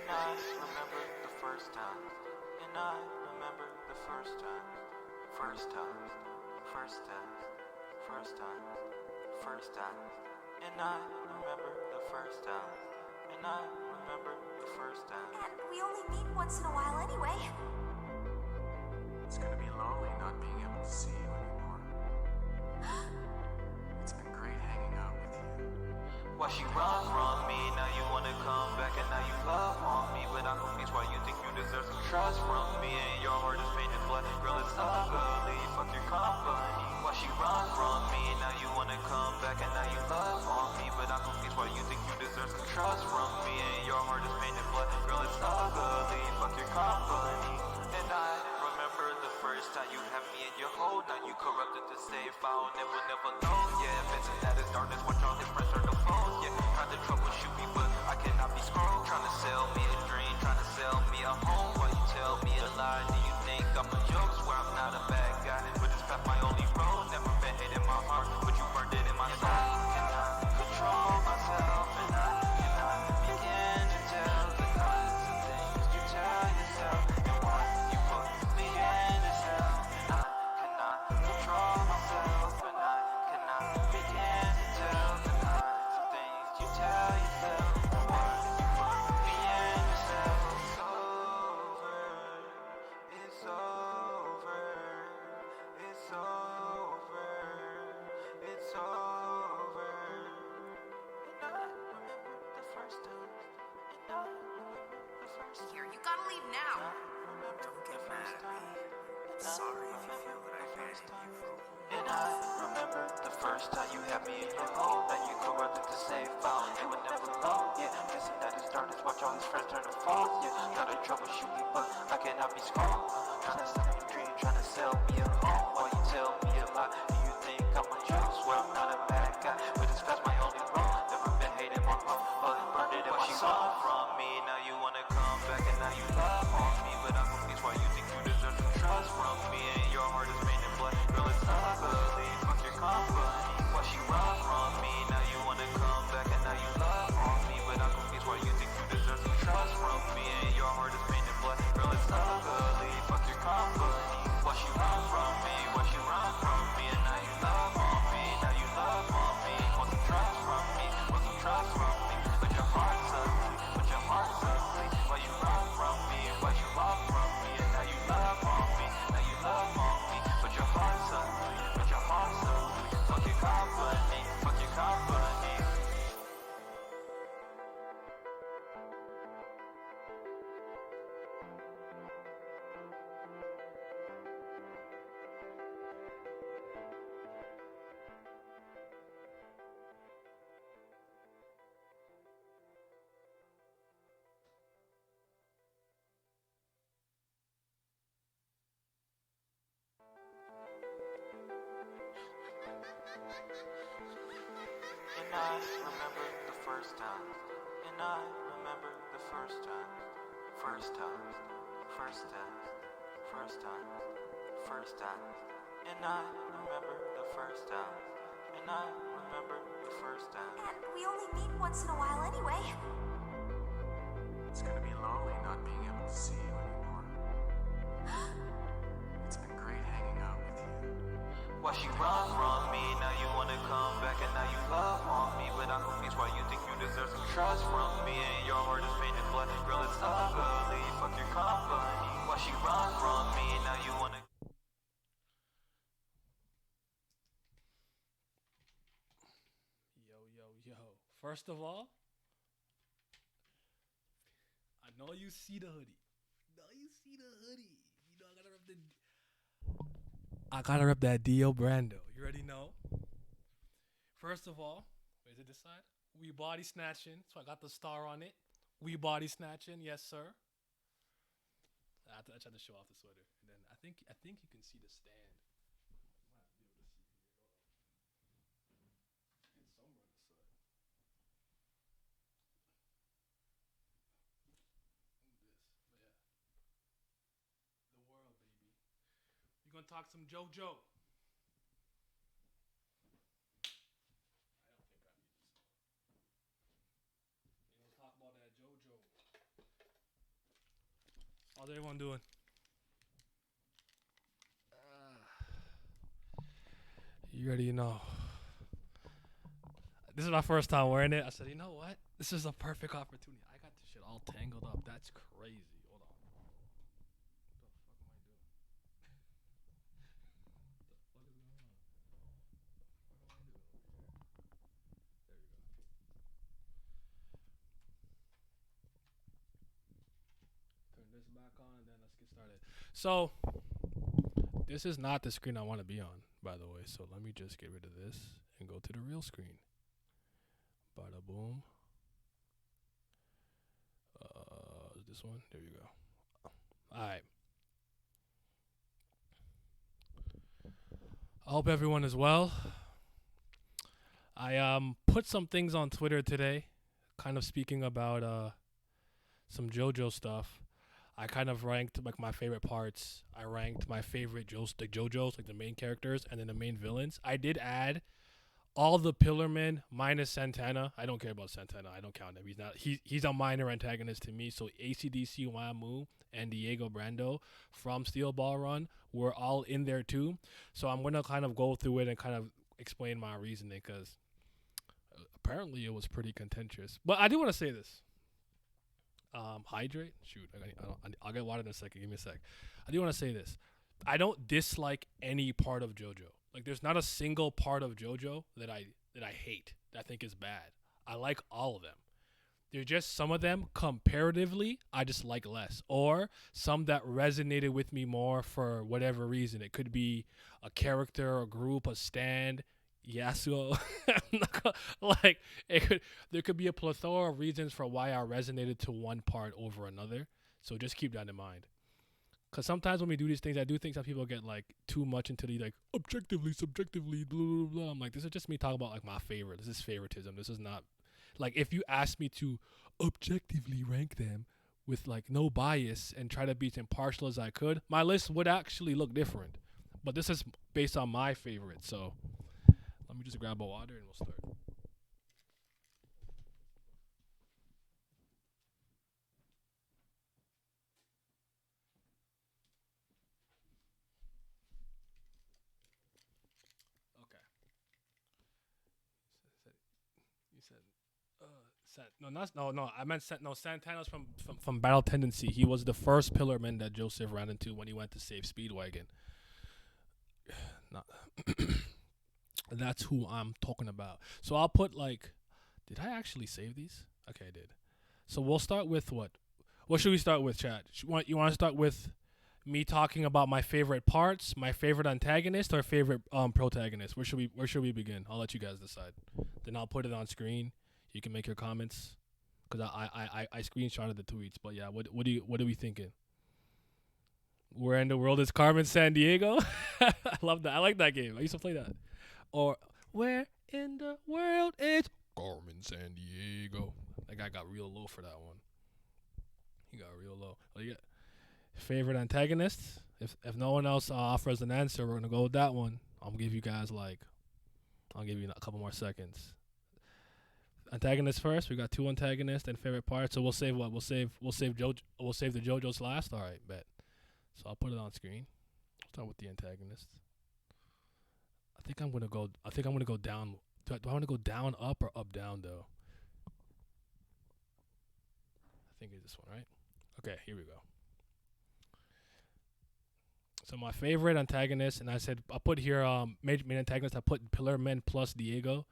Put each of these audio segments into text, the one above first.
I remember the first time. And I remember the first time. First time. First time. First time. First time. And I remember the first time. And I remember the first time. And we only meet once in a while anyway. It's gonna be lonely not being able to see you anymore. It's been great hanging out with you. Why she run from me? Now you wanna come back and now you love on me. But I'm confused why you think you deserve some trust from me. And your heart is painted black, girl, it's ugly. Fuck your company. Why she run from me? Now you wanna come back and now you love on me. But I'm confused why you think you deserve some trust from me. And your heart is painted black, girl, it's ugly. Fuck your company. And I remember the first time you had me in your hold. Now you corrupted the safe file and will never know. Yeah, Vincent at his darkness, watch all his friends turn to foes. Yeah, trying to troubleshoot me, but I cannot be scrolled. Trying to sell me a dream, trying to sell me a home. While you tell me a lie, do you think I'm a joke? Swear I'm not a bad guy, but this path my only road. Never been hate in my heart, but you burned it in my soul. Cannot control myself, and I cannot begin to tell the lies and things you tell yourself. And why you put me in this hell? And I cannot control myself, and I cannot begin to tell the lies and things you tell yourself. And why you put me in this hell? It's over. It's over. It's over. It's over. And I remember the first time. And I remember the first time. Here, you gotta leave now. Don't get mad at me. Sorry if you feel that I abandoned you for a while. And I remember the first time you had me in your home. Now you corrupted the safe file and they would never know. Yeah, guessing that his darkness, watch all his friends turn to foes. Yeah, try to troubleshoot me, but I cannot be scrolled. Trying to sell me a dream, trying to sell me a home. While you tell me a lie, do you think I'm a joke? Swear I'm not a bad guy, but this past my only road. Never been hating my heart, but burned it in my soul. From me, now you wanna come back and now you love on me. But I'm confused why you think you deserve some trust from me. And your heart is painted black, girl, it's ugly. Fuck your company. Why she run from me? Now you wanna come back and now you love on me. But I'm confused why you think you deserve some trust from me. And your heart is painted black, girl, it's ugly. Fuck your company. Why she run from me? Why she run from me? And now you love on me. Now you love on me. Want some trust from me? Want some trust from me? But your heart's ugly. But your heart's ugly. Why you run from me? Why you run from me? And now you love on me. Now you love on me. But your heart's ugly. But your heart's ugly. Fuck your company. Fuck your company. And I remember the first time. And I remember the first time. First time. First time. First time. First time. And I remember the first time. And I remember the first time. And we only meet once in a while anyway. It's gonna be lonely not being able to see you anymore. It's been great hanging out with you. Why she run from me? Now you wanna come back and now you love on me. But I'm confused why you think you deserve some trust from me. And your heart is painted black, girl, it's ugly. Fuck your company. Why she run from me? Now you wanna. Yo. First of all, I know you see the hoodie. You know I gotta rep that Dio Brando. You already know. First of all, where's it this side? We body snatching. So I got the star on it. We body snatching, yes sir. I tried to show off the sweater, and then I think you can see the stand. Might be able to see here. And somewhere on the side. This, but yeah. The world, baby. We're gonna talk some JoJo. I don't think I need this one. We're gonna talk about that JoJo. How's everyone doing? You already know. This is my first time wearing it. I said, you know what? This is a perfect opportunity. I got this shit all tangled up. That's crazy. Hold on. Turn this back on and then let's get started. So, this is not the screen I want to be on, by the way. So, let me just get rid of this and go to the real screen. Bada boom. This one? There you go. Alright. I hope everyone is well. I put some things on Twitter today, kind of speaking about some JoJo stuff. I kind of ranked like my favorite parts. I ranked my favorite JoJo's, like the main characters, and then the main villains. I did add all the Pillarmen minus Santana. I don't care about Santana. I don't count him. He's a minor antagonist to me. So ACDC Wamu and Diego Brando from Steel Ball Run were all in there too. So I'm gonna kind of go through it and kind of explain my reasoning because apparently it was pretty contentious. But I do want to say this. Hydrate. Shoot, I'll get water in a second. Give me a sec. I do want to say this. I don't dislike any part of JoJo. Like, there's not a single part of JoJo that I hate, that I think is bad. I like all of them. There's just some of them, comparatively, I just like less. Or some that resonated with me more for whatever reason. It could be a character, a group, a stand, Yasuo. Like, there could be a plethora of reasons for why I resonated to one part over another. So just keep that in mind. Because sometimes when we do these things, I do think some people get like too much into the like objectively, subjectively, blah, blah, blah. I'm like, this is just me talking about like my favorite. This is favoritism. This is not like if you ask me to objectively rank them with like no bias and try to be as impartial as I could, my list would actually look different. But this is based on my favorite. So let me just grab a water and we'll start. Okay. You said I meant Santana's from Battle Tendency. He was the first Pillarman that Joseph ran into when he went to save Speedwagon. Not that's who I'm talking about. So I'll put like, did I actually save these? Okay, I did. So we'll start with what? What should we start with, Chad? You want to start with me talking about my favorite parts, my favorite antagonist, or favorite protagonist? Where should we begin? I'll let you guys decide. Then I'll put it on screen. You can make your comments because I screenshotted the tweets. But yeah, what are we thinking? Where in the world is Carmen Sandiego? I love that. I like that game. I used to play that. Or where in the world is Carmen Sandiego? That guy got real low for that one. He got real low. Oh, you got favorite antagonist? If no one else offers an answer, we're gonna go with that one. I'll give you a couple more seconds. Antagonist first. We got two antagonists and favorite parts. So we'll save what? We'll save the JoJo's last. All right, bet. So I'll put it on screen. Start with the antagonist. I think I'm gonna go down. Do I want to go down, up, or up, down though? I think it's this one, right? Okay, here we go. So my favorite antagonist, and I said I put here main antagonist. I put Pillarmen plus Diego.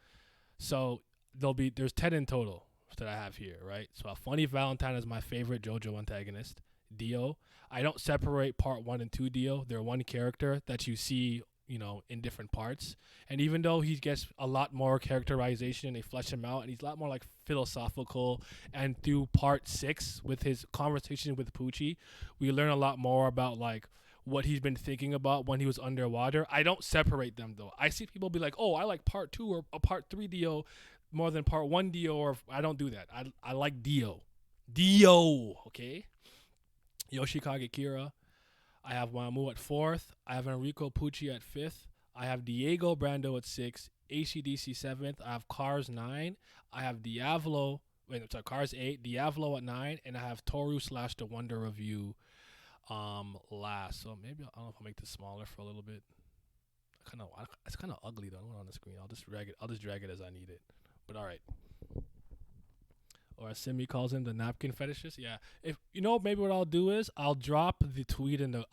So there's 10 in total that I have here, right? So Funny Valentine is my favorite JoJo antagonist. Dio. I don't separate part 1 and 2 Dio. They're one character that you see, in different parts. And even though he gets a lot more characterization and they flesh him out, and he's a lot more like philosophical, and through part 6 with his conversation with Poochie, we learn a lot more about like what he's been thinking about when he was underwater. I don't separate them though. I see people be like, oh, I like part 2 or part 3 Dio more than part 1 Dio, or I don't do that. I like Dio, okay? Yoshikage Kira. I have Wamu at 4th. I have Enrico Pucci at 5th. I have Diego Brando at 6th. ACDC 7th. I have Cars 9. I have Cars 8. Diavolo at 9. And I have Toru / The Wonder Review last. So maybe I don't know if I'll make this smaller for a little bit. It's kind of ugly though. I don't want it on the screen. I'll just drag it as I need it. But all right. Or as Simi calls him, the napkin fetishist. Yeah. If you know, maybe what I'll do is I'll drop the tweet in the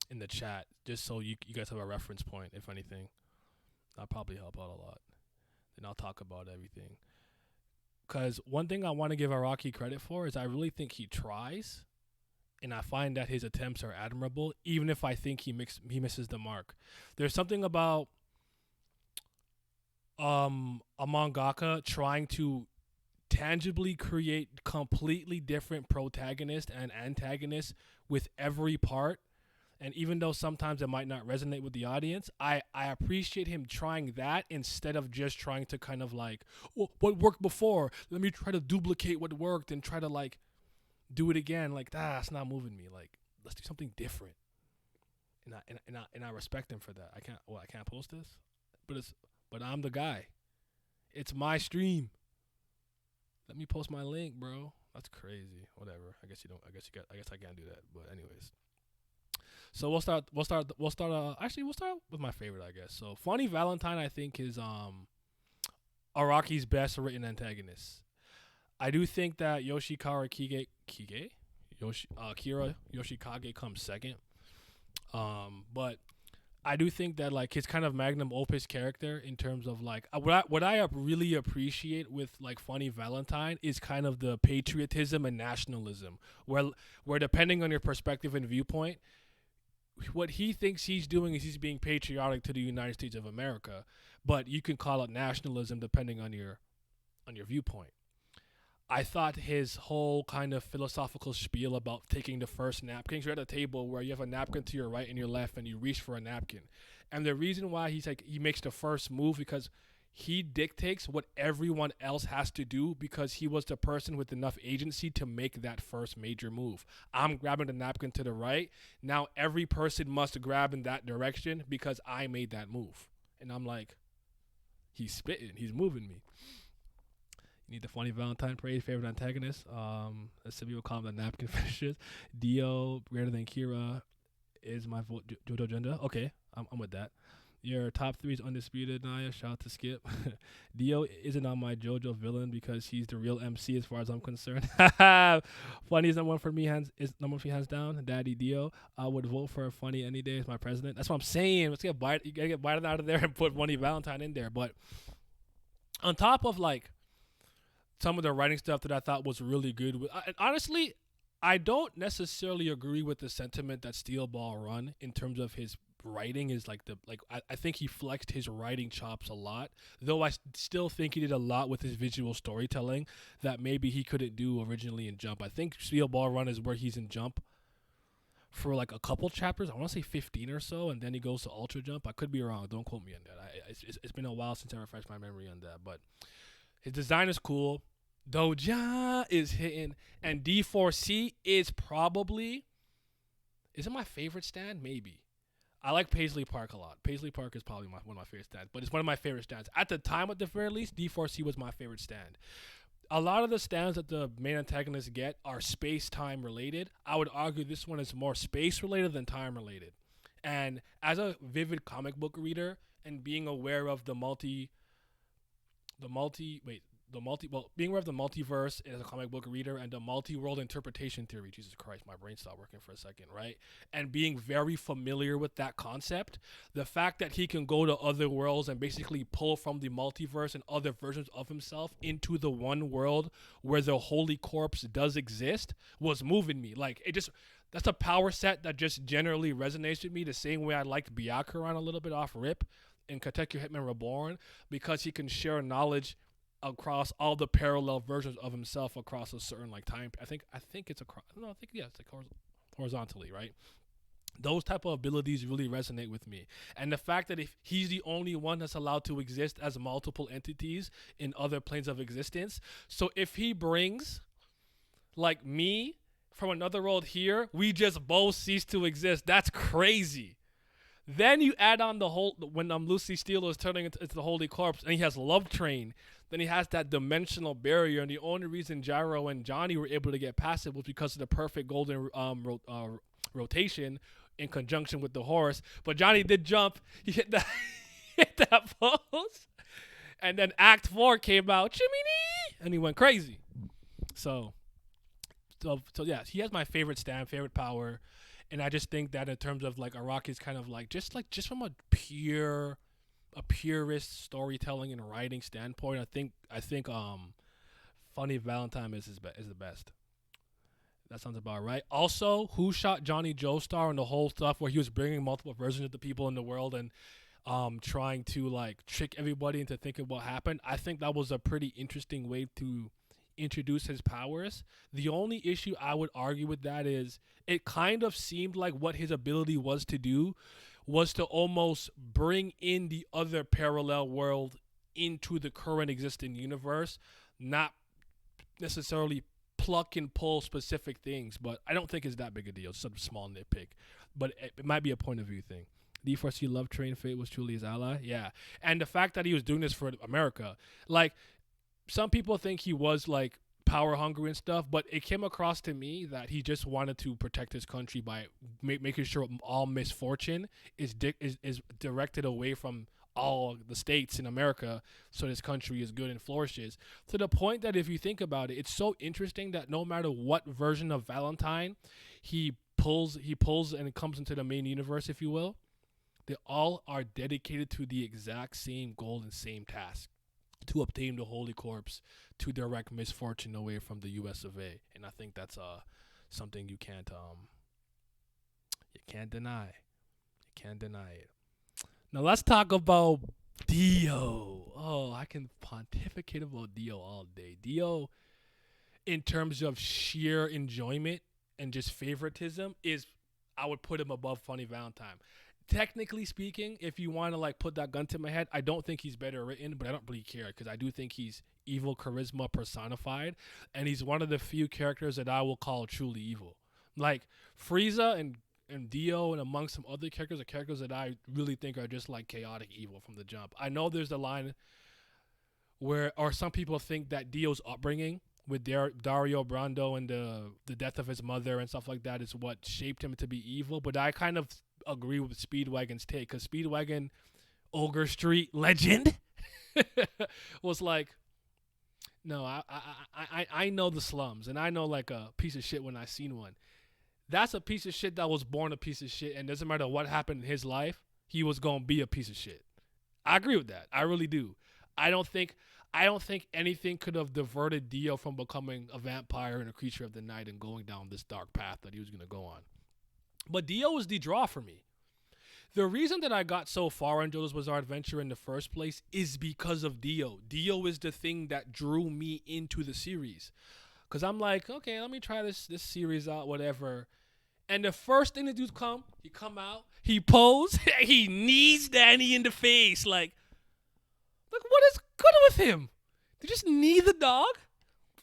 in the chat just so you guys have a reference point. If anything, that'll probably help out a lot. Then I'll talk about everything. Because one thing I want to give Araki credit for is I really think he tries, and I find that his attempts are admirable, even if I think he misses the mark. There's something about a mangaka trying to tangibly create completely different protagonist and antagonist with every part. And even though sometimes it might not resonate with the audience, I appreciate him trying that instead of just trying to kind of like, well, what worked before? Let me try to duplicate what worked and try to like do it again. Like, that's not moving me. Like, let's do something different. And I respect him for that. I can't post this, but I'm the guy. It's my stream. Let me post my link, bro. That's crazy. Whatever. I guess I can't do that. But anyways. So we'll start with my favorite, I guess. So Funny Valentine, I think, is Araki's best written antagonist. I do think that Kira Yoshikage comes second. But I do think that like his kind of magnum opus character in terms of like what I really appreciate with like Funny Valentine is kind of the patriotism and nationalism, where depending on your perspective and viewpoint, what he thinks he's doing is he's being patriotic to the United States of America, but you can call it nationalism depending on your viewpoint. I thought his whole kind of philosophical spiel about taking the first napkins, you're at a table where you have a napkin to your right and your left and you reach for a napkin. And the reason why he makes the first move because he dictates what everyone else has to do because he was the person with enough agency to make that first major move. I'm grabbing the napkin to the right. Now every person must grab in that direction because I made that move. And I'm like, he's spitting. He's moving me. You need the Funny Valentine praise, favorite antagonist. As some people call them the napkin finishers. Dio, greater than Kira, is my vote. Jojo Agenda. Okay, I'm with that. Your top three is undisputed, Naya. Shout out to Skip. Dio isn't on my JoJo villain because he's the real MC as far as I'm concerned. Funny is number one for me, hands down. Daddy Dio. I would vote for Funny any day as my president. That's what I'm saying. You gotta get Biden out of there and put Funny Valentine in there. But on top of like some of the writing stuff that I thought was really good, honestly, I don't necessarily agree with the sentiment that Steel Ball Run in terms of his writing is I think he flexed his writing chops a lot, though I still think he did a lot with his visual storytelling that maybe he couldn't do originally in Jump. I think Steel Ball Run is where he's in Jump for like a couple chapters. I want to say 15 or so, and then he goes to Ultra Jump. I could be wrong. Don't quote me on that. It's been a while since I refreshed my memory on that, but his design is cool. Doja is hitting, and D4C is probably, is it my favorite stand? Maybe. I like Paisley Park a lot. Paisley Park is probably one of my favorite stands, but it's one of my favorite stands. At the time, at the very least, D4C was my favorite stand. A lot of the stands that the main antagonists get are space-time related. I would argue this one is more space-related than time-related. And as a vivid comic book reader and being aware of being aware of the multiverse as a comic book reader and the multi-world interpretation theory, Jesus Christ, my brain stopped working for a second, right? And being very familiar with that concept, the fact that he can go to other worlds and basically pull from the multiverse and other versions of himself into the one world where the Holy Corpse does exist was moving me. Like, that's a power set that just generally resonates with me the same way I liked Byakuran a little bit off rip in Katekyo Hitman Reborn, because he can share knowledge across all the parallel versions of himself across a certain like time. I think it's across. No, it's like horizontally, right? Those type of abilities really resonate with me, and the fact that if he's the only one that's allowed to exist as multiple entities in other planes of existence, so if he brings like me from another world here, we just both cease to exist. That's crazy. Then you add on the whole when Lucy Steele is turning into the Holy Corpse, and he has Love Train. Then he has that dimensional barrier, and the only reason Gyro and Johnny were able to get past it was because of the perfect golden rotation in conjunction with the horse. But Johnny did jump. He hit that hit that pose, and then Act 4 came out, Chimney, and he went crazy. So yeah, he has my favorite stand, favorite power. And I just think that in terms of like Araki's kind of just from a purist storytelling and writing standpoint, I think Funny Valentine is the best. That sounds about right. Also, Who Shot Johnny Joestar and the whole stuff where he was bringing multiple versions of the people in the world and trying to like trick everybody into thinking what happened. I think that was a pretty interesting way to introduce his powers. The only issue I would argue with that is it kind of seemed like what his ability was to do was to almost bring in the other parallel world into the current existing universe, not necessarily pluck and pull specific things, but I don't think it's that big a deal. It's some small nitpick, but it might be a point of view thing. D4C Love Train Fate was truly his ally. Yeah. And the fact that he was doing this for America, like, some people think he was like power hungry and stuff, but it came across to me that he just wanted to protect his country by making sure all misfortune is directed away from all the states in America, so this country is good and flourishes. To the point that if you think about it, it's so interesting that no matter what version of Valentine he pulls and it comes into the main universe, if you will, they all are dedicated to the exact same goal and same task: to obtain the Holy Corpse, to direct misfortune away from the U.S. of A. And I think that's something you can't deny. You can't deny it. Now let's talk about Dio. Oh, I can pontificate about Dio all day. Dio, in terms of sheer enjoyment and just favoritism, I would put him above Funny Valentine. Technically speaking, if you want to like put that gun to my head, I don't think he's better written, but I don't really care because I do think he's evil charisma personified, and he's one of the few characters that I will call truly evil. Like Frieza and Dio and amongst some other characters are characters that I really think are just like chaotic evil from the jump. I know there's the line where, or some people think that Dio's upbringing with Dario Brando and the death of his mother and stuff like that is what shaped him to be evil, but I kind of agree with Speedwagon's take, because Speedwagon, Ogre Street legend, was like, no, I know the slums, and I know like a piece of shit when I seen one. That's a piece of shit that was born a piece of shit, and doesn't matter what happened in his life, he was gonna be a piece of shit. I agree with that. I really do. I don't think anything could have diverted Dio from becoming a vampire and a creature of the night and going down this dark path that he was gonna go on. But Dio was the draw for me. The reason that I got so far in JoJo's Bizarre Adventure in the first place is because of Dio. Dio is the thing that drew me into the series. Because I'm like, okay, let me try this series out, whatever. And the first thing the dudes he come out, he pose, he knees Danny in the face. Like, what is good with him? They just knee the dog?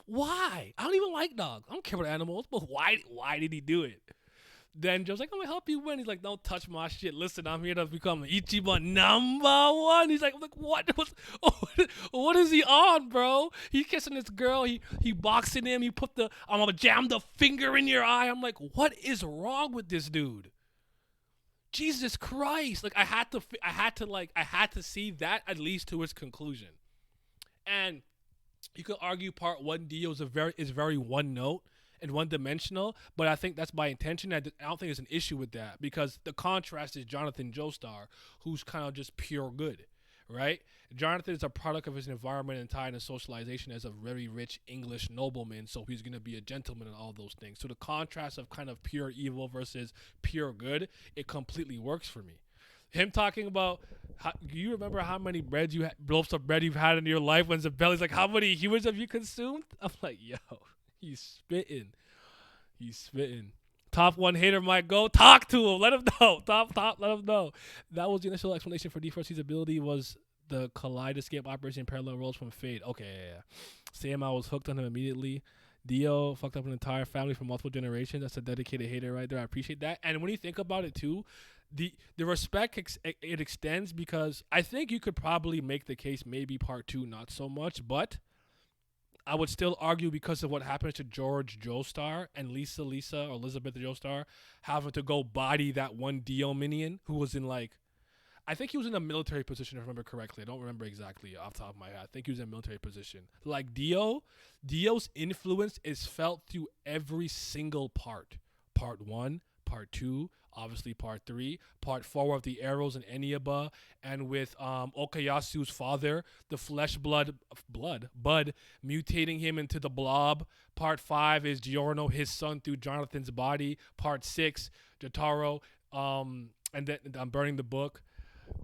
Why? I don't even like dogs. I don't care about animals, but why did he do it? Then Joe's like, I'm gonna help you win. He's like, don't touch my shit. Listen, I'm here to become Ichiban #1. He's like, what is he on, bro? He kissing this girl. He boxing him. He put I'm gonna jam the finger in your eye. I'm like, what is wrong with this dude? Jesus Christ! Like, I had to see that at least to its conclusion. And you could argue part 1 Dio is very one note and one-dimensional, but I think that's by intention. I don't think there's an issue with that, because the contrast is Jonathan Joestar, who's kind of just pure good, right? Jonathan is a product of his environment and tied in socialization as a very rich English nobleman, so he's going to be a gentleman and all those things. So the contrast of kind of pure evil versus pure good, it completely works for me. Him talking about, do you remember how many loaves of bread you've had in your life? When Zabelli's like, how many humans have you consumed? I'm like, yo. He's spitting. Top 1 hater might go. Talk to him. Let him know. Let him know. That was the initial explanation for D4C's ability, was the kaleidoscope operation in parallel worlds from Fate. Okay, yeah. Sam, I was hooked on him immediately. Dio fucked up an entire family for multiple generations. That's a dedicated hater right there. I appreciate that. And when you think about it too, the respect it extends because I think you could probably make the case maybe part 2 not so much, but I would still argue because of what happened to George Joestar and Lisa or Elizabeth Joestar having to go body that one Dio minion who was in like I think he was in a military position if I remember correctly. I don't remember exactly off the top of my head. I think he was in a military position. Like Dio's influence is felt through every single part. Part 1, part 2, obviously part 3, part 4 of the arrows and Eniaba, and with Okayasu's father, the Bud mutating him into the blob. Part 5 is Giorno, his son, through Jonathan's body. Part 6, Jotaro, and then I'm burning the book.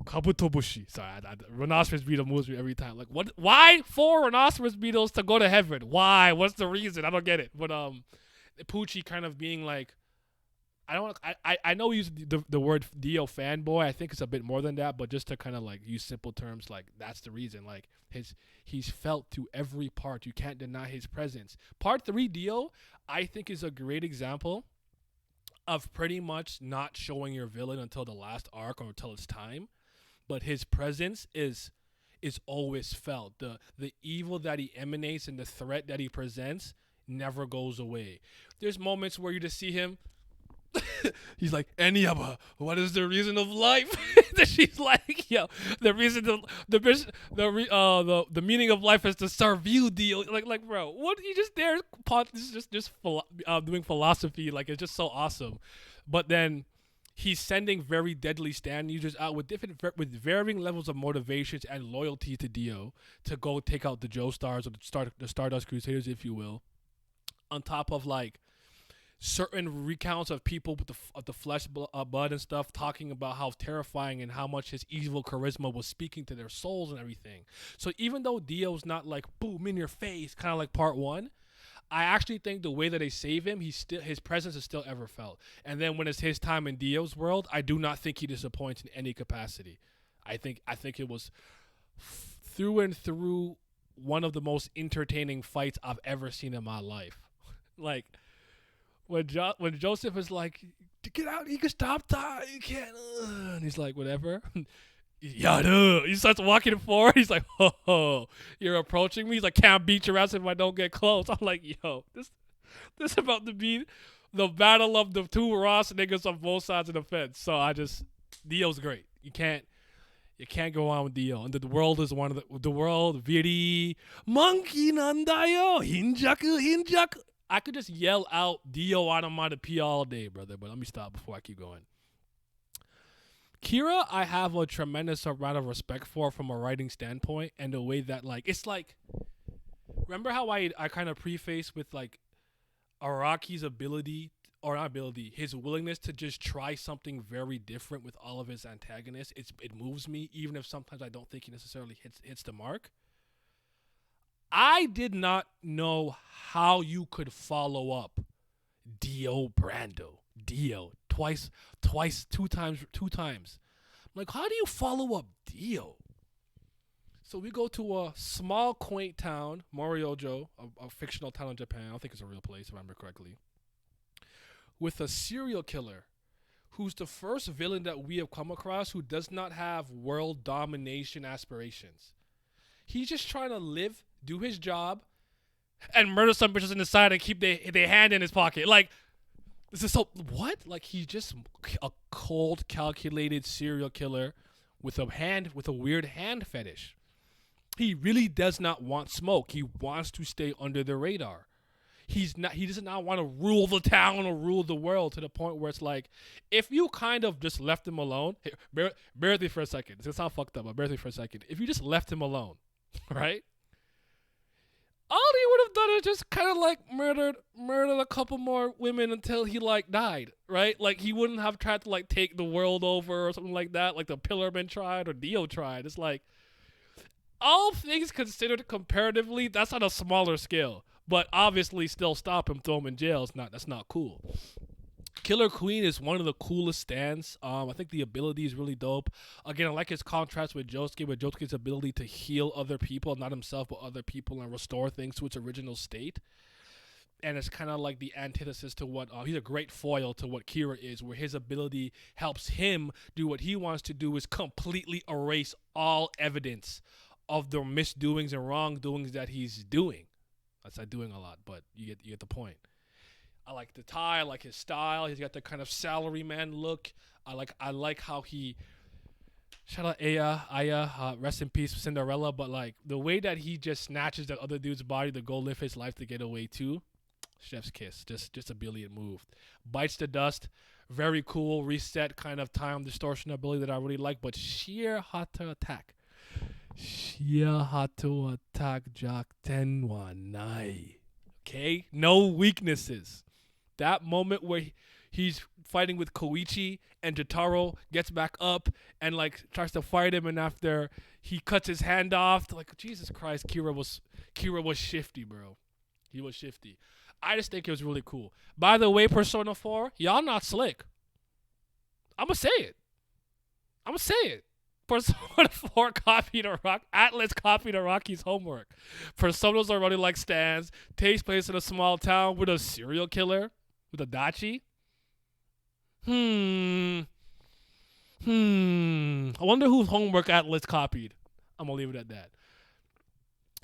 Kabutobushi. Sorry, rhinoceros beetle moves me every time. Like, what? Why 4 rhinoceros beetles to go to heaven? Why? What's the reason? I don't get it. But Pucci kind of being like, I know we use the word Dio fanboy. I think it's a bit more than that, but just to kind of like use simple terms, like that's the reason. Like he's felt through every part. You can't deny his presence. Part 3 Dio, I think, is a great example of pretty much not showing your villain until the last arc or until it's time, but his presence is always felt. The evil that he emanates and the threat that he presents never goes away. There's moments where you just see him. He's like, Eniaba, what is the reason of life? Then she's like, yo, the reason the meaning of life is to serve you, Dio. Like, bro, what you just there? Doing philosophy, like it's just so awesome. But then he's sending very deadly stand users out with varying levels of motivations and loyalty to Dio to go take out the Joestars or the Stardust Crusaders, if you will. On top of like certain recounts of people with the flesh blood and stuff talking about how terrifying and how much his evil charisma was speaking to their souls and everything. So even though Dio's not like boom in your face, kind of like part 1, I actually think the way that they save him, his presence is still ever felt. And then when it's his time in Dio's world, I do not think he disappoints in any capacity. I think it was through and through one of the most entertaining fights I've ever seen in my life. Like when Joseph is like, get out, you can stop time, you can't, and he's like, whatever. Yada. He starts walking forward. He's like, oh, you're approaching me. He's like, can't beat your ass if I don't get close. I'm like, yo, this about to be the battle of the 2 Ross niggas on both sides of the fence. So Dio's great. You can't go on with Dio. And the world is one of the world. Viri monkey nandayo hinjaku. I could just yell out Dio onomatopoeia all day, brother, but let me stop before I keep going. Kira, I have a tremendous amount of respect for from a writing standpoint, and the way that, like, it's like, remember how I kind of preface with, like, Araki's ability, or not ability, his willingness to just try something very different with all of his antagonists. It moves me, even if sometimes I don't think he necessarily hits the mark. I did not know how you could follow up Dio Brando. Dio. Twice, 2 times. I'm like, how do you follow up Dio? So we go to a small, quaint town, Moriojo, a fictional town in Japan. I don't think it's a real place, if I remember correctly. With a serial killer who's the first villain that we have come across who does not have world domination aspirations. He's just trying to live, do his job, and murder some bitches in the side and keep their hand in his pocket. Like, this is so, what? Like, he's just a cold, calculated serial killer with a weird hand fetish. He really does not want smoke. He wants to stay under the radar. He does not want to rule the town or rule the world to the point where it's like, if you kind of just left him alone, hey, bear with me for a second. It's going to sound fucked up, but bear with me for a second. If you just left him alone, right? All he would have done is just kind of like murdered a couple more women until he like died, right? Like he wouldn't have tried to like take the world over or something like that, like the Pillarman tried or Dio tried. It's like, all things considered comparatively, that's on a smaller scale. But obviously still stop him, throw him in jail. That's not cool. Killer Queen is one of the coolest stands. I think the ability is really dope. Again, I like his contrast with Josuke's ability to heal other people, not himself, but other people, and restore things to its original state. and it's kind of like the antithesis to what he's a great foil to what Kira is, where his ability helps him do what he wants to do, is completely erase all evidence of the misdoings and wrongdoings that he's doing. That's not doing a lot, but you get the point. I like the tie. I like his style. He's got the kind of salaryman look. I like how he. Shout out Aya, rest in peace, Cinderella. But like the way that he just snatches that other dude's body to go live his life to get away too. Chef's kiss. Just a brilliant move. Bites the dust. Very cool. Reset kind of time distortion ability that I really like. But sheer hot to attack. Sheer hot to attack Jack Tenwanai. Okay? No weaknesses. That moment where he's fighting with Koichi and Jotaro gets back up and like tries to fight him, and after he cuts his hand off, like Jesus Christ, Kira was shifty, bro. He was shifty. I just think it was really cool. By the way, Persona 4, y'all not slick. I'ma say it. Persona 4 copied Atlas copied Araki's homework. Personas are running like stands. Takes place in a small town with a serial killer. With a dachi? I wonder whose homework Atlas copied. I'm going to leave it at that.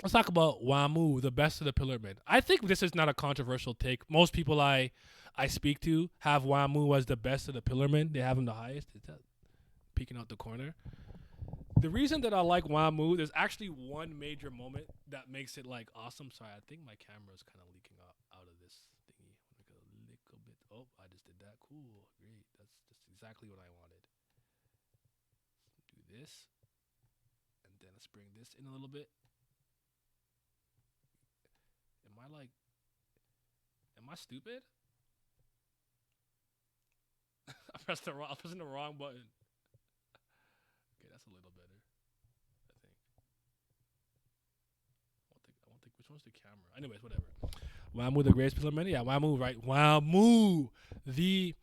Let's talk about Wamu, the best of the Pillarmen. I think this is not a controversial take. Most people I speak to have Wamu as the best of the Pillarmen. They have him the highest. Is that peeking out the corner? The reason that I like Wamu, there's actually one major moment that makes it like awesome. Sorry, I think my camera is kind of leaking out of this thingy. Like a little bit. Oh, I just did that. Cool. Great. That's just exactly what I wanted. Do this. And then let's bring this in a little bit. Am I stupid? I'm pressing the wrong button. Okay, that's a little better, I think. I won't think which one's the camera. Anyways, whatever. Wamu, the greatest Pillarman? Yeah, Wamu, right? Wamu. The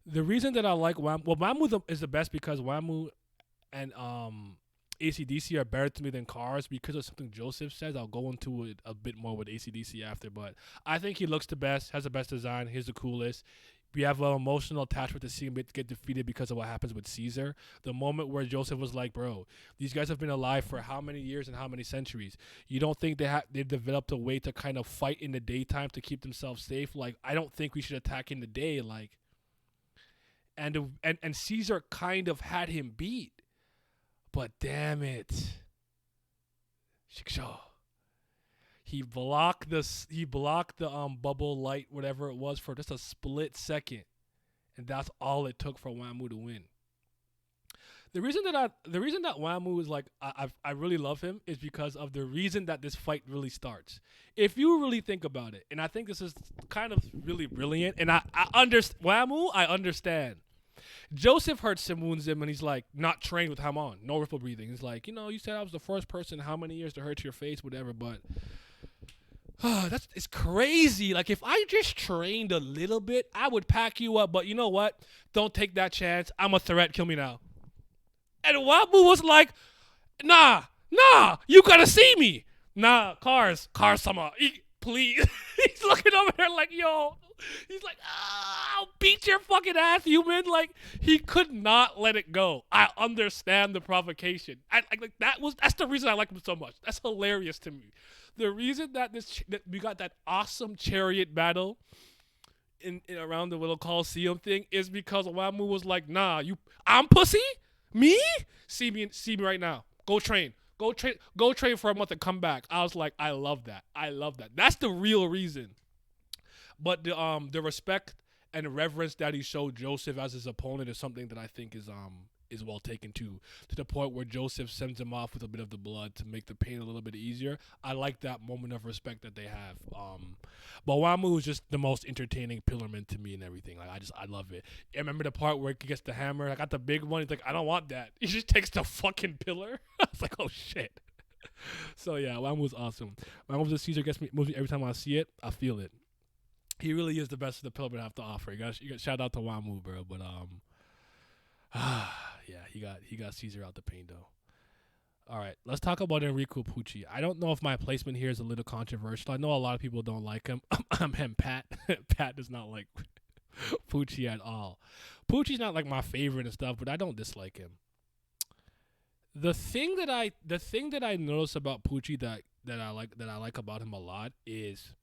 reason that I like Wamu, well, Wamu is the best because Wamu and AC/DC are better to me than Cars because of something Joseph says. I'll go into it a bit more with AC/DC after, but I think he looks the best, has the best design, he's the coolest. We have an emotional attachment to see him get defeated because of what happens with Caesar. The moment where Joseph was like, bro, these guys have been alive for how many years and how many centuries? You don't think they've developed a way to kind of fight in the daytime to keep themselves safe? Like, I don't think we should attack in the day. Like, and Caesar kind of had him beat. But damn it, Shikshaw. He blocked the bubble light, whatever it was, for just a split second, and that's all it took for Wamu to win. The reason that Wamu is like I really love him is because of the reason that this fight really starts. If you really think about it, and I think this is kind of really brilliant, and I understand Wamu, I understand. Joseph hurts him, wounds him, and he's like not trained with Hamon, no ripple breathing. He's like, you said I was the first person in how many years to hurt your face, whatever, but it's crazy. Like, if I just trained a little bit, I would pack you up, but you know what? Don't take that chance. I'm a threat. Kill me now. And Wabu was like, nah, you gotta see me. Nah, Cars sama, please. He's looking over there like, yo. He's like, I'll beat your fucking ass, human. Like, he could not let it go. I understand the provocation. That's the reason I like him so much. That's hilarious to me. The reason that we got that awesome chariot battle in around the little Coliseum thing is because Wamu was like, nah, I'm pussy? Me? See me right now. Go train for a month and come back. I was like, I love that. That's the real reason. But the respect and reverence that he showed Joseph as his opponent is something that I think is well taken to the point where Joseph sends him off with a bit of the blood to make the pain a little bit easier. I like that moment of respect that they have. But Wamu is just the most entertaining Pillarman to me and everything. Like, I love it. I remember the part where he gets the hammer. I got the big one. He's like, I don't want that. He just takes the fucking pillar. I was like, oh shit. So yeah, Wamu's awesome. Wamu's the Caesar moves me every time I see it. I feel it. He really is the best of the Pillarmen have to offer. You got shout out to Wamu, bro. But yeah, he got Caesar out the pain though. All right, let's talk about Enrico Pucci. I don't know if my placement here is a little controversial. I know a lot of people don't like him. And Pat, Pat does not like Pucci at all. Pucci's not like my favorite and stuff, but I don't dislike him. The thing that I notice about Pucci that I like about him a lot is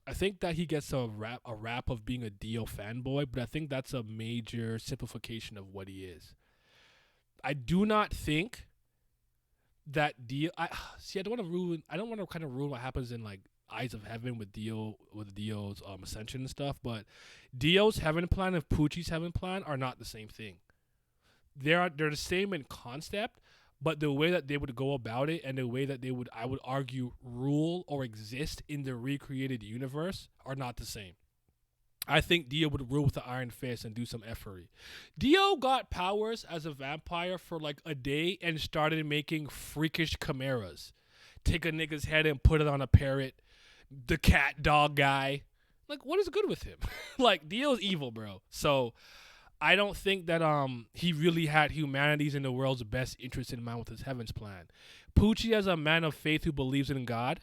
I think that he gets a rap of being a Dio fanboy, but I think that's a major simplification of what he is. I do not think that Dio. I see. I don't want to ruin. I don't want to kind of ruin what happens in like Eyes of Heaven with Dio's ascension and stuff. But Dio's heaven plan and Pucci's heaven plan are not the same thing. They're the same in concept, but the way that they would go about it and the way that they would, I would argue, rule or exist in the recreated universe are not the same. I think Dio would rule with the iron fist and do some effery. Dio got powers as a vampire for like a day and started making freakish chimeras. Take a nigga's head and put it on a parrot. The cat dog guy. Like, what is good with him? Like, Dio's evil, bro. So I don't think that he really had humanity's and the world's best interest in mind with his heavens plan. Pucci, as a man of faith who believes in God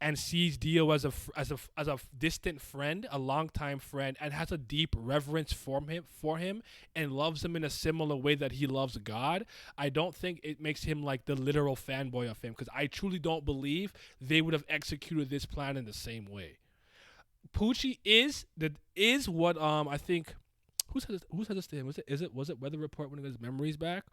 and sees Dio as a distant friend, a longtime friend, and has a deep reverence for him, and loves him in a similar way that he loves God. I don't think it makes him like the literal fanboy of him, because I truly don't believe they would have executed this plan in the same way. Pucci is what I think. Who said this to him? Was it Weather Report when he got his memories back?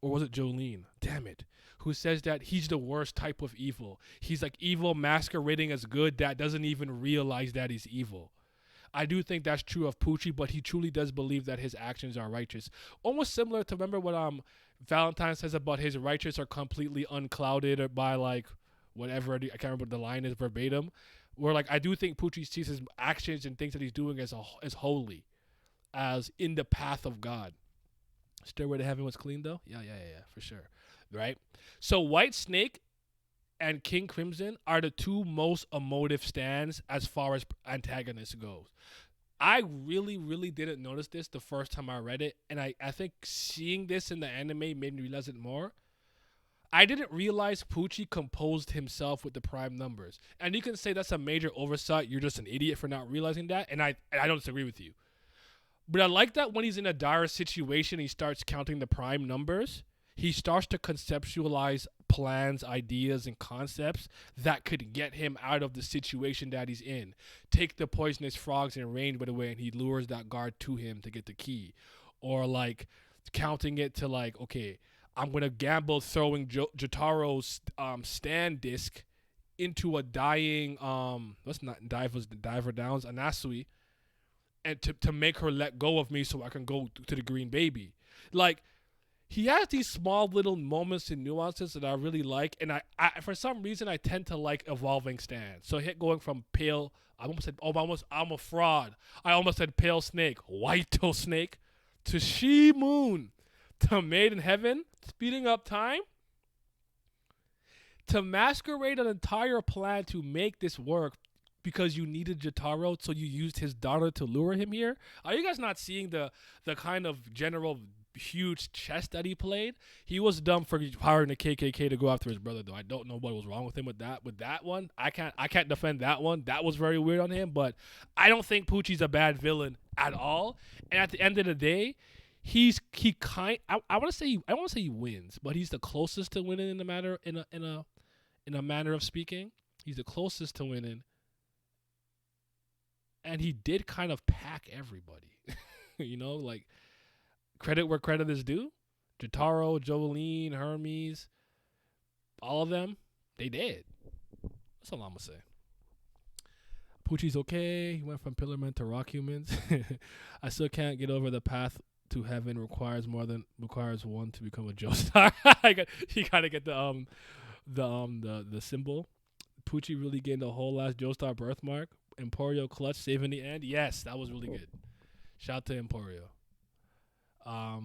Or was it Jolene? Damn it. Who says that he's the worst type of evil. He's like evil masquerading as good that doesn't even realize that he's evil. I do think that's true of Pucci, but he truly does believe that his actions are righteous. Almost similar to, remember what Valentine says about his righteous are completely unclouded by like whatever, I can't remember what the line is verbatim. Where like I do think Pucci sees his actions and things that he's doing as holy, as in the path of God. Stairway to Heaven was clean though? Yeah, for sure. Right? So White Snake and King Crimson are the two most emotive stands as far as antagonists goes. I really, really didn't notice this the first time I read it, and I think seeing this in the anime made me realize it more. I didn't realize Pucci composed himself with the prime numbers. And you can say that's a major oversight. You're just an idiot for not realizing that, and I don't disagree with you. But I like that when he's in a dire situation, he starts counting the prime numbers. He starts to conceptualize plans, ideas, and concepts that could get him out of the situation that he's in. Take the poisonous frogs and rainbow away, and he lures that guard to him to get the key. Or like counting it to like, okay, I'm going to gamble throwing Jotaro's stand disc into a dying, what's not Diver Downs, Anasui, and to make her let go of me so I can go to the green baby. Like, he has these small little moments and nuances that I really like, and I for some reason I tend to like evolving stands. So going from pale, I'm a fraud. I almost said pale snake, white toe snake, to she moon, to Made in Heaven, speeding up time, to masquerade an entire plan to make this work because you needed Jotaro, so you used his daughter to lure him here. Are you guys not seeing the kind of general huge chess that he played? He was dumb for hiring the KKK to go after his brother, though. I don't know what was wrong with him with that one. I can't defend that one. That was very weird on him, but I don't think Pucci's a bad villain at all. And at the end of the day, I want to say he wins, but he's the closest to winning in a manner of speaking. He's the closest to winning. And he did kind of pack everybody. Like, credit where credit is due. Jotaro, Jolene, Hermes, all of them, they did. That's all I'm going to say. Pucci's okay. He went from Pillarmen to Rock Humans. I still can't get over the path to heaven requires one to become a Joestar. You gotta get the symbol. Pucci really gained a whole last Joestar birthmark. Emporio clutch saving the end. Yes, that was really good. Shout out to Emporio. I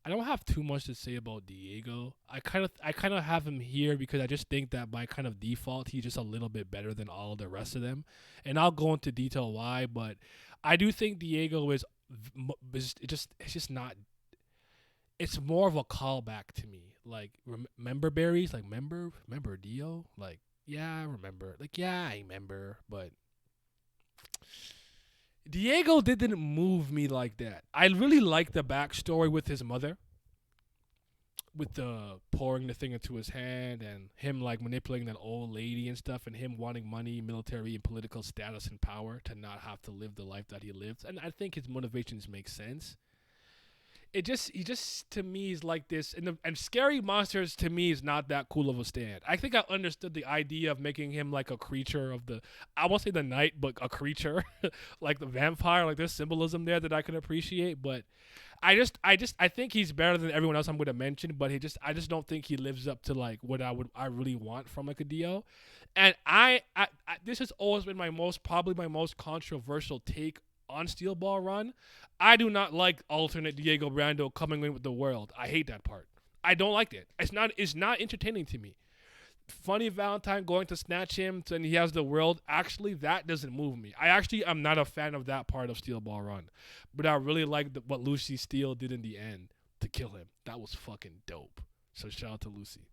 don't have too much to say about Diego. I kind of have him here because I just think that by kind of default he's just a little bit better than all of the rest of them, and I'll go into detail why. But I do think Diego it's just not. It's more of a callback to me. like remember berries, like remember Dio, like yeah, I remember, like yeah, I remember, but Diego didn't move me like that. I really like the backstory with his mother, with the pouring the thing into his hand and him like manipulating that old lady and stuff, and him wanting money, military, and political status and power to not have to live the life that he lived. And I think his motivations make sense. He just to me is like this, and scary monsters to me is not that cool of a stand. I think I understood the idea of making him like a creature of the, I won't say the night, but a creature like the vampire. Like there's symbolism there that I can appreciate, but I think he's better than everyone else I'm going to mention, but I just don't think he lives up to like what I really want from like a Dio. And I this has always been probably my most controversial take on Steel Ball Run. I do not like alternate Diego Brando coming in with the world. I hate that part. I don't like it. It's not entertaining to me. Funny Valentine going to snatch him and he has the world. Actually, that doesn't move me. I'm not a fan of that part of Steel Ball Run. But I really like what Lucy Steele did in the end to kill him. That was fucking dope. So shout out to Lucy.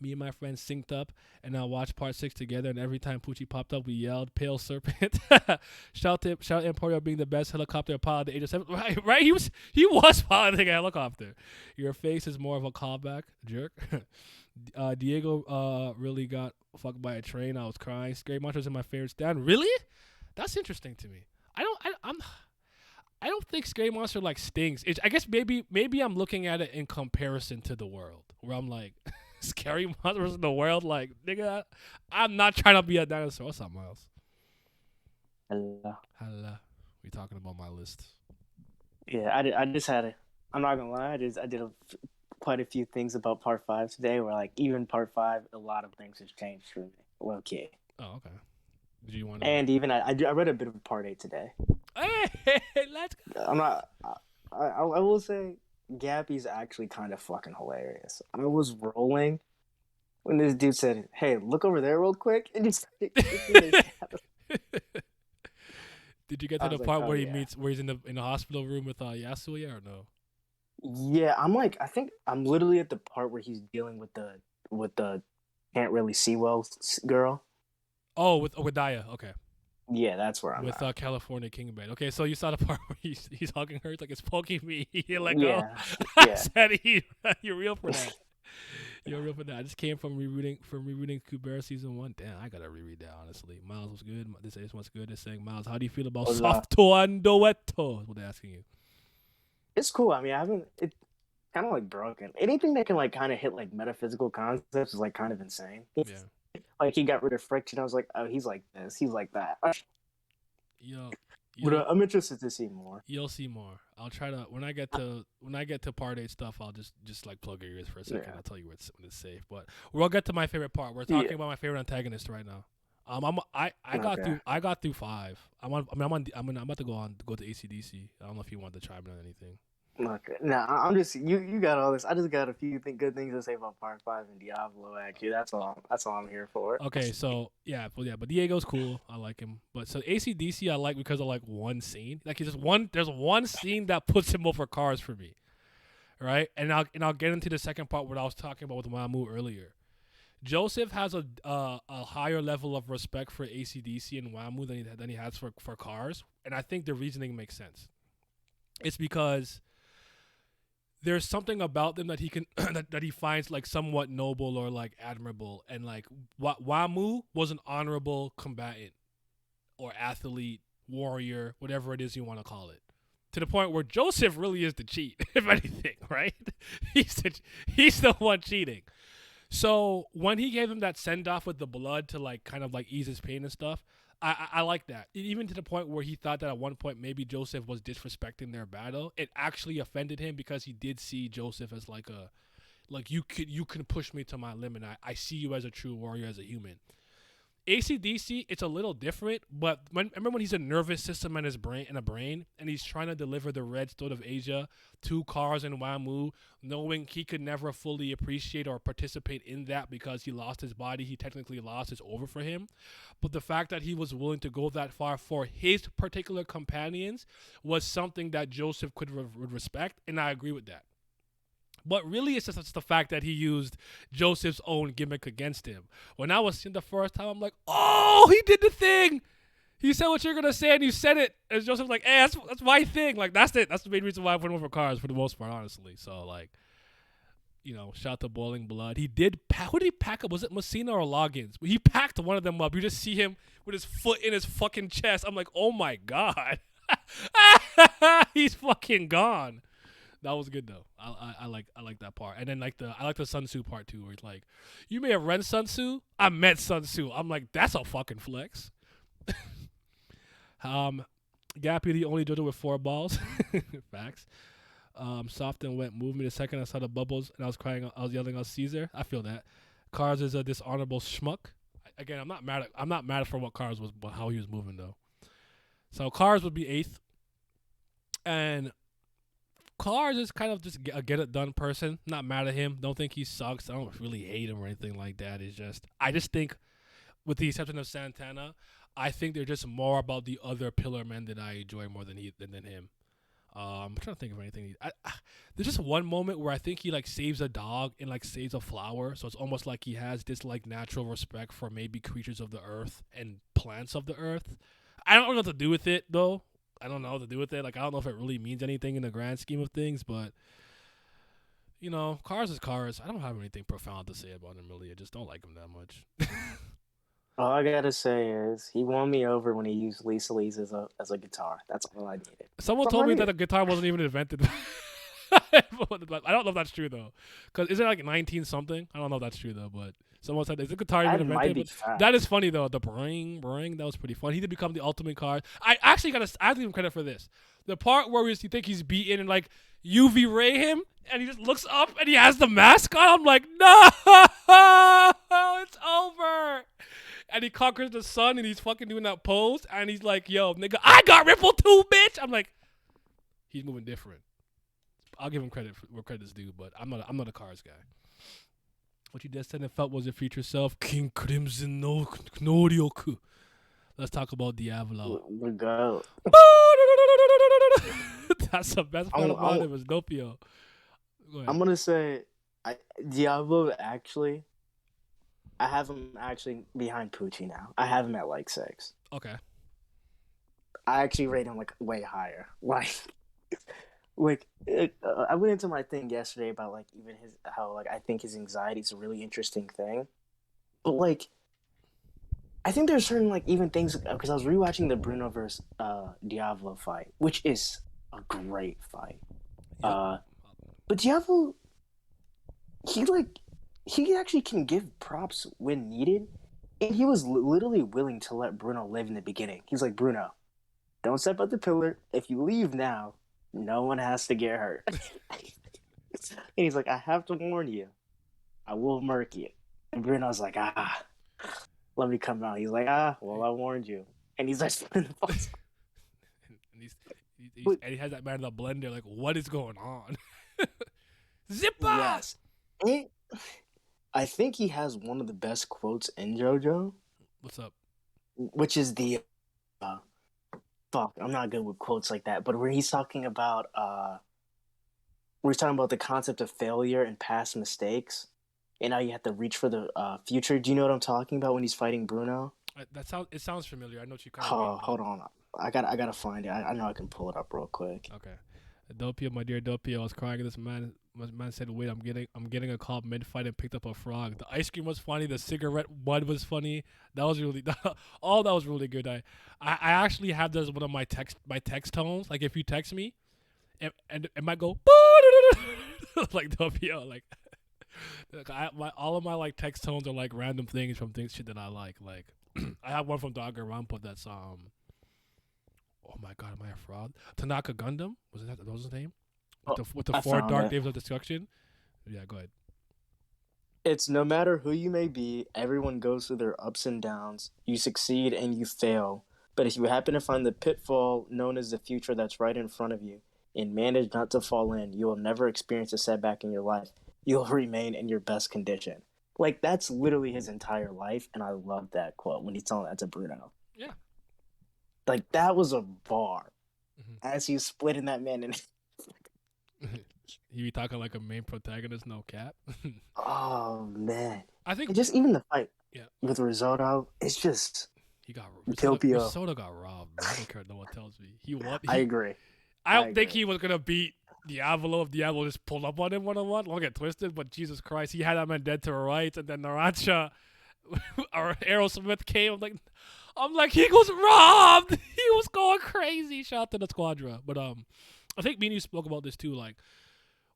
Me and my friends synced up and I watched part 6 together, and every time Poochie popped up, we yelled, "Pale Serpent." shout Emporio being the best helicopter pilot at the age of 7. Right? He was piloting a helicopter. Your face is more of a callback, jerk. Diego really got fucked by a train. I was crying. Scary Monsters in my favorite stand. Really? That's interesting to me. I don't think Scary Monster like stings. I guess maybe I'm looking at it in comparison to the world, where I'm like, Scary Monsters in the world, like nigga, I'm not trying to be a dinosaur. What's up, Miles? Hello. We talking about my list. Yeah, I just had a. I'm not gonna lie. I did quite a few things about Part 5 today. Where like even Part 5, a lot of things has changed for me. Low key. Oh, okay. Did you want to? And even I read a bit of Part 8 today. Hey, let's go. I'm not. I will say Gappy's actually kind of fucking hilarious. I was rolling when this dude said, "Hey, look over there real quick," and he started kicking his ass. Did you get to the part where he's in the hospital room with Yasuya or no? Yeah, I think I'm literally at the part where he's dealing with the can't really see well girl. Oh, with Daya. Okay. Yeah, that's where I'm with at. California Kingbed. Okay, so you saw the part where he's hugging her. It's like, it's poking me. You let Yeah, go. yeah. I said you're real for that. You're real for that. I just came from rereading Kubera season 1. Damn, I gotta reread that honestly. Miles was good. This one's good. They're saying, Miles, how do you feel about Softo and Duetto? Is what they're asking you. It's cool. I mean, it's kind of like broken. Anything that can like kind of hit like metaphysical concepts is like kind of insane. Yeah. Like he got rid of friction. I was like, oh, he's like this. He's like that. But I'm interested to see more. You'll see more. I'll try to when I get to part 8 stuff. I'll just like plug your ears for a second. Yeah. I'll tell you when it's safe. But we'll get to my favorite part. We're talking about my favorite antagonist right now. I got through 5. I'm about to go to ACDC. I don't know if you want to chime in on anything. Okay. Nah, I'm just you got all this. I just got a few good things to say about Part 5 and Diablo. Actually, that's all I'm here for. Okay, so but Diego's cool. I like him. But so ACDC I like because of like one scene. Like there's one scene that puts him over cars for me, right? And I'll get into the second part what I was talking about with Mamu earlier. Joseph has a higher level of respect for ACDC and Wamu than he has for cars, and I think the reasoning makes sense. It's because there's something about them that he can that he finds like somewhat noble or like admirable, and like Wamu was an honorable combatant or athlete, warrior, whatever it is you want to call it, to the point where Joseph really is the cheat, if anything, right? He's the one cheating. So when he gave him that send off with the blood to like kind of like ease his pain and stuff, I like that. Even to the point where he thought that at one point maybe Joseph was disrespecting their battle. It actually offended him because he did see Joseph as like you can push me to my limit. I see you as a true warrior, as a human. AC/DC, it's a little different, but remember when he's a nervous system in his brain, and he's trying to deliver the red stone of Asia to Cars and Wamu, knowing he could never fully appreciate or participate in that because he lost his body, he technically lost, it's over for him. But the fact that he was willing to go that far for his particular companions was something that Joseph would respect, and I agree with that. But really, it's just the fact that he used Joseph's own gimmick against him. When I was seeing the first time, I'm like, oh, he did the thing. He said what you're gonna say, and you said it. And Joseph's like, hey, that's my thing. Like that's it. That's the main reason why I put him over Cars for the most part, honestly. So like, shout out to Boiling Blood. He did. Who did he pack up? Was it Messina or Loggins? He packed one of them up. You just see him with his foot in his fucking chest. I'm like, oh my god, he's fucking gone. That was good though. I like that part. And then I like the Sun Tzu part too, where it's like, you may have read Sun Tzu. I met Sun Tzu. I'm like, that's a fucking flex. Gappy the only JoJo with 4 balls. Facts. Soft and wet moved me the second I saw the bubbles and I was yelling out Caesar. I feel that. Cars is a dishonorable schmuck. Again, I'm not mad for what Cars was, but how he was moving though. So Cars would be 8th. And Cars is kind of just a get it done person. Not mad at him. Don't think he sucks. I don't really hate him or anything like that. I just think, with the exception of Santana, I think they're just more about the other pillar men that I enjoy more than him. I'm trying to think of anything. There's just one moment where I think he like saves a dog and like saves a flower. So it's almost like he has this like natural respect for maybe creatures of the earth and plants of the earth. I don't know what to do with it though. I don't know what to do with it. Like I don't know if it really means anything in the grand scheme of things, but Cars is Cars. I don't have anything profound to say about him really. I just don't like him that much. All I gotta say is he won me over when he used Lisa Lee's as a guitar. That's all I needed. Someone told me that a guitar wasn't even invented. I don't know if that's true though, because is it like 19 something? I don't know if that's true though, but someone said, is the guitar even That might be invented? fact. That is funny though. The bring, that was pretty fun. He did become the ultimate card. I have to give him credit for this. The part where you think he's beaten and like UV ray him, and he just looks up and he has the mask on. I'm like, no, it's over. And he conquers the sun and he's fucking doing that pose, and he's like, yo, nigga, I got Ripple too, bitch. I'm like, he's moving different. I'll give him credit for where credit's due, but I'm not a Cars guy. What you just said and felt was your future self, King Crimson no Noryoku. Let's talk about Diablo. The goat. That's the best part about it was Doppio. Go ahead. I'm gonna say, Diablo actually. I have him actually behind Poochie now. I have him at like 6. Okay. I actually rate him like way higher. I went into my thing yesterday about like even how like I think his anxiety is a really interesting thing, but like I think there's certain like even things because I was rewatching the Bruno versus Diablo fight, which is a great fight. Yep. But Diablo, he actually can give props when needed, and he was literally willing to let Bruno live in the beginning. He's like, Bruno, don't step out the pillar. If you leave now, no one has to get hurt. And he's like, I have to warn you, I will murk you. And Bruno's like, let me come out. He's like, well, I warned you. And he's like, and he has that man in the blender. Like, what is going on? Zipper. Yes. I think he has one of the best quotes in JoJo. What's up? Which is the fuck. I'm not good with quotes like that, but where he's talking about the concept of failure and past mistakes, and now you have to reach for the future. Do you know what I'm talking about when he's fighting Bruno? It sounds familiar. I know what you kind of. Hold on. I gotta find it. I know I can pull it up real quick. Okay. Doppio, my dear Doppio, I was crying. This man said, "Wait, I'm getting a call mid-fight and picked up a frog." The ice cream was funny. The cigarette bud was funny. That was really all. That was really good. I actually have this as one of my text tones. Like if you text me, and it might go like Doppio. Like all of my like text tones are like random things from shit that I like. Like I have one from Danganronpa that's oh my god, am I a fraud? Tanaka Gundam? That was his name? With the 4 Dark Days of Destruction? Yeah, go ahead. It's no matter who you may be, everyone goes through their ups and downs. You succeed and you fail. But if you happen to find the pitfall known as the future that's right in front of you and manage not to fall in, you will never experience a setback in your life. You'll remain in your best condition. Like, that's literally his entire life, and I love that quote when he's telling that to Bruno. Yeah. Like, that was a bar. Mm-hmm. As he's splitting that man in. He be talking like a main protagonist, no cap. Oh man, I think and just even the fight yeah, with Risotto, it's just he got Utopia. Risotto got robbed, bro. I don't care. No one tells me he won. I agree. I I don't think agree. he was gonna beat Diablo if Diablo just pulled up on him 1-on-1. Don't get twisted, but Jesus Christ, he had that man dead to the right, and then Narancia or Aerosmith came. I'm like, he was robbed. He was going crazy. Shout out to the Squadra. But I think me and you spoke about this too. Like,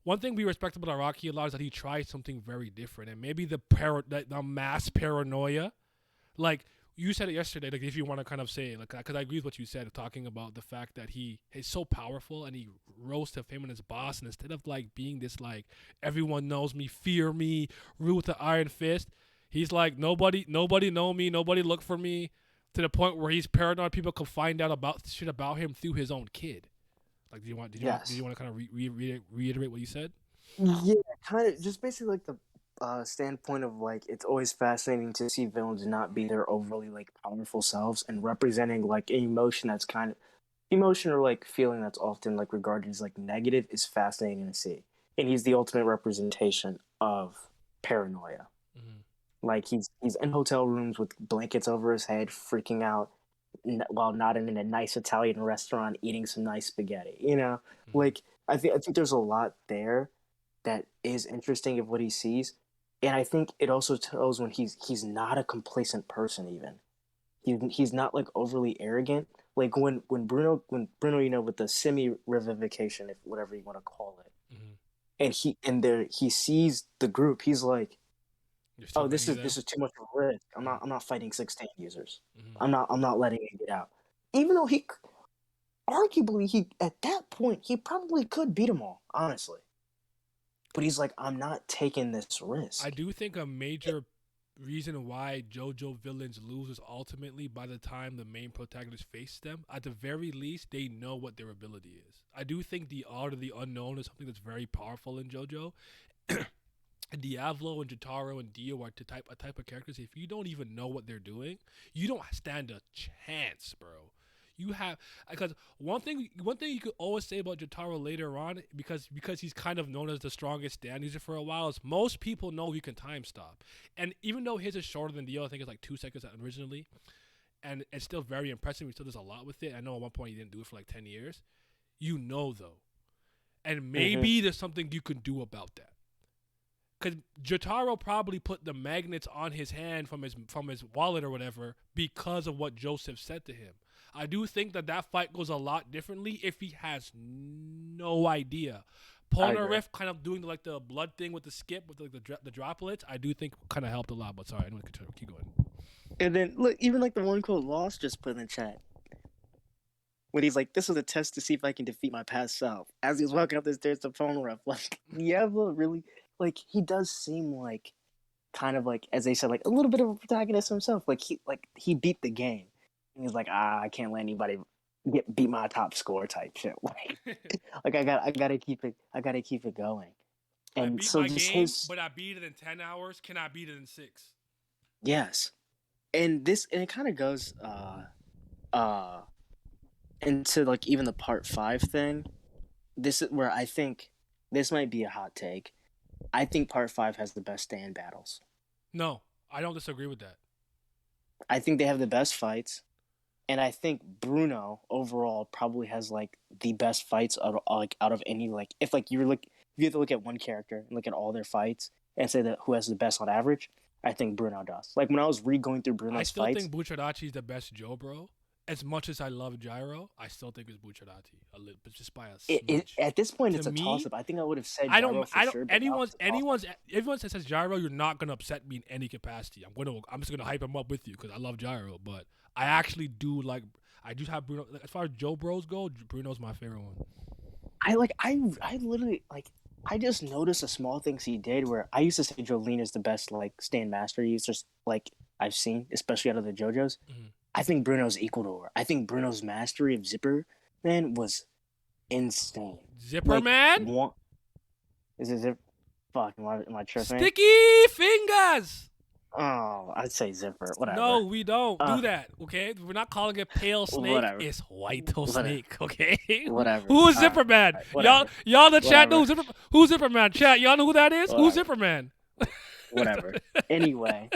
one thing we respect about Araki a lot is that he tried something very different, and maybe the mass paranoia, like you said it yesterday. Like, if you want to kind of say, like, because I agree with what you said, talking about the fact that he is so powerful and he rose to fame and his boss, and instead of like being this like everyone knows me, fear me, rule with the iron fist, he's like nobody know me, nobody look for me, to the point where he's paranoid people can find out about shit about him through his own kid. Like, did you want to kind of reiterate what you said? Yeah, kind of just basically like the standpoint of like it's always fascinating to see villains not be their overly like powerful selves and representing like an emotion that's kind of emotion or like feeling that's often like regarded as like negative is fascinating to see. And he's the ultimate representation of paranoia. Mm-hmm. Like he's in hotel rooms with blankets over his head, freaking out while not in a nice Italian restaurant eating some nice spaghetti. You know, Mm-hmm. like I think there's a lot there that is interesting of what he sees, and I think it also tells when he's not a complacent person. Even he's not like overly arrogant. Like when Bruno you know with the semi revivification, if whatever you want to call it, Mm-hmm. and he sees the group, he's like, There's too oh, this many of is them. this is too much of a risk. I'm not fighting 16 users. Mm-hmm. I'm not letting it get out. Even though he arguably he at that point he probably could beat them all, honestly. But he's like, I'm not taking this I risk. do think a major reason why JoJo villains lose is ultimately by the time the main protagonist face them, at the very least, they know what their ability is. I do think the art of the unknown is something that's very powerful in JoJo. Diablo and Jotaro and Dio are a type of characters. If you don't even know what they're doing, you don't stand a chance, bro. You have because one thing you could always say about Jotaro later on, because he's kind of known as the strongest stand user for a while, is most people know he can time stop. And even though his is shorter than Dio, I think it's like 2 seconds originally, and it's still very impressive. He still does a lot with it. I know at one point he didn't do it for like 10 years. You know though, and Mm-hmm. maybe there's something you can do about that. Because Jotaro probably put the magnets on his hand from his wallet or whatever because of what Joseph said to him. I do think that fight goes a lot differently if he has no idea. I agree. Polnareff kind of doing like the blood thing with the skip with like the droplets. I do think kind of helped a lot. But sorry, I don't want to keep going. And then look, even like the one quote Lost just put in the chat when he's like, "This was a test to see if I can defeat my past self." As he was walking up the stairs to phone rep, like Diablo really, like he does seem like kind of like as they said, like a little bit of a protagonist himself. Like he beat the game, and he's like, I can't let anybody beat my top score type shit. Like I gotta keep it going. I And beat so my just game, his but I beat it in 10 hours. Can I beat it in 6? yes, and it kind of goes uh into like even the part 5 thing. This is where I think this might be a hot take. I think part 5 has the best stand battles. No, I don't disagree with that. I think they have the best fights, and I think Bruno overall probably has like the best fights out of any like if like you're like if you have to look at one character and look at all their fights and say that who has the best on average, I think Bruno does. Like when I was re-going through I Bruno's still fights, think Bucciarati is the best Joe, bro. As much as I love Gyro, I still think it's Bucciarati a little, but just by a smidge. at this point To it's a toss me, up. I think I would have said I don't. Gyro for sure, but now it's a toss up. Everyone that says Gyro, you're not gonna upset me in any capacity. I'm just gonna hype him up with you because I love Gyro, but I actually do like. I do have Bruno. Like, as far as Joe Bros go, Bruno's my favorite one. I literally like I just noticed the small things he did where I used to say Jolene is the best like stand master users like I've seen, especially out of the JoJo's. Mm-hmm. I think Bruno's equal to her. I think Bruno's mastery of Zipper Man was insane. Zipper Like man, one is it Zip? Fuck, am I tripping? sticky fingers. Oh, I'd say Zipper. Whatever. No, we don't Uh, do that. Okay, we're not calling it pale snake. whatever. It's white toe Whatever. snake. Okay, Whatever. who is All right. Zipper Man? Y'all, Whatever. y'all in the chat know Whatever. who's Zipper Man? Chat, y'all know who that is? Who's Whatever. Zipper Man? Whatever. Anyway,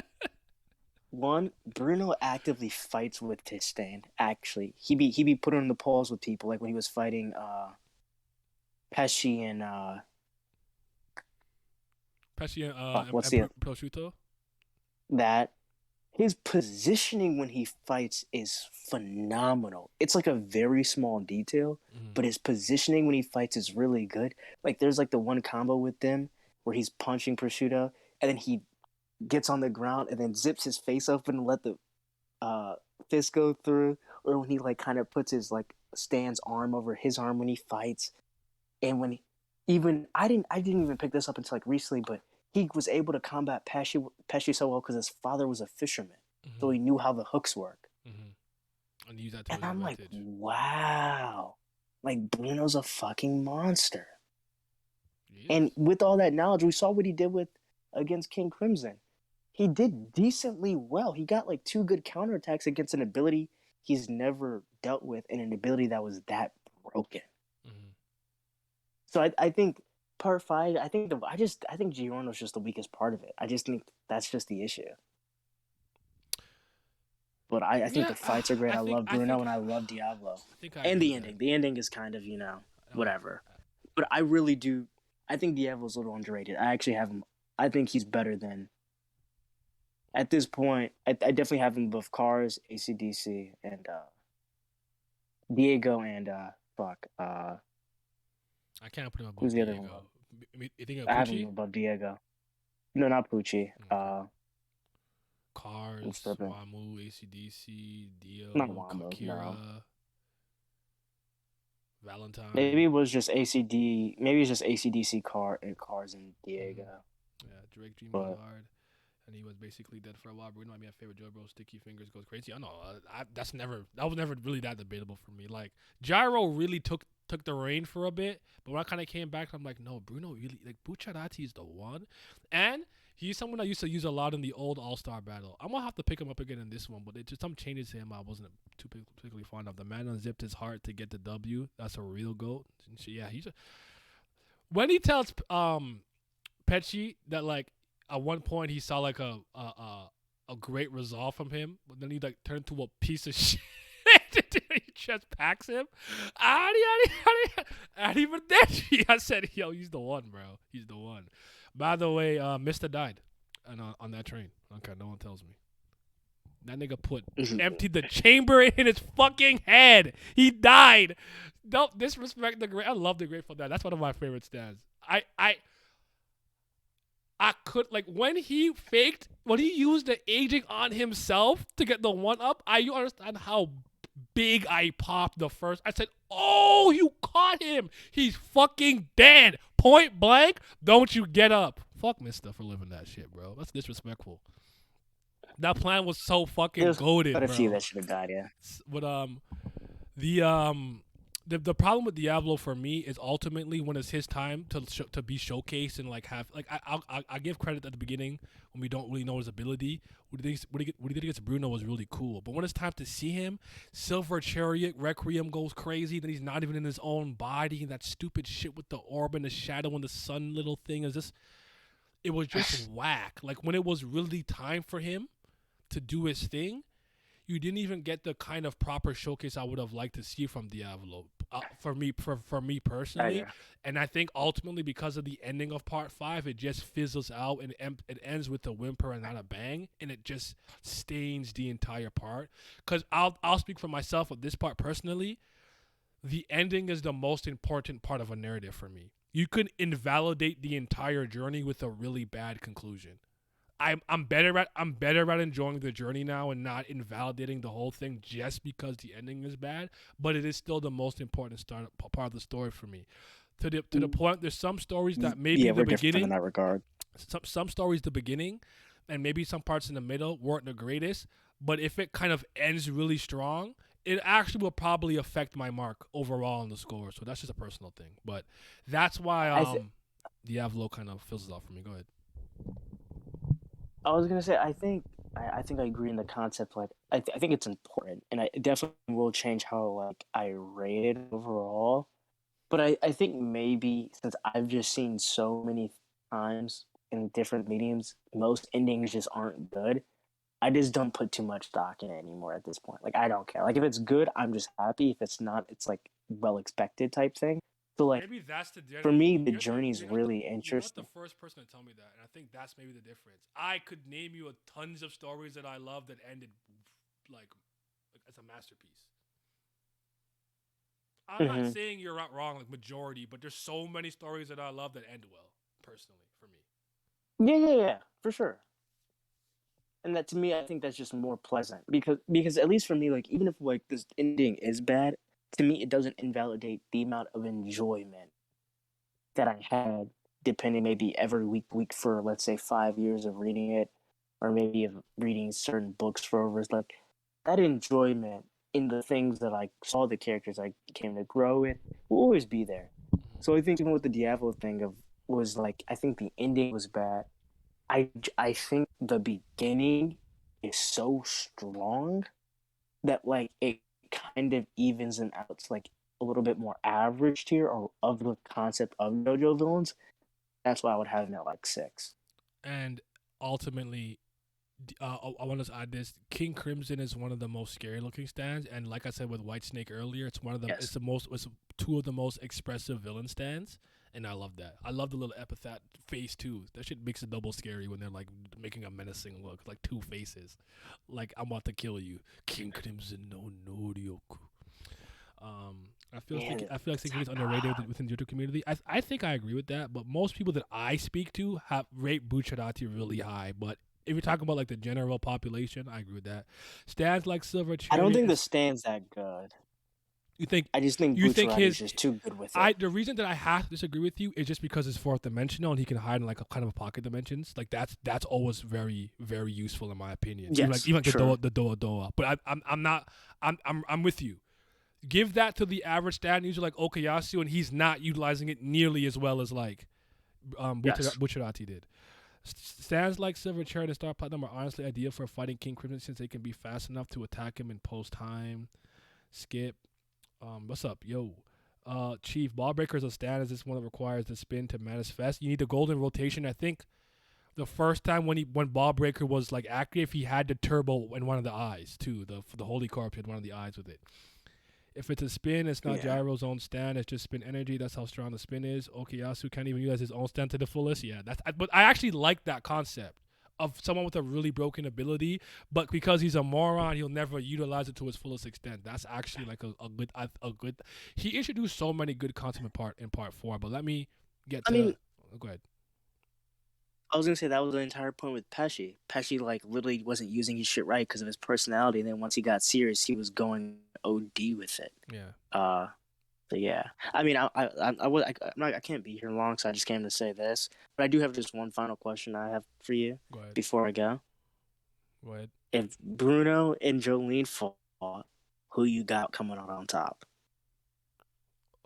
Bruno actively fights with Tistain. Actually, he be put on the pause with people, like when he was fighting Pesci and Pesci what's and the Prosciutto. that his positioning when he fights is phenomenal. It's like a very small detail, but his positioning when he fights is really good. Like there's like the one combo with them where he's punching Prosciutto and then he gets on the ground and then zips his face open and let the fist go through, or when he like kind of puts his like Stan's arm over his arm when he fights, and when I didn't even pick this up until like recently, but he was able to combat Pesci so well because his father was a fisherman, so he knew how the hooks work. And use that to And his I'm advantage. like, wow, like Bruno's a fucking monster. And with all that knowledge, we saw what he did against King Crimson. He did decently well. He got like 2 good counterattacks against an ability he's never dealt with and an ability that was that broken. So I think part 5, I think Giorno's just the weakest part of it. I just think that's just the issue. But I think the fights are great. I love Bruno and I love Diablo. And the ending. The ending is kind of, whatever. But I really do. I think Diablo's a little underrated. I actually have him. I think he's better than. At this point, I definitely have him above Cars, AC/DC, and Diego and I can't put him above who's the other Diego. one? You think of I have him Pucci? above Diego. No, not Pucci. Cars, Wamu, AC/DC, Dio, Not Wamos, Akira, no. Valentine. Maybe it was just ACD. Maybe it's just AC/DC Cars and Diego. Yeah, Drake dreamed hard, and he was basically dead for a while. Bruno, my favorite Joe Bro, Sticky Fingers goes crazy. I know that was never really that debatable for me. Like Gyro really took the reign for a bit, but when I kind of came back, I'm like, no, Bruno really like Bucciarati is the one, and he's someone I used to use a lot in the old All-Star battle. I'm gonna have to pick him up again in this one, but just some changes to him I wasn't too particularly fond of. The man unzipped his heart to get the W. That's a real GOAT. Yeah, when he tells Pesci that like at one point he saw like a great resolve from him, but then he like turned to a piece of shit. He just packs him. And even then, I said, yo, he's the one, bro. He's the one. By the way, Mister died on that train. Okay, no one tells me. That nigga emptied the chamber in his fucking head. He died. Don't disrespect the great. I love the Grateful Dead. That's one of my favorite stands. I could like when he used the aging on himself to get the 1-up. You understand how big I popped the first. I said, "Oh, you caught him. He's fucking dead. Point blank. Don't you get up." Fuck Mister for living that shit, bro. That's disrespectful. That plan was so fucking goated, bro. But a few that should have died, yeah. But the problem with Diablo for me is ultimately when it's his time to be showcased and like have like I give credit at the beginning when we don't really know his ability. What he did against Bruno was really cool. But when it's time to see him, Silver Chariot Requiem goes crazy. Then he's not even in his own body. And that stupid shit with the orb and the shadow and the sun little thing is just. It was just whack. Like when it was really time for him to do his thing, you didn't even get the kind of proper showcase I would have liked to see from Diablo. For me personally, and I think ultimately because of the ending of Part 5, it just fizzles out and it ends with a whimper and not a bang, and it just stains the entire part. Because I'll speak for myself with this part personally. The ending is the most important part of a narrative for me. You could invalidate the entire journey with a really bad conclusion. I'm better at enjoying the journey now and not invalidating the whole thing just because the ending is bad. But it is still the most important part of the story for me. To the point, there's some stories that maybe the beginning in that regard. Some stories the beginning, and maybe some parts in the middle weren't the greatest. But if it kind of ends really strong, it actually will probably affect my mark overall on the score. So that's just a personal thing. But that's why Diablo kind of fizzles out for me. Go ahead. I was gonna say, I think I agree in the concept. Like, I think it's important, and it definitely will change how like I rate it overall. But I think maybe since I've just seen so many times in different mediums, most endings just aren't good. I just don't put too much stock in it anymore at this point. Like, I don't care. Like, if it's good, I'm just happy. If it's not, it's like well expected type thing. So like Maybe that's the for me, the you're journey is really you're not the interesting. first person to tell me that, and I think that's maybe the difference. I could name you a tons of stories that I love that ended like as a masterpiece. I'm not Hmm. saying you're not wrong, like majority, but there's so many stories that I love that end well, personally, for me. Yeah, for sure. And that to me, I think that's just more pleasant because at least for me, like even if like this ending is bad, to me it doesn't invalidate the amount of enjoyment that I had, depending maybe every week for let's say 5 years of reading it, or maybe of reading certain books for over like that enjoyment in the things that I saw the characters I came to grow in will always be there. So I think even with the Diablo thing of was like I think the ending was bad. I think the beginning is so strong that like it kind of evens and outs like a little bit more average tier or of the concept of JoJo villains. That's why I would have him at like 6. And ultimately, I want to add this: King Crimson is one of the most scary looking stands, and like I said with White Snake earlier, it's one of the Yes. it's two of the most expressive villain stands, and I love that. I love the little epithet face too. That shit makes it double scary when they're like making a menacing look, like two faces, like I'm about to kill you, King Crimson no Norioku. Man, I feel like it's King is like, underrated within the JoJo community. I think I agree with that, but most people that I speak to have rate Bucciarati really high. But if you're talking about like the general population, I agree with that. Stands like Silver I don't Cherry think and the stand's that good. you think I just think you think Bucciarati's his just too good with it. I the reason that I have to disagree with you is just because it's fourth dimensional and he can hide in like a kind of a pocket dimensions. Like that's always very useful in my opinion. Yes, Even like sure. the Doa. But I'm not I'm with you. Give that to the average stat user like Okayasu, and he's not utilizing it nearly as well as like Yes. Bucciarati did. Stands like Silver Chariot and Star Platinum are honestly ideal for fighting King Crimson since they can be fast enough to attack him in post time. Skip. What's up, yo? Chief, Ball Breaker is a stand as this one that requires the spin to manifest. You need the golden rotation. I think the first time when Ball Breaker was like active, he had the turbo in one of the eyes too. The Holy Corpse had one of the eyes with it. If it's a spin, it's not Yeah. Gyro's own stand. It's just spin energy. That's how strong the spin is. Okuyasu can't even utilize his own stand to the fullest. Yeah, but I actually like that concept of someone with a really broken ability, but because he's a moron, he'll never utilize it to its fullest extent. That's actually like a good. He introduced so many good concepts in part four. But let me get I to. mean, Go ahead. I was gonna say that was the entire point with Pesci. Pesci like literally wasn't using his shit right because of his personality. And then once he got serious, he was going OD with it. Yeah. Uh, so yeah. I mean, I can't be here long, so I just came to say this. But I do have just one final question I have for you Go ahead. before I go. Go ahead. If Bruno and Jolene fought, who you got coming out on top?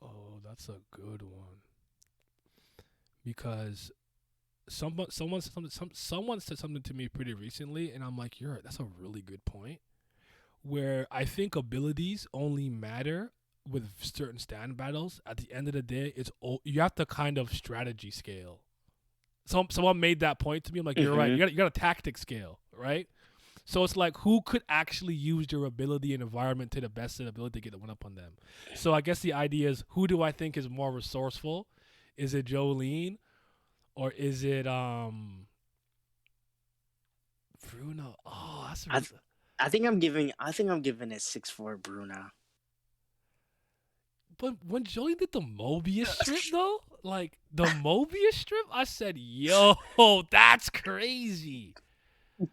Oh, that's a good one because someone said something to me pretty recently, and I'm like, that's a really good point. Where I think abilities only matter with certain stand battles. At the end of the day, you have to kind of strategy scale. Someone made that point to me. I'm like, you're right. Mm-hmm. You got a tactic scale, right? So it's like who could actually use their ability and environment to the best of their ability to get the one up on them. So I guess the idea is who do I think is more resourceful? Is it Jolene or is it Bruno? Oh, that's I I think I'm giving it 6-4 Bruno. But when Jolene did the Mobius strip though, like the Mobius strip, I said, "Yo, that's crazy."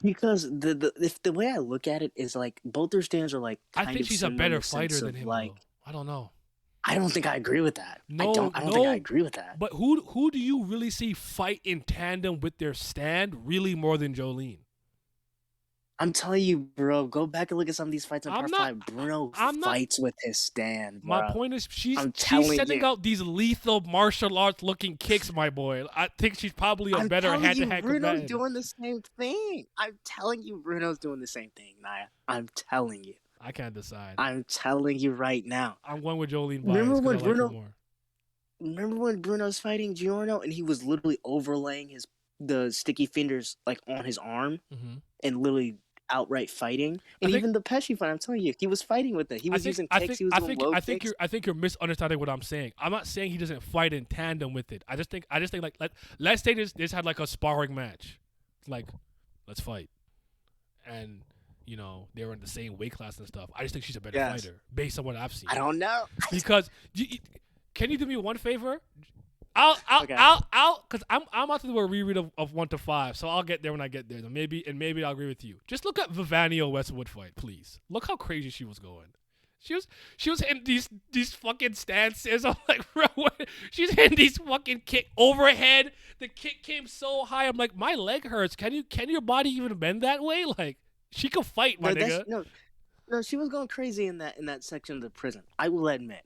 Because the way I look at it is like both their stands are like I kind think of she's a similar in better the fighter sense than of him like though. I don't know. I don't think I agree with that. No, I don't think I no. agree with that. But who do you really see fight in tandem with their stand really more than Jolene? I'm telling you, bro. Go back and look at some of these fights in I'm Part not. 5. Bruno I'm not. fights with his stand, My bro. point is, I'm she's telling sending you. out these lethal martial arts looking kicks, my boy. I think she's probably a I'm better telling hand to you, hand Bruno's combatant. doing the same thing. I'm telling you, Bruno's doing the same thing, Naya. I'm telling you. I can't decide. I'm telling you right now. I'm going with Jolene Remember bias because I when like her Bruno? more. Remember when Bruno's fighting Giorno and he was literally overlaying the sticky fingers like on his arm Mm-hmm. and literally outright fighting. I And think even the Pesci fight, I'm telling you, he was fighting with it. He was using I kicks. think He was I doing think low I think kicks. you're misunderstanding what I'm saying. I'm not saying he doesn't fight in tandem with it. I just think like let's say this had like a sparring match, like let's fight, and they were in the same weight class and stuff. I just think she's a better Yes. fighter based on what I've seen. I don't know. Because can you do me one favor? Okay. Because I'm about to do a reread of 1 to 5, so I'll get there when I get there. Maybe I'll agree with you. Just look at Vivanio Westwood fight, please. Look how crazy she was going. She was hitting these fucking stances. I'm like, bro, what? She's hitting these fucking kick overhead. The kick came so high. I'm like, my leg hurts. Can your body even bend that way? Like, she could fight, my nigga. No, she was going crazy in that section of the prison. I will admit.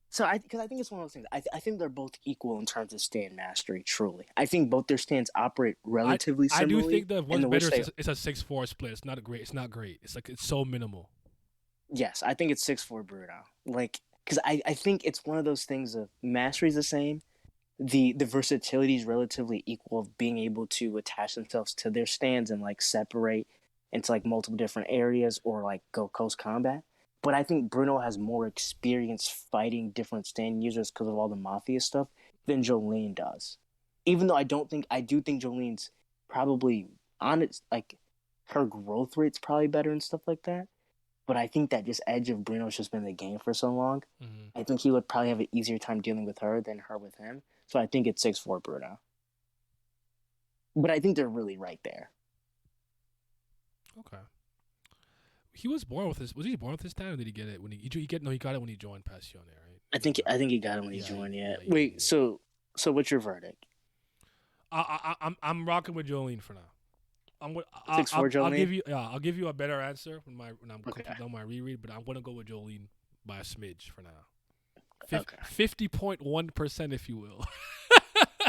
So because I think it's one of those things. I think they're both equal in terms of stand mastery. Truly, I think both their stands operate relatively I similarly. do think that one's in better. which It's a 6-4 split. It's not great. It's not great. It's like it's so minimal. Yes, I think it's 6-4 Bruno. Like, because I think it's one of those things of mastery is the same. The versatility is relatively equal of being able to attach themselves to their stands and like separate into like multiple different areas or like go close combat. But I think Bruno has more experience fighting different stand users because of all the mafia stuff than Jolene does. Even though I do think Jolene's probably on it, like her growth rate's probably better and stuff like that. But I think that just edge of Bruno's just been in the game for so long. Mm-hmm. I think he would probably have an easier time dealing with her than her with him. So I think it's 6-4 Bruno. But I think they're really right there. Okay. He was born with this. Was he born with this stand, or did he get it when he got it when he joined Passione, right? I think he got it when he joined. Yeah. Wait. Yeah. So what's your verdict? I'm rocking with Jolene for now. I'll 6-4 Jolene? I'll give you a better answer when I'm Okay. done my reread, but I'm gonna go with Jolene by a smidge for now. Okay. 50.1%, if you will.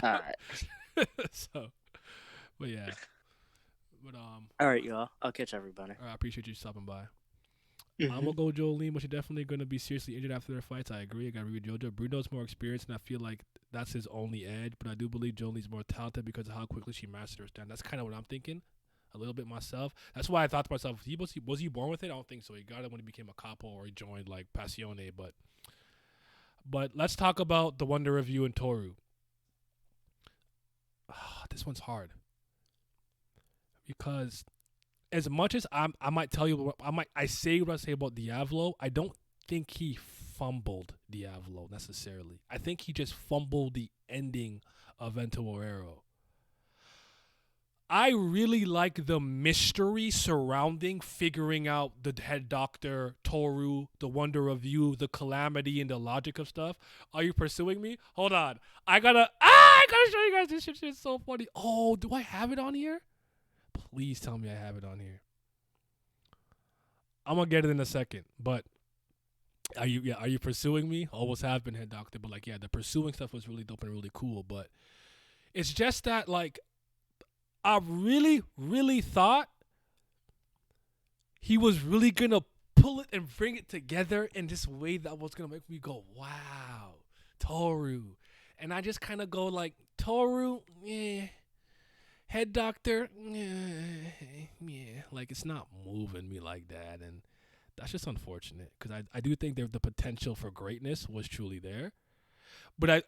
All right. So, but yeah. But All right, y'all. I'll catch everybody. I appreciate you stopping by. Mm-hmm. I'm gonna go Jolene, but she's definitely gonna be seriously injured after their fights. I agree. I gotta agree with JoJo. Bruno's more experienced, and I feel like that's his only edge. But I do believe Jolene's more talented because of how quickly she mastered her stand. That's kind of what I'm thinking, a little bit myself. That's why I thought to myself, was he born with it? I don't think so. He got it when he became a capo or he joined like Passione. But let's talk about the Wonder Review and Toru. This one's hard because as much as I might tell you, I say what I say about Diavolo. I don't think he fumbled Diavolo necessarily. I think he just fumbled the ending of Vento Orero. I really like the mystery surrounding figuring out the head doctor, Toru, the Wonder Review, the calamity, and the logic of stuff. Are you pursuing me? Hold on. I gotta show you guys this shit. It's so funny. Oh, do I have it on here? Please tell me I have it on here. I'm gonna get it in a second, but are you pursuing me? Always have been, head doctor, but like the pursuing stuff was really dope and really cool, but it's just that like I really, really thought he was really gonna pull it and bring it together in this way that was gonna make me go, wow, Toru. And I just kind of go like, Toru, head doctor, yeah, like it's not moving me like that, and that's just unfortunate because I do think the potential for greatness was truly there. But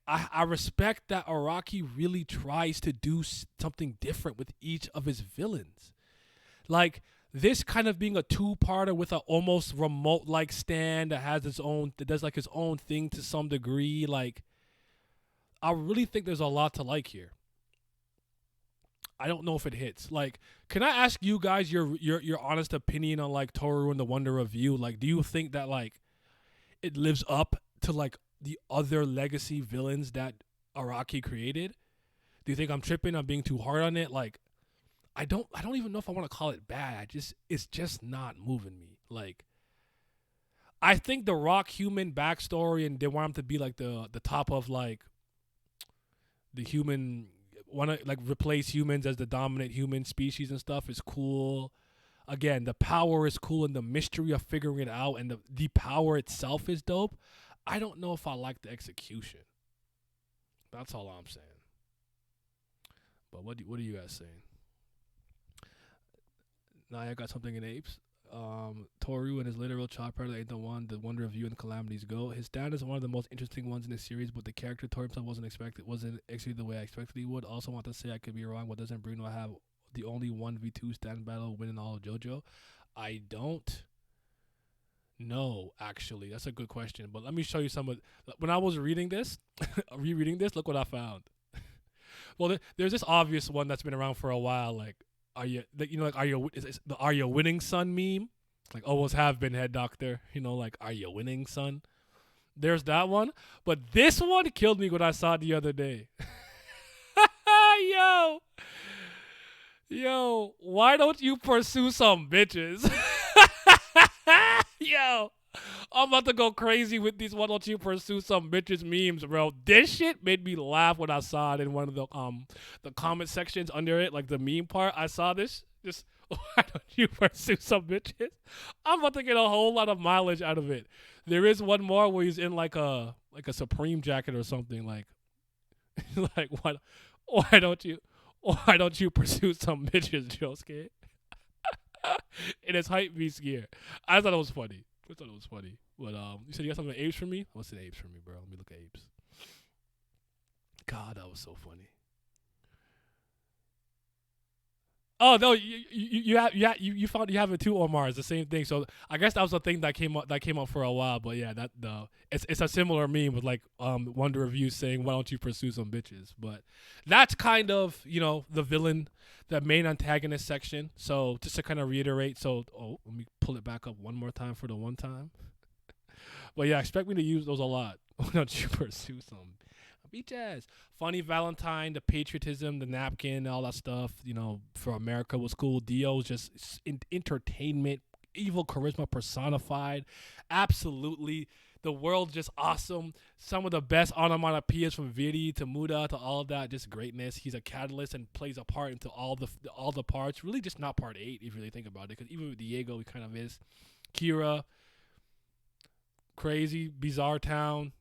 I respect that Araki really tries to do something different with each of his villains. Like this kind of being a two-parter with an almost remote-like stand that does like his own thing to some degree. Like I really think there's a lot to like here. I don't know if it hits. Like, can I ask you guys your honest opinion on like Toru and the Wonder Review? Like, do you think that like it lives up to like the other legacy villains that Araki created? Do you think I'm tripping? I'm being too hard on it? Like, I don't even know if I want to call it bad. It's just not moving me. Like I think the Rock human backstory and they want him to be like the top of like the human want to like replace humans as the dominant human species and stuff is cool. Again, the power is cool and the mystery of figuring it out and the power itself is dope. I don't know if I like the execution. That's all I'm saying. But what are you guys saying? Now I got something in apes. Toru and his literal child predator ain't the one. The wonder of you and calamities go. His stand is one of the most interesting ones in the series, but the character Toru himself wasn't executed the way I expected he would. Also want to say I could be wrong, but doesn't Bruno have the only 1v2 stand battle winning all of JoJo? I don't know, actually. That's a good question. But let me show you some of when I was reading this, rereading this, look what I found. Well, there's this obvious one that's been around for a while, like are you like is the are you winning son meme? Like always have been head doctor, like are you winning son? There's that one, but this one killed me when I saw it the other day. yo, yo, why don't you pursue some bitches? Yo, I'm about to go crazy with these why don't you pursue some bitches memes, bro. This shit made me laugh when I saw it in one of the comment sections under it, like the meme part. I saw this. Just why don't you pursue some bitches? I'm about to get a whole lot of mileage out of it. There is one more where he's in like a Supreme jacket or something, like like why don't you pursue some bitches, Josuke? In his hype beast gear. I thought it was funny. But you said you got something apes for me? What's an apes for me, bro? Let me look at apes. God, that was so funny. Oh no, you found you have it too, Omar. It's the same thing. So I guess that was the thing that came up for a while. But yeah, it's a similar meme with like Wonder Review saying why don't you pursue some bitches? But that's kind of the villain, the main antagonist section. So just to kind of reiterate, let me pull it back up one more time for the one time. But yeah, expect me to use those a lot. Why don't you pursue some beach ass? Funny Valentine, the patriotism, the napkin, all that stuff, for America was cool. Dio was just entertainment, evil charisma personified. Absolutely. The world just awesome. Some of the best onomatopoeias from Vidi to Muda to all of that, just greatness. He's a catalyst and plays a part into all the parts. Really just not part 8 if you really think about it, because even with Diego, he kind of is. Kira, crazy, bizarre town.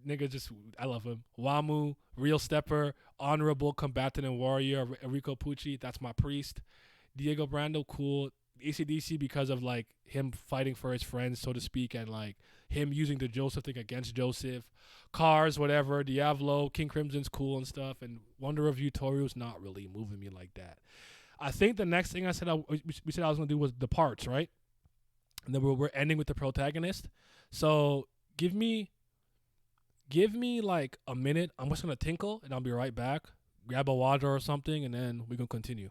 Nigga, I love him. Wamu, real stepper, honorable combatant and warrior. Enrico Pucci, that's my priest. Diego Brando, cool. ACDC because of like him fighting for his friends, so to speak, and like him using the Joseph thing against Joseph. Cars, whatever. Diablo, King Crimson's cool and stuff. And Wonder of You, Torio's not really moving me like that. I think the next thing we said I was gonna do was the parts, right? And then we're ending with the protagonist. So give me like a minute. I'm just gonna tinkle and I'll be right back. Grab a water or something, and then we can continue.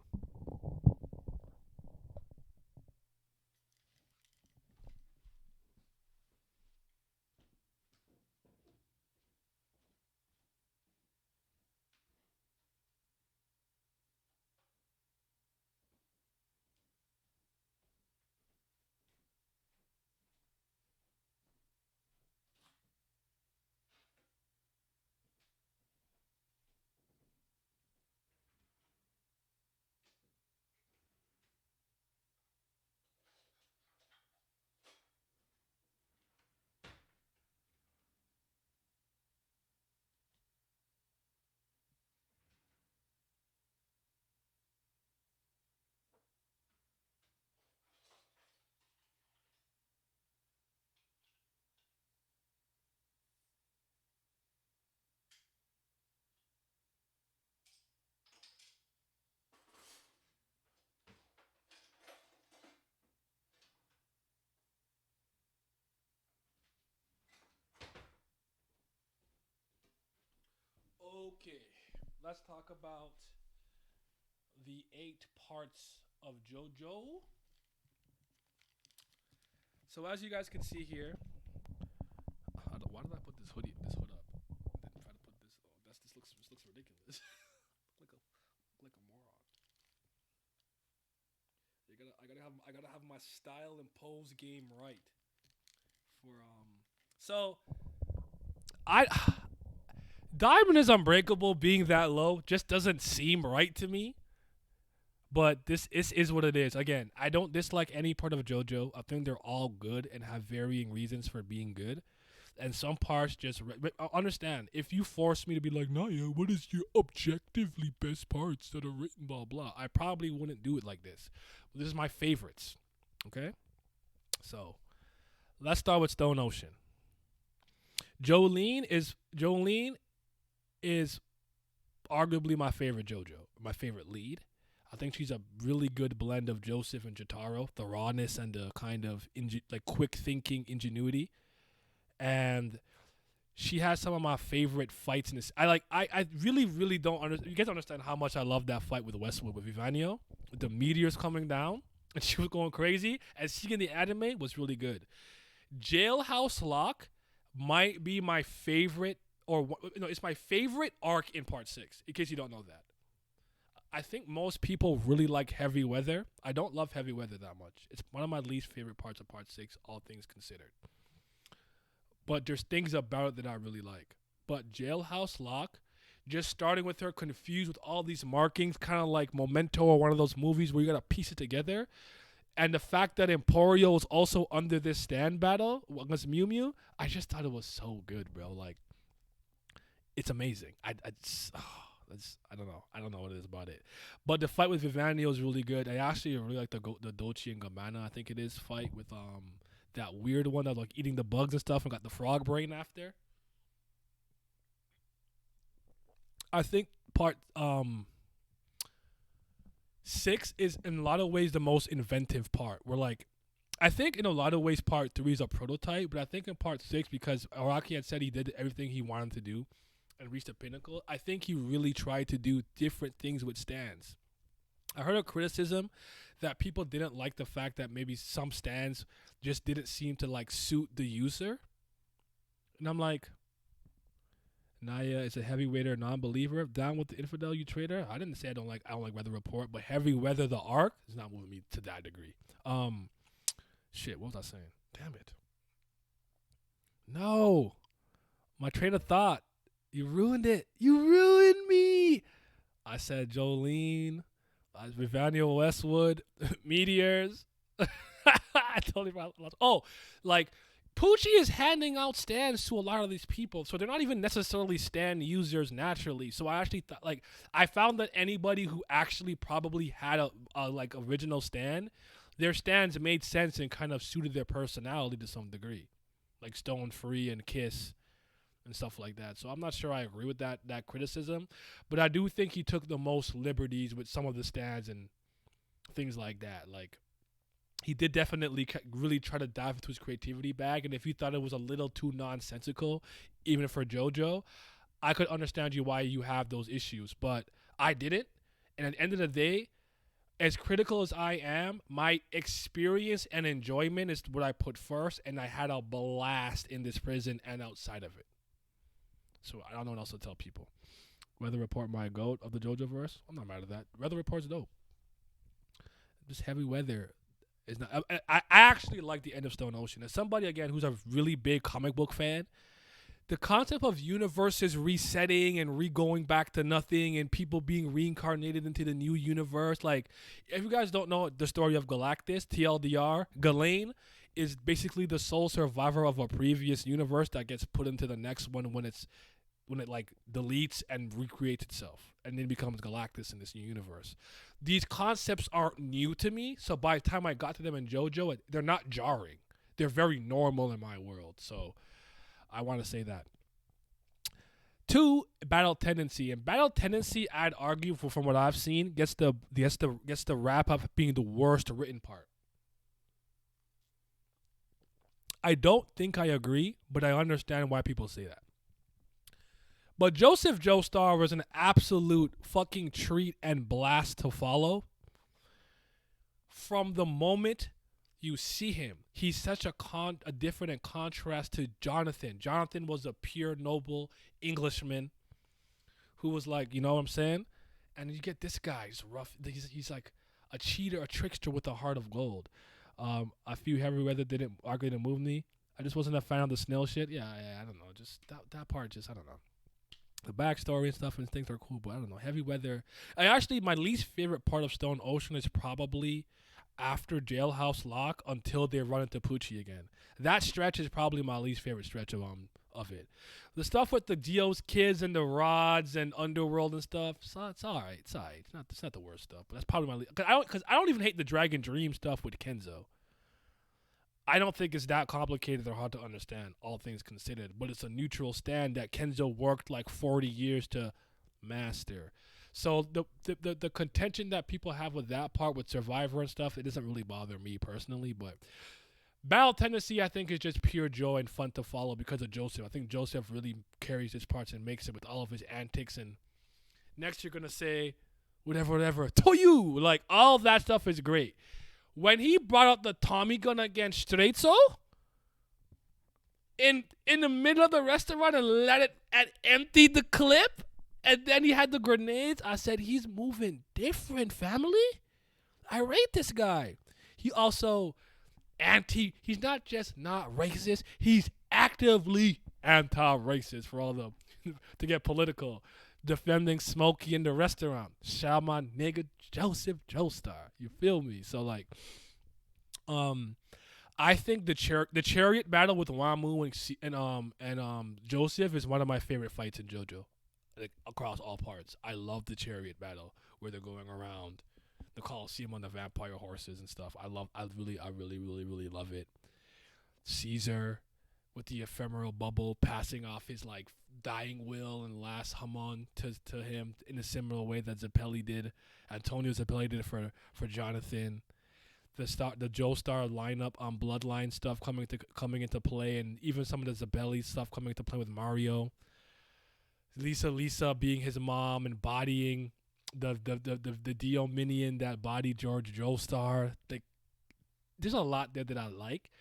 Okay, let's talk about the 8 parts of JoJo. So as you guys can see here, why did I put this hood up? Then try to put this. Oh, this looks ridiculous. like a moron. I gotta have my style and pose game right for So I Diamond is Unbreakable being that low just doesn't seem right to me. But this is what it is. Again, I don't dislike any part of JoJo. I think they're all good and have varying reasons for being good. And some parts just but understand. If you force me to be like, Naya, what is your objectively best parts that are written, blah blah, I probably wouldn't do it like this. This is my favorites. Okay, so let's start with Stone Ocean. Jolene is arguably my favorite JoJo, my favorite lead. I think she's a really good blend of Joseph and Jotaro, the rawness and the kind of like quick thinking ingenuity, and she has some of my favorite fights in this. I really don't understand. You guys understand how much I love that fight with Westwood with Vivanio, with the meteors coming down, and she was going crazy. And she in the anime was really good. Jailhouse Lock might be my favorite, or no, it's my favorite arc in Part 6. In case you don't know that. I think most people really like Heavy Weather. I don't love Heavy Weather that much. It's one of my least favorite parts of Part 6, all things considered. But there's things about it that I really like. But Jailhouse Lock, just starting with her confused with all these markings, kind of like Memento or one of those movies where you got to piece it together. And the fact that Emporio was also under this stand battle against Mew Mew, I just thought it was so good, bro. Like, it's amazing. I don't know. I don't know what it is about it. But the fight with Vivanio is really good. I actually really like the Dochi and Gamana, I think it is, fight with that weird one that was like eating the bugs and stuff and got the frog brain after. I think part 6 is in a lot of ways the most inventive part. Where like, I think in a lot of ways part 3 is a prototype, but I think in part 6, because Araki had said he did everything he wanted to do and reached the pinnacle, I think he really tried to do different things with stands. I heard a criticism that people didn't like the fact that maybe some stands just didn't seem to like suit the user. And I'm like, Naya is a heavyweighter non-believer. Down with the infidel, you traitor. I didn't say I don't like Weather Report, but Heavy Weather the arc is not moving me to that degree. Shit, what was I saying? Damn it. No. My train of thought. You ruined it. You ruined me. I said Jolene, Vivanio Westwood, Meteors. I totally forgot. Oh, like Poochie is handing out stands to a lot of these people, so they're not even necessarily stand users naturally. So I actually thought, like, I found that anybody who actually probably had a like original stand, their stands made sense and kind of suited their personality to some degree, like Stone Free and Kiss and stuff like that. So I'm not sure I agree with that criticism, but I do think he took the most liberties with some of the stands and things like that. Like, he did definitely really try to dive into his creativity bag, and if you thought it was a little too nonsensical, even for JoJo, I could understand you why you have those issues, but I didn't. And at the end of the day, as critical as I am, my experience and enjoyment is what I put first, and I had a blast in this prison and outside of it. So I don't know what else to tell people. Weather Report, my goat of the JoJo verse. I'm not mad at that. Weather Report's dope. Just Heavy Weather is not. I actually like the end of Stone Ocean. As somebody again who's a really big comic book fan, the concept of universes resetting and re-going back to nothing and people being reincarnated into the new universe. Like, if you guys don't know the story of Galactus, TLDR, Ghislaine is basically the sole survivor of a previous universe that gets put into the next one when it like deletes and recreates itself and then becomes Galactus in this new universe. These concepts aren't new to me, so by the time I got to them in JoJo, they're not jarring. They're very normal in my world, so I want to say that. 2, Battle Tendency. And Battle Tendency, I'd argue, from what I've seen, gets the wrap up being the worst written part. I don't think I agree, but I understand why people say that. But Joseph Joestar was an absolute fucking treat and blast to follow. From the moment you see him, he's such a different in contrast to Jonathan. Jonathan was a pure, noble Englishman who was like, you know what I'm saying? And you get this guy, he's rough. He's like a cheater, a trickster with a heart of gold. I feel heavy weather didn't move me. I just wasn't a fan of the snail shit. Yeah, I don't know. Just that part, just I don't know. The backstory and stuff and things are cool, but I don't know. Heavy weather. My least favorite part of Stone Ocean is probably after Jailhouse Lock until they run into Poochie again. That stretch is probably my least favorite stretch of it. The stuff with the Geo's kids and the rods and Underworld and stuff, it's all right. It's all right. It's not the worst stuff, but that's probably my least. Because I don't even hate the Dragon Dream stuff with Kenzo. I don't think it's that complicated or hard to understand, all things considered. But it's a neutral stand that Kenzo worked like 40 years to master. So the contention that people have with that part with Survivor and stuff, it doesn't really bother me personally. But Battle Tennessee, I think, is just pure joy and fun to follow because of Joseph. I think Joseph really carries his parts and makes it with all of his antics. And next you're going to say, whatever, to you. Like, all that stuff is great. When he brought out the Tommy gun against Straizo in the middle of the restaurant and let it and emptied the clip, and then he had the grenades, I said, he's moving different, family. I rate this guy. He also he's not just not racist, he's actively anti-racist for all the to get political. Defending Smokey in the restaurant. Shout out my nigga Joseph Joestar. You feel me? So like, I think the chariot battle with Wamu and Joseph is one of my favorite fights in JoJo, like across all parts. I love the chariot battle where they're going around the Coliseum on the vampire horses and stuff. I really love it. Caesar with the ephemeral bubble passing off his like dying will and last Hamon to him in a similar way that Zappelli did. Antonio Zappelli did it for Jonathan. The Joestar lineup on Bloodline stuff coming into play, and even some of the Zappelli stuff coming into play with Mario. Lisa being his mom, embodying the Dio minion that bodied George Joestar. Like, there's a lot there that I like,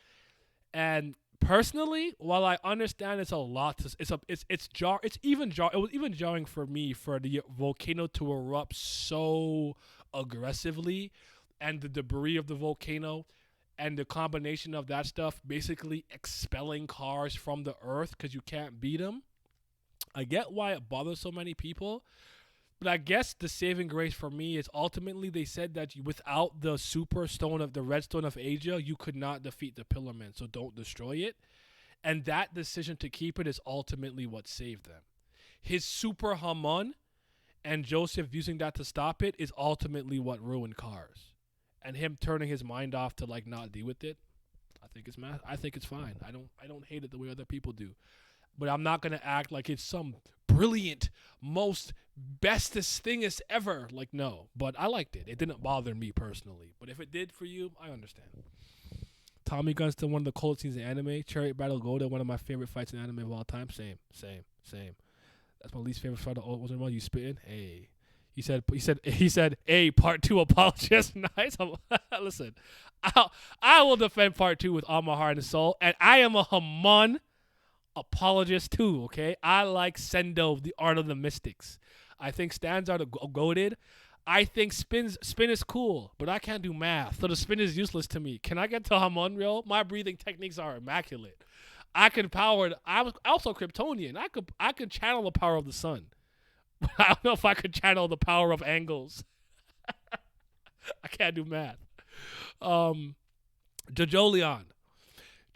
and personally, while I understand it's a lot, it was even jarring for me for the volcano to erupt so aggressively, and the debris of the volcano, and the combination of that stuff basically expelling cars from the earth because you can't beat them. I get why it bothers so many people, but I guess the saving grace for me is ultimately they said that without the super stone of the red stone of Asia, you could not defeat the Pillar Man, so don't destroy it. And that decision to keep it is ultimately what saved them. His super Hamon and Joseph using that to stop it is ultimately what ruined cars. And him turning his mind off to like not deal with it, I think it's fine. I don't hate it the way other people do. But I'm not gonna act like it's some brilliant, most bestest thingest ever. Like, no. But I liked it. It didn't bother me personally. But if it did for you, I understand. Tommy Gun's still one of the coolest scenes in anime. Chariot Battle Golden, one of my favorite fights in anime of all time. Same. That's my least favorite fight. Wasn't one you spitting? Hey. He said, hey, part 2 apologist. Nice. Listen, I will defend part 2 with all my heart and soul. And I am a Hamon apologist too, okay? I like Sendo, the art of the mystics. I think stands are goated. I think spin is cool, but I can't do math, so the spin is useless to me. Can I get to Hamon, real? My breathing techniques are immaculate. I can power. I'm also Kryptonian. I could channel the power of the sun. But I don't know if I could channel the power of angles. I can't do math. Jojolion,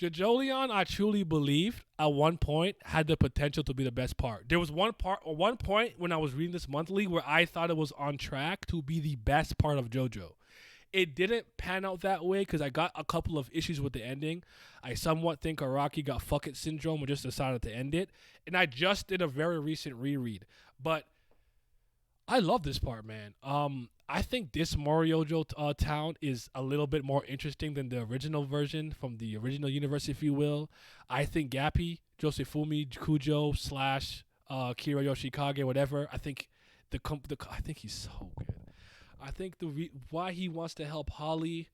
I truly believe at one point had the potential to be the best part. There was one point when I was reading this monthly where I thought it was on track to be the best part of JoJo. It didn't pan out that way because I got a couple of issues with the ending. I somewhat think Araki got fuck it syndrome and just decided to end it. And I just did a very recent reread. But I love this part, man. I think this Moriojo town is a little bit more interesting than the original version from the original universe, if you will. I think Gappy, Josefumi Kujo / Kira Yoshikage, whatever. I think I think he's so good. I think why he wants to help Holly,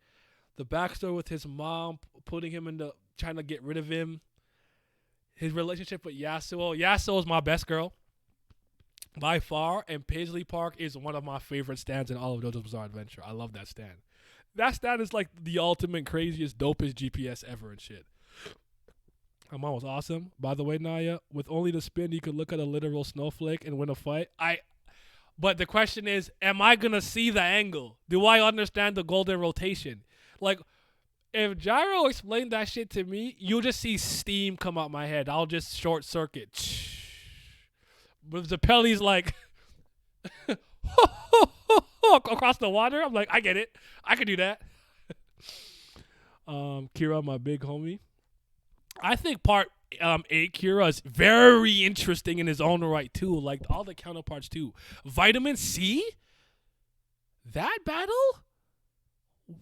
the backstory with his mom putting him trying to get rid of him, his relationship with Yasuo. Yasuo is my best girl. by far, and Paisley Park is one of my favorite stands in all of JoJo's Bizarre Adventure. I love that stand. That stand is like the ultimate craziest, dopest GPS ever and shit. My mom was awesome. By the way, Naya, with only the spin, you could look at a literal snowflake and win a fight. But the question is, am I gonna see the angle? Do I understand the golden rotation? Like, if Gyro explained that shit to me, you'll just see steam come out my head. I'll just short circuit. But Zappelli's like across the water. I'm like, I get it. I could do that. Kira, my big homie. I think part 8 Kira is very interesting in his own right too. Like all the counterparts too. Vitamin C? That battle?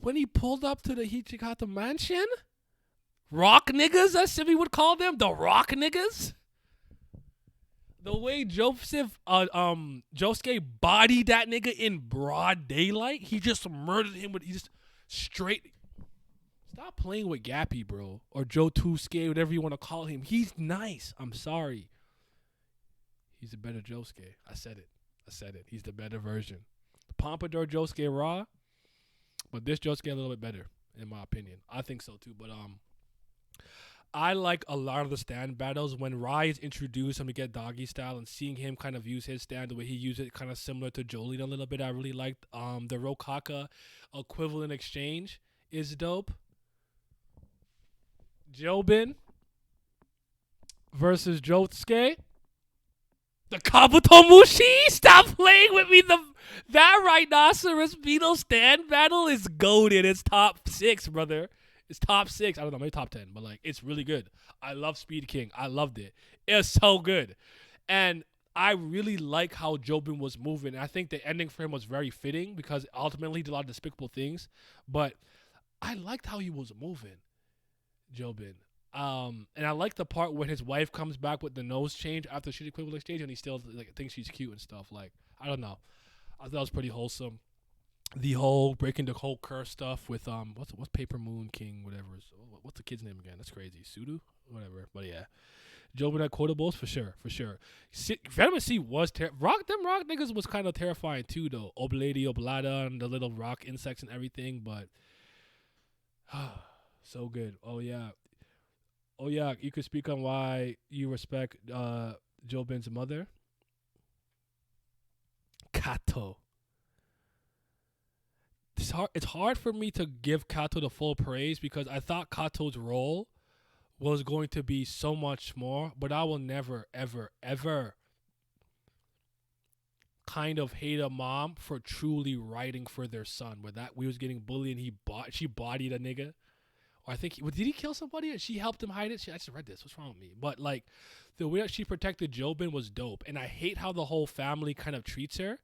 When he pulled up to the Hichikata mansion? Rock niggas, as we would call them? The rock niggas? The way Josuke bodied that nigga in broad daylight, he just murdered him with, he just straight. Stop playing with Gappy, bro. Or Joe Tusuke, whatever you want to call him. He's nice. I'm sorry. He's a better Josuke. I said it. He's the better version. The Pompadour Josuke raw, but this Josuke a little bit better, in my opinion. I think so too. But I like a lot of the stand battles when Rai is introduced and we get doggy style and seeing him kind of use his stand the way he used it, kind of similar to Jolene a little bit. I really liked the Rokaka equivalent exchange is dope. Jobin versus Josuke. The Kabuto Mushi? Stop playing with me. That rhinoceros beetle stand battle is goated. It's top 6, brother. It's top 6. I don't know, maybe top 10, but like it's really good. I love Speed King. I loved it. It's so good. And I really like how Jobin was moving. I think the ending for him was very fitting because ultimately he did a lot of despicable things. But I liked how he was moving. Jobin. And I like the part when his wife comes back with the nose change after she's equivalent exchange and he still like thinks she's cute and stuff. Like, I don't know. I thought it was pretty wholesome. The whole breaking the whole curse stuff with what's Paper Moon King, whatever. What's the kid's name again? That's crazy. Sudu? Whatever. But yeah. Jobin had quotables for sure. Vitamin C was rock niggas was kind of terrifying too though. Oblady, Oblada, and the little rock insects and everything, but so good. Oh yeah, you could speak on why you respect Jobin's mother. Kato. It's hard for me to give Kato the full praise because I thought Kato's role was going to be so much more, but I will never, ever, ever kind of hate a mom for truly writing for their son. Where that we was getting bullied and she bodied a nigga. Or I think did he kill somebody and she helped him hide it? I just read this. What's wrong with me? But like the way that she protected Jobin was dope, and I hate how the whole family kind of treats her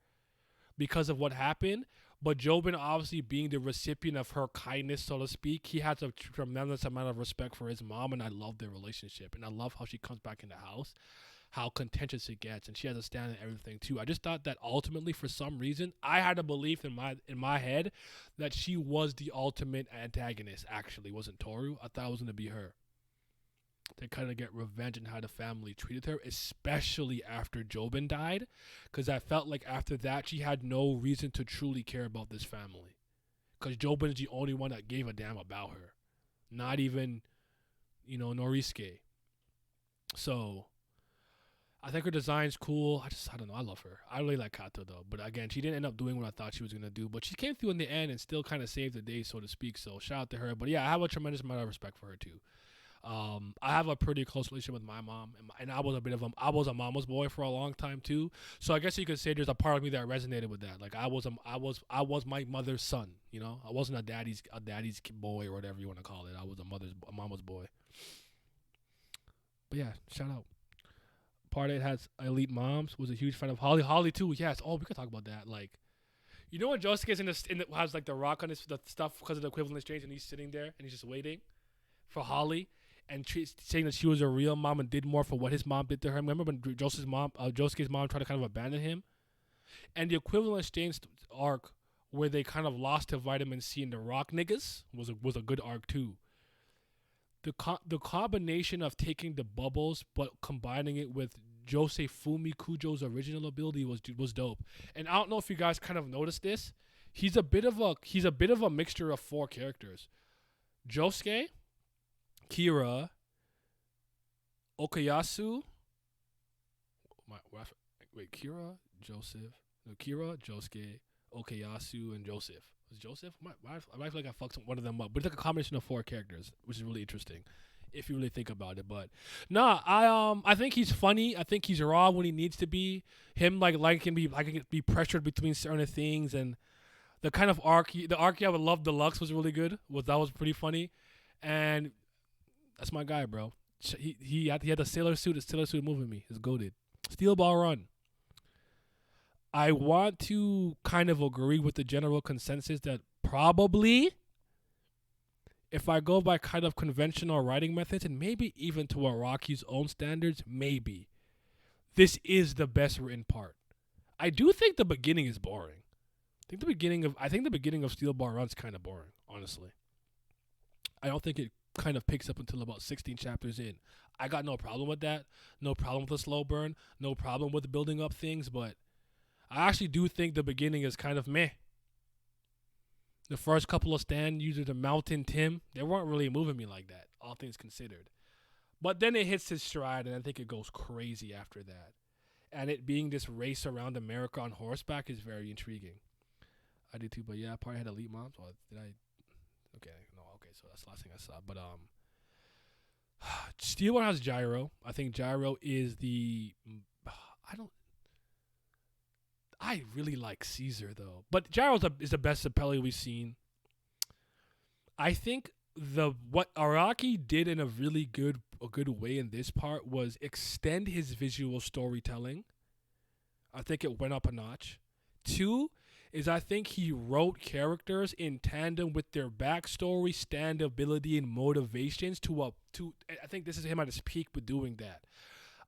because of what happened. But Jobin, obviously being the recipient of her kindness, so to speak, he has a tremendous amount of respect for his mom, and I love their relationship. And I love how she comes back in the house, how contentious it gets, and she has a stand in everything too. I just thought that ultimately, for some reason, I had a belief in my head that she was the ultimate antagonist. Actually, wasn't Toru. I thought it was gonna be her. To kind of get revenge on how the family treated her, especially after Jobin died, because I felt like after that she had no reason to truly care about this family, because Jobin is the only one that gave a damn about her, not even, Norisuke. So I think her design's cool. I don't know. I love her. I really like Kato though, but again, she didn't end up doing what I thought she was gonna do. But she came through in the end and still kind of saved the day, so to speak. So shout out to her. But yeah, I have a tremendous amount of respect for her too. I have a pretty close relationship with my mom, and I was a mama's boy for a long time too. So I guess you could say there's a part of me that resonated with that. Like I was my mother's son. I wasn't a daddy's boy or whatever you want to call it. I was a mama's boy. But yeah, shout out. Part 8 has elite moms. Was a huge fan of Holly. Holly too. Yes. Oh, we could talk about that. Like, when Josuke is has like the rock on the stuff because of the equivalent exchange, and he's sitting there and he's just waiting for Holly. And saying that she was a real mom and did more for what his mom did to her. Remember when Josuke's mom tried to kind of abandon him? And the equivalent exchange arc where they kind of lost to Vitamin C and the rock niggas was a good arc too. The combination of taking the bubbles but combining it with Josei Fumi Kujo's original ability was dope. And I don't know if you guys kind of noticed this. He's a bit of a mixture of 4 characters. Josuke, Kira, Okayasu. Kira, Joseph. No, Kira, Josuke, Okayasu, and Joseph. Was it Joseph? I feel like I fucked one of them up. But it's like a combination of 4 characters, which is really interesting if you really think about it. But nah, I think he's funny. I think he's raw when he needs to be. Him can be pressured between certain things, and the kind of arc I would love Deluxe was really good. That was pretty funny, and that's my guy, bro. He had the sailor suit. His sailor suit moving me. It's goated. Steel Ball Run. I want to kind of agree with the general consensus that probably, if I go by kind of conventional writing methods, and maybe even to Araki's own standards, maybe this is the best written part. I do think the beginning is boring. I think the beginning of Steel Ball Run's kind of boring, honestly. I don't think it kind of picks up until about 16 chapters in. I got no problem with that. No problem with the slow burn. No problem with building up things, but I actually do think the beginning is kind of meh. The first couple of stand users, the Mountain Tim, they weren't really moving me like that, all things considered. But then it hits its stride, and I think it goes crazy after that. And it being this race around America on horseback is very intriguing. I did too, but yeah, I probably had Elite Moms. Or did I? Okay, so that's the last thing I saw. But Steel One has Gyro. I think Gyro is I really like Caesar though, but Gyro is the best Sapelli we've seen. I think what Araki did in a really good way in this part was extend his visual storytelling. I think it went up a notch. 2 is I think he wrote characters in tandem with their backstory, standability, and motivations I think this is him at his peak with doing that.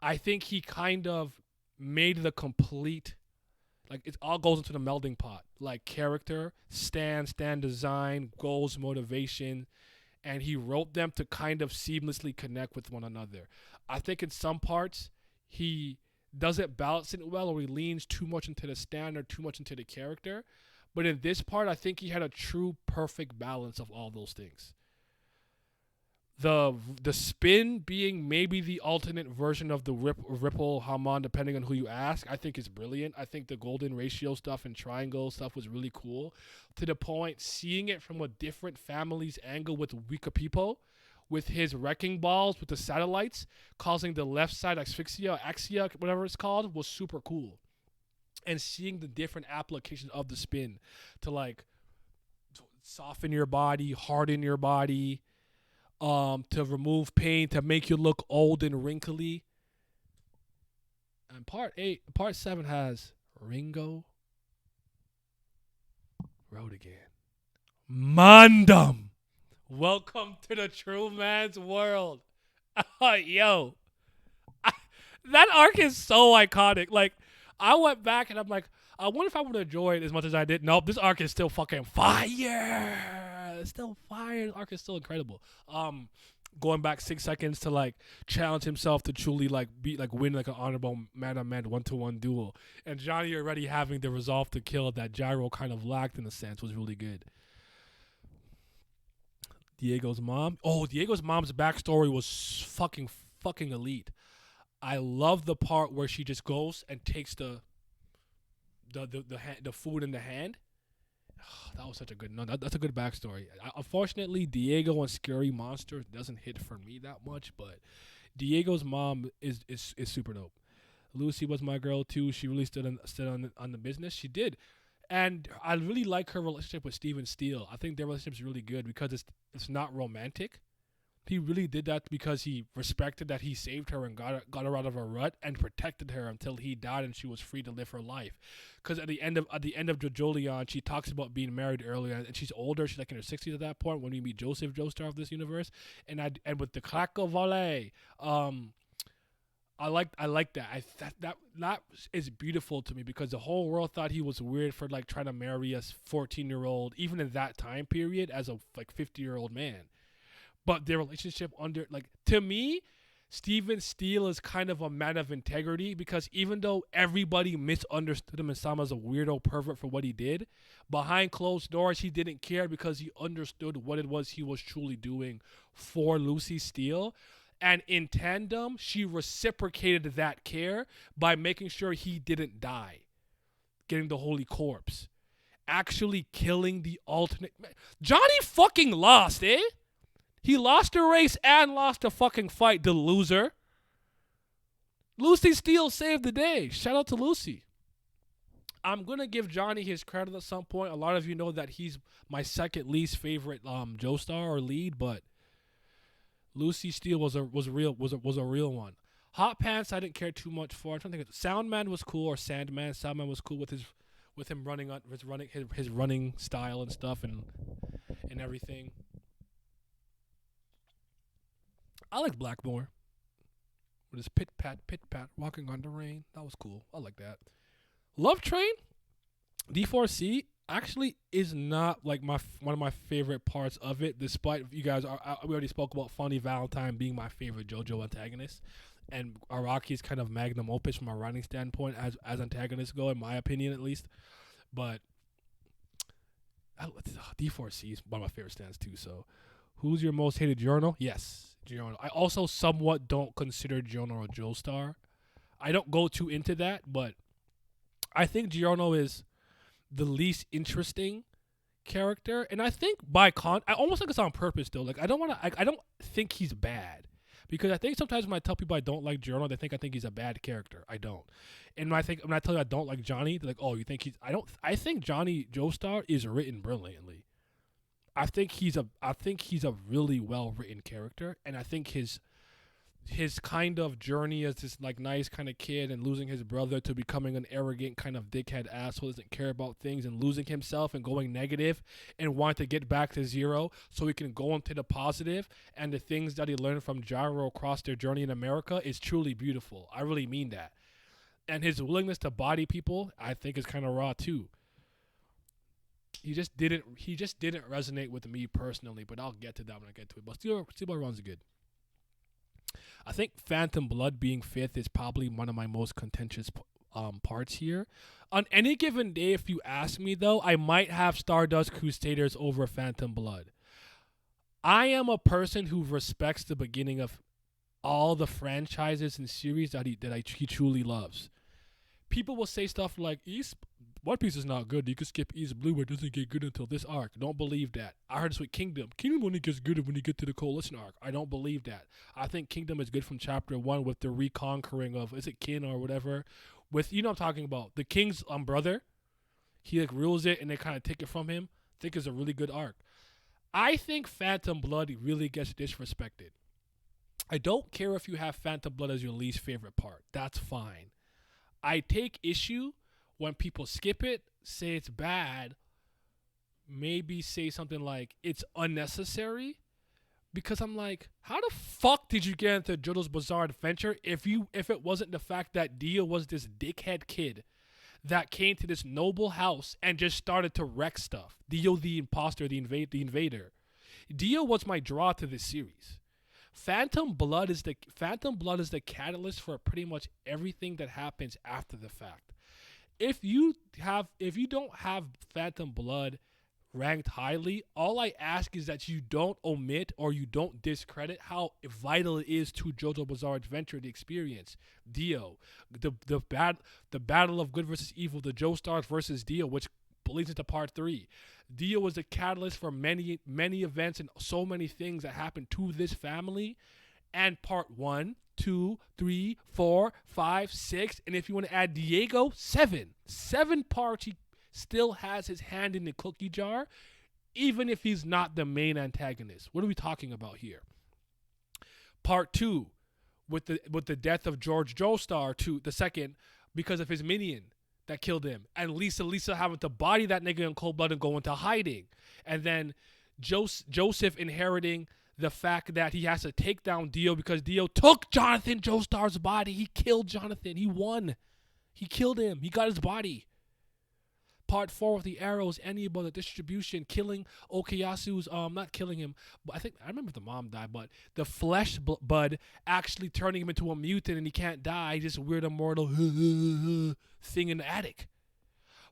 I think he kind of made the complete. It all goes into the melding pot. Character, stand design, goals, motivation. And he wrote them to kind of seamlessly connect with one another. I think in some parts, he doesn't balance it well, or he leans too much into the stand or too much into the character. But in this part, I think he had a true perfect balance of all those things. The spin being maybe the alternate version of the Ripple Hamon, depending on who you ask, I think is brilliant. I think the golden ratio stuff and triangle stuff was really cool. To the point, seeing it from a different family's angle with Wika People, with his wrecking balls, with the satellites, causing the left side axia, whatever it's called, was super cool. And seeing the different applications of the spin to soften your body, harden your body, to remove pain, to make you look old and wrinkly. And part 7 has Ringo Road again. Mandam. Welcome to the true man's world. Yo. That arc is so iconic. I went back and I'm like, I wonder if I would have enjoyed it as much as I did. Nope, this arc is still fucking fire. It's still fire. This arc is still incredible. Going back 6 seconds to challenge himself to truly win an honorable man-on-man 1-to-1 duel, and Johnny already having the resolve to kill that Gyro kind of lacked in a sense was really good. Diego's mom. Oh, Diego's mom's backstory was fucking elite. I love the part where she just goes and takes the food in the hand. That was such a good. No, that's a good backstory. Unfortunately, Diego and Scary Monster doesn't hit for me that much, but Diego's mom is super dope. Lucy was my girl too. She really stood on the business. She did, and I really like her relationship with Steven Steele. I think their relationship is really good because it's not romantic. He really did that because he respected that he saved her and got her out of a rut and protected her until he died and she was free to live her life. Because at the end of Jojolion, she talks about being married earlier, and she's older. She's in her 60s at that point when we meet Joseph Joestar of this universe. And with the Krakow Valet, I like that. That is beautiful to me because the whole world thought he was weird for trying to marry a 14-year-old, even in that time period, as a 50-year-old man. But their relationship to me, Steven Steele is kind of a man of integrity because even though everybody misunderstood him and saw him as a weirdo pervert for what he did, behind closed doors, he didn't care because he understood what it was he was truly doing for Lucy Steele. And in tandem, she reciprocated that care by making sure he didn't die, getting the holy corpse, actually killing the alternate. Johnny fucking lost, eh? He lost the race and lost the fucking fight, the loser. Lucy Steele saved the day. Shout out to Lucy. I'm going to give Johnny his credit at some point. A lot of you know that he's my second least favorite Joestar or lead, but Lucy Steele was a real one. Hot Pants I didn't care too much for. I'm trying to think of Soundman was cool, or Sandman. Soundman was cool with him running on his running style and stuff and everything. I like Blackmore with his pit pat, walking on the rain. That was cool. I like that. Love Train, D4C actually is not like one of my favorite parts of it. Despite you guys we already spoke about Funny Valentine being my favorite JoJo antagonist, and Araki's kind of magnum opus from a writing standpoint as antagonists go, in my opinion at least. But D4C is one of my favorite stands too. So, who's your most hated Giorno? Yes, Giorno. I also somewhat don't consider Giorno a Joestar. I don't go too into that, but I think Giorno is the least interesting character, and I think I almost think it's on purpose though. Like I don't think he's bad, because I think sometimes when I tell people I don't like Giorno, they think I think he's a bad character. I don't. And when I tell you I don't like Johnny, they're like, oh, you think he's? I think Johnny Joestar is written brilliantly. I think he's a really well written character, and I think his kind of journey as this like nice kind of kid and losing his brother to becoming an arrogant kind of dickhead asshole, doesn't care about things, and losing himself and going negative and wanting to get back to zero so he can go into the positive, and the things that he learned from Gyro across their journey in America is truly beautiful. I really mean that. And his willingness to body people, I think, is kind of raw too. He just didn't resonate with me personally, but I'll get to that when I get to it. But Steel Run's good. I think Phantom Blood being fifth is probably one of my most contentious parts here. On any given day, if you ask me, though, I might have Stardust Crusaders over Phantom Blood. I am a person who respects the beginning of all the franchises and series that he truly loves. People will say stuff like, One Piece is not good. You can skip East Blue, it doesn't get good until this arc. Don't believe that. I heard this with Kingdom. Kingdom only gets good when you get to the Coalition arc. I don't believe that. I think Kingdom is good from chapter 1 with the reconquering of, is it Kin or whatever? With, you know what I'm talking about. The King's brother. He like rules it and they kind of take it from him. I think it's a really good arc. I think Phantom Blood really gets disrespected. I don't care if you have Phantom Blood as your least favorite part. That's fine. I take issue when people skip it, say it's bad, maybe say something like it's unnecessary, because I'm like, how the fuck did you get into JoJo's Bizarre Adventure if it wasn't the fact that Dio was this dickhead kid that came to this noble house and just started to wreck stuff? Dio the imposter, the invader. Dio was my draw to this series. Phantom Blood is the catalyst for pretty much everything that happens after the fact. If you don't have Phantom Blood ranked highly, all I ask is that you don't omit or you don't discredit how vital it is to JoJo Bizarre Adventure, the experience. Dio, the battle of good versus evil, the Joestars versus Dio, which leads into part 3. Dio was the catalyst for many events and so many things that happened to this family. And part 1, 2, 3, 4, 5, 6, and if you want to add Diego, 7 parts. He still has his hand in the cookie jar, even if he's not the main antagonist. What are we talking about here? Part 2, with the death of George Joestar, the second, because of his minion that killed him, and Lisa having to body that nigga in cold blood and go into hiding, and then Joseph inheriting the fact that he has to take down Dio because Dio took Jonathan Joestar's body. He killed Jonathan. He won. He killed him. He got his body. Part 4 with the arrows, Enibo, the distribution, killing Okuyasu's, not killing him, but I remember the mom died, but the flesh bud actually turning him into a mutant and he can't die, just weird immortal thing in the attic.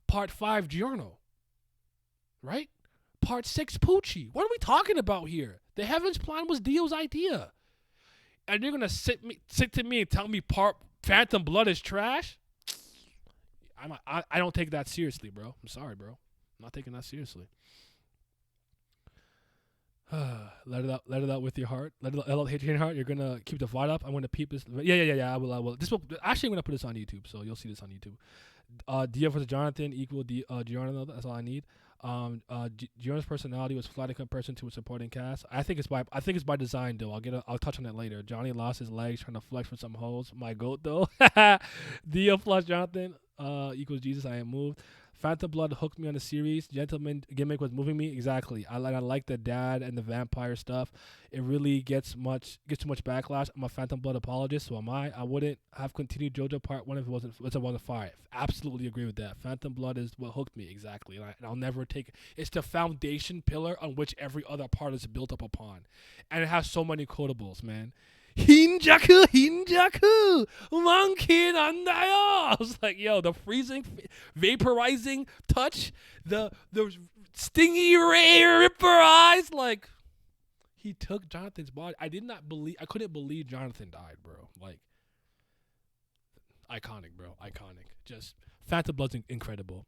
Part 5, Giorno. Right? Part 6, Poochie. What are we talking about here? The Heavens Plan was Dio's idea. And you're going to sit to me and tell me part Phantom Blood is trash? I don't take that seriously, bro. I'm sorry, bro. I'm not taking that seriously. Let it out with your heart. Let it out hit your heart. You're gonna keep the vibe up. I'm gonna peep this. Yeah. I will. Actually, I'm gonna put this on YouTube, so you'll see this on YouTube. Dio versus Jonathan equal Giorno. That's all I need. Giorno's personality was flat in comparison to a supporting cast. I think it's by design though. I'll touch on that later. Johnny lost his legs trying to flex for some hoes. My goat though. Dio plus Jonathan equals Jesus. I am moved. Phantom Blood hooked me on the series. Gentleman gimmick was moving me. Exactly. I like the dad and the vampire stuff. It really gets too much backlash. I'm a Phantom Blood apologist, so am I. I wouldn't have continued JoJo Part 1 if it wasn't 5. Absolutely agree with that. Phantom Blood is what hooked me, exactly. And I'll never take it. It's the foundation pillar on which every other part is built up upon. And it has so many quotables, man. Hinjaku, monkey 난다요. I was like, yo, the freezing, vaporizing touch, the stingy ray ripper eyes, like, he took Jonathan's body. I couldn't believe Jonathan died, bro. Like, iconic, bro, iconic. Just, Phantom Blood's incredible.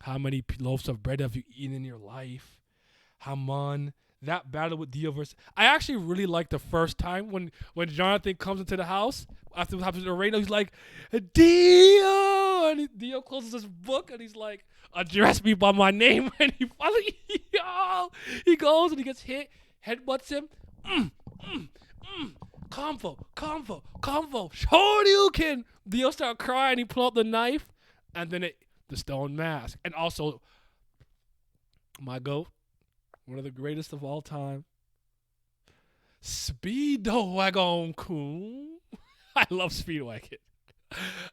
How many loaves of bread have you eaten in your life? Hamon. That battle with Dio versus... I actually really like the first time when Jonathan comes into the house after what happens to Reino. He's like, Dio! And Dio closes his book and he's like, address me by my name. And he finally... he goes and he gets hit, headbutts him. Convo. Shoryuken! Dio start crying. He pull out the knife. And then the stone mask. And also, my goat. One of the greatest of all time. Speedwagon-kun. I love Speedwagon.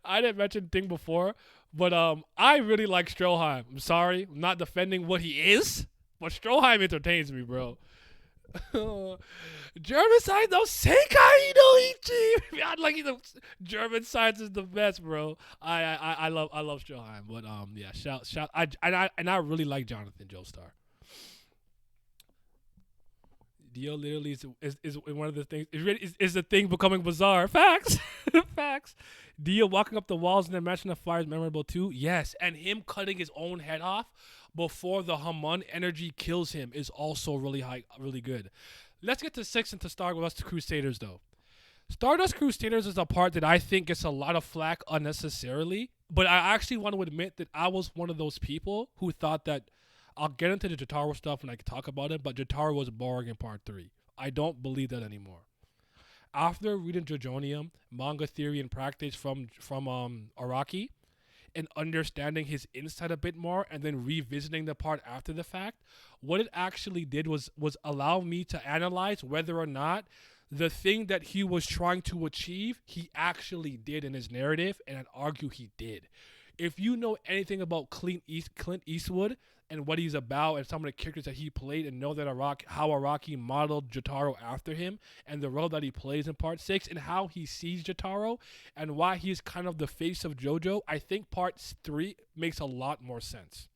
I didn't mention Thing before, but I really like Stroheim. I'm sorry. I'm not defending what he is, but Stroheim entertains me, bro. German science, no Sekai no Ichi. God, like the German science is the best, bro. I love Stroheim, but yeah, shout. I really like Jonathan Joestar. Dio literally is one of the things. Is the thing becoming bizarre? Facts. Facts. Dio walking up the walls in the Mansion of Fire is memorable too. Yes, and him cutting his own head off before the Hamon energy kills him is also really good. Let's get to 6 and to Stardust Crusaders though. Stardust Crusaders is a part that I think gets a lot of flack unnecessarily, but I actually want to admit that I was one of those people who thought that. I'll get into the Jotaro stuff when I can talk about it, but Jotaro was boring in part 3. I don't believe that anymore. After reading Jojonium, manga theory and practice from Araki, and understanding his insight a bit more, and then revisiting the part after the fact, what it actually did was allow me to analyze whether or not the thing that he was trying to achieve, he actually did in his narrative, and I'd argue he did. If you know anything about Clint Eastwood and what he's about and some of the characters that he played and know that how Araki modeled Jotaro after him and the role that he plays in part 6 and how he sees Jotaro and why he's kind of the face of JoJo, I think part 3 makes a lot more sense.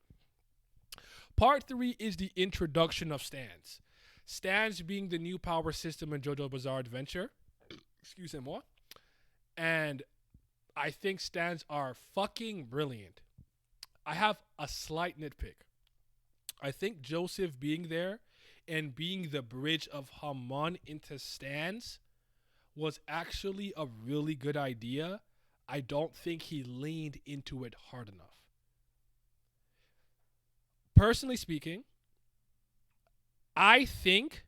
Part 3 is the introduction of stands. Stands being the new power system in JoJo Bizarre Adventure. Excuse me, more. And I think stands are fucking brilliant. I have a slight nitpick. I think Joseph being there and being the bridge of Hamon into stands was actually a really good idea. I don't think he leaned into it hard enough. Personally speaking, I think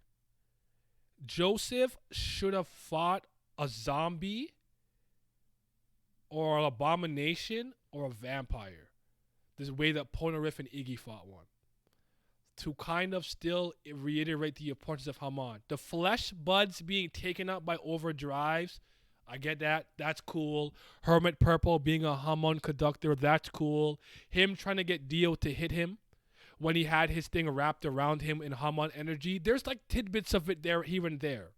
Joseph should have fought a zombie or an abomination or a vampire. This way that Polnareff and Iggy fought one. To kind of still reiterate the importance of Hamon. The flesh buds being taken up by overdrives, I get that. That's cool. Hermit Purple being a Hamon conductor, that's cool. Him trying to get Dio to hit him when he had his thing wrapped around him in Hamon energy. There's like tidbits of it there, here and there.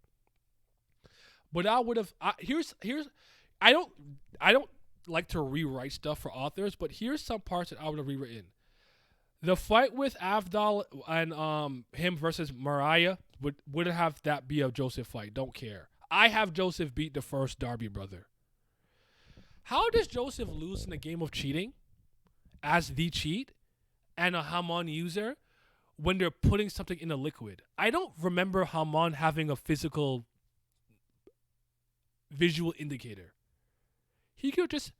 But I would have. Here's. I don't like to rewrite stuff for authors, but here's some parts that I would have rewritten. The fight with Avdol and him versus Mariah would have that be a Joseph fight. Don't care. I have Joseph beat the first Darby brother. How does Joseph lose in a game of cheating as the cheat and a Hamon user when they're putting something in a liquid? I don't remember Hamon having a physical visual indicator. He could just,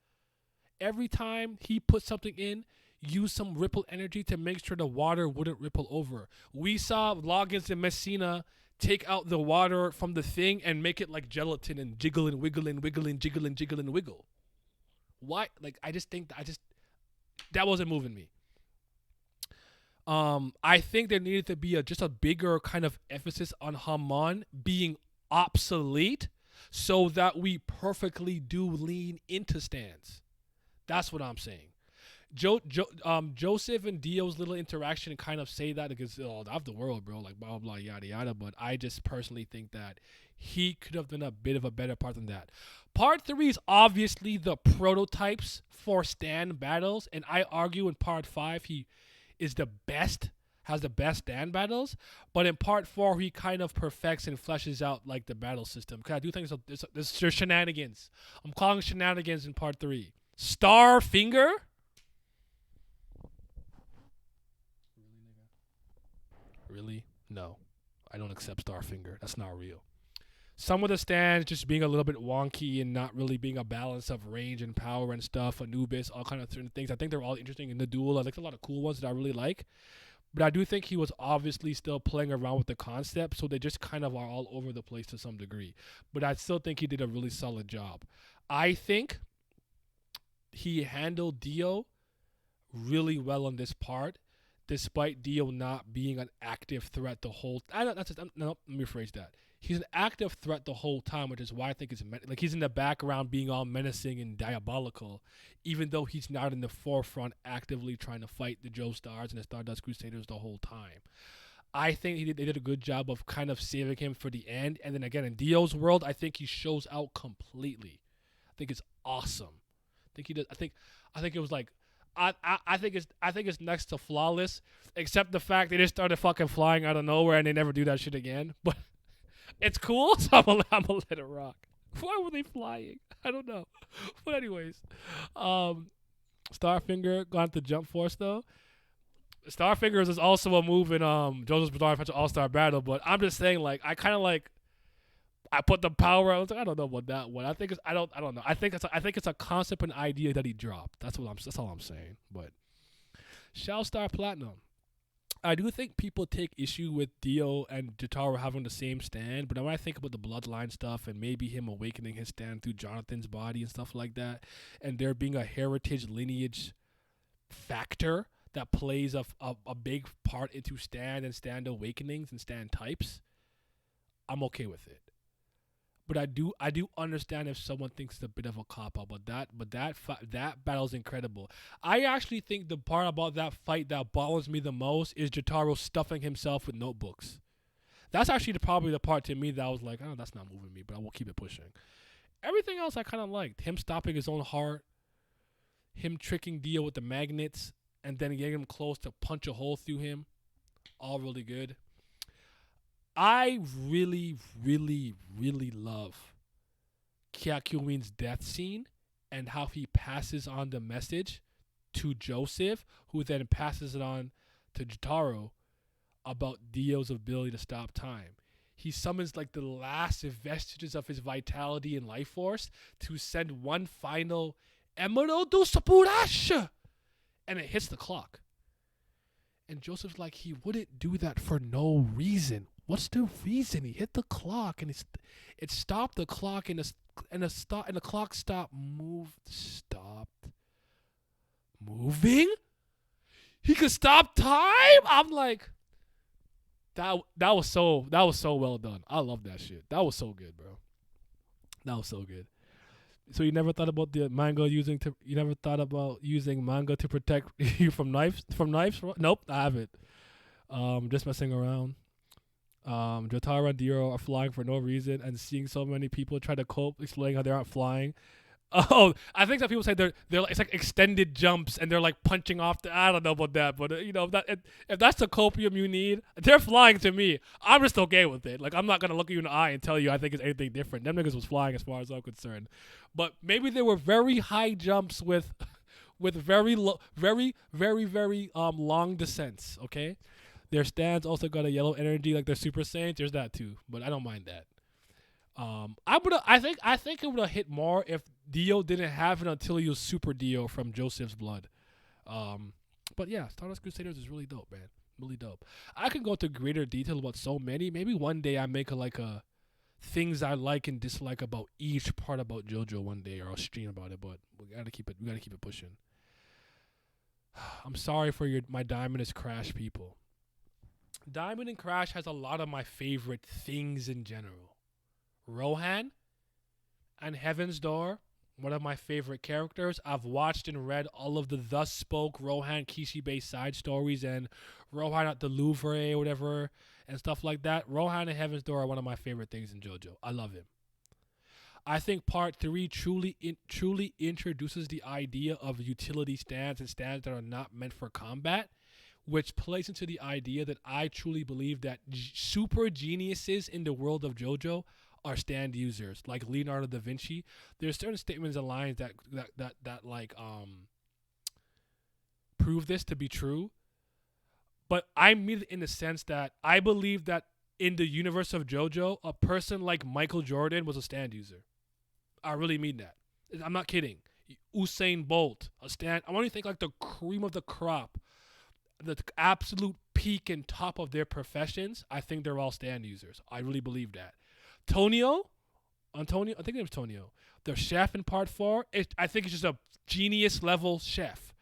every time he put something in, use some ripple energy to make sure the water wouldn't ripple over. We saw Loggins and Messina take out the water from the thing and make it like gelatin and jiggle and wiggle and wiggle and jiggle and jiggle and wiggle. Why? Like, I just think that wasn't moving me. I think there needed to be just a bigger kind of emphasis on Hamon being obsolete so that we perfectly do lean into stands. That's what I'm saying. Joseph and Dio's little interaction kind of say that because of the world, bro, like blah blah blah yada yada. But I just personally think that he could have done a bit of a better part than that. Part 3 is obviously the prototypes for stand battles, and I argue in part 5 he is the best, has the best stand battles. But in part 4 he kind of perfects and fleshes out like the battle system. Because I do think there's shenanigans. I'm calling shenanigans in part 3. Starfinger. Really? No. I don't accept Starfinger. That's not real. Some of the stands just being a little bit wonky and not really being a balance of range and power and stuff. Anubis, all kind of certain things. I think they're all interesting in the duel. I like a lot of cool ones that I really like. But I do think he was obviously still playing around with the concept, so they just kind of are all over the place to some degree. But I still think he did a really solid job. I think he handled Dio really well on this part, despite Dio not being an active threat the whole time. Let me rephrase that. He's an active threat the whole time, which is why I think it's like he's in the background being all menacing and diabolical, even though he's not in the forefront actively trying to fight the Joestars and the Stardust Crusaders the whole time. I think they did a good job of kind of saving him for the end. And then again, in Dio's world, I think he shows out completely. I think it's awesome. I think he does. I think it was like, I think it's next to flawless, except the fact they just started fucking flying out of nowhere and they never do that shit again. But it's cool, so I'm gonna let it rock. Why were they flying? I don't know. But anyways, Starfinger gone to Jump Force though. Starfingers is also a move in JoJo's Bizarre Adventure All-Star Battle, but I'm just saying, like, I kind of like, I put the power. I was like, I don't know about that one. I think it's I don't know. I think it's a concept and idea that he dropped. That's all I'm saying. But Shell Star Platinum. I do think people take issue with Dio and Jotaro having the same stand, but when I think about the bloodline stuff and maybe him awakening his stand through Jonathan's body and stuff like that, and there being a heritage lineage factor that plays a big part into stand and stand awakenings and stand types, I'm okay with it. But I do understand if someone thinks it's a bit of a cop out. But that battle's incredible. I actually think the part about that fight that bothers me the most is Jotaro stuffing himself with notebooks. That's actually probably the part to me that I was like, oh, that's not moving me, but I will keep it pushing. Everything else I kind of liked. Him stopping his own heart, him tricking Dio with the magnets, and then getting him close to punch a hole through him. All really good. I really, really, really love Kyakuin's death scene and how he passes on the message to Joseph, who then passes it on to Jotaro about Dio's ability to stop time. He summons like the last vestiges of his vitality and life force to send one final Emerald Sapurash, and it hits the clock. And Joseph's like, he wouldn't do that for no reason. What's the reason? He hit the clock and it stopped the clock and the clock stopped moving. He could stop time. I'm like, that was so well done. I love that shit. That was so good, bro. That was so good. So you never thought about the manga using to? You never thought about using manga to protect you from knives? From knives? Nope, I haven't. Just messing around. Jotaro and Dio are flying for no reason, and seeing so many people try to cope, explaining how they aren't flying. Oh, I think some people say they're like, it's like extended jumps, and they're like punching off. I don't know about that, but you know if that's the copium you need, they're flying to me. I'm just okay with it. Like I'm not gonna look at you in the eye and tell you I think it's anything different. Them niggas was flying as far as I'm concerned, but maybe there were very high jumps with very low, very long descents. Okay, their stands also got a yellow energy like their Super Saiyans. There's that too, but I don't mind that. I think it would have hit more if Dio didn't have it until he was Super Dio from Joseph's blood. But yeah, Stardust Crusaders is really dope, man. Really dope. I can go into greater detail about so many. Maybe one day I make a things I like and dislike about each part about JoJo one day, or I'll stream about it. But we gotta keep it pushing. I'm sorry for my Diamond is Crash people. Diamond and Crash has a lot of my favorite things in general. Rohan and Heaven's Door, one of my favorite characters. I've watched and read all of the Thus Spoke Rohan Kishi-based side stories and Rohan at the Louvre or whatever and stuff like that. Rohan and Heaven's Door are one of my favorite things in JoJo. I love him. I think Part 3 truly introduces the idea of utility stands and stands that are not meant for combat, which plays into the idea that I truly believe that super geniuses in the world of JoJo are stand users, like Leonardo da Vinci. There's certain statements and lines that prove this to be true. But I mean it in the sense that I believe that in the universe of JoJo, a person like Michael Jordan was a stand user. I really mean that. I'm not kidding. Usain Bolt, a stand. I want you to think like the cream of the crop, the absolute peak and top of their professions. I think they're all stand users. I really believe that. Antonio, I think it was Tonio, the chef in Part 4. I think it's just a genius level chef,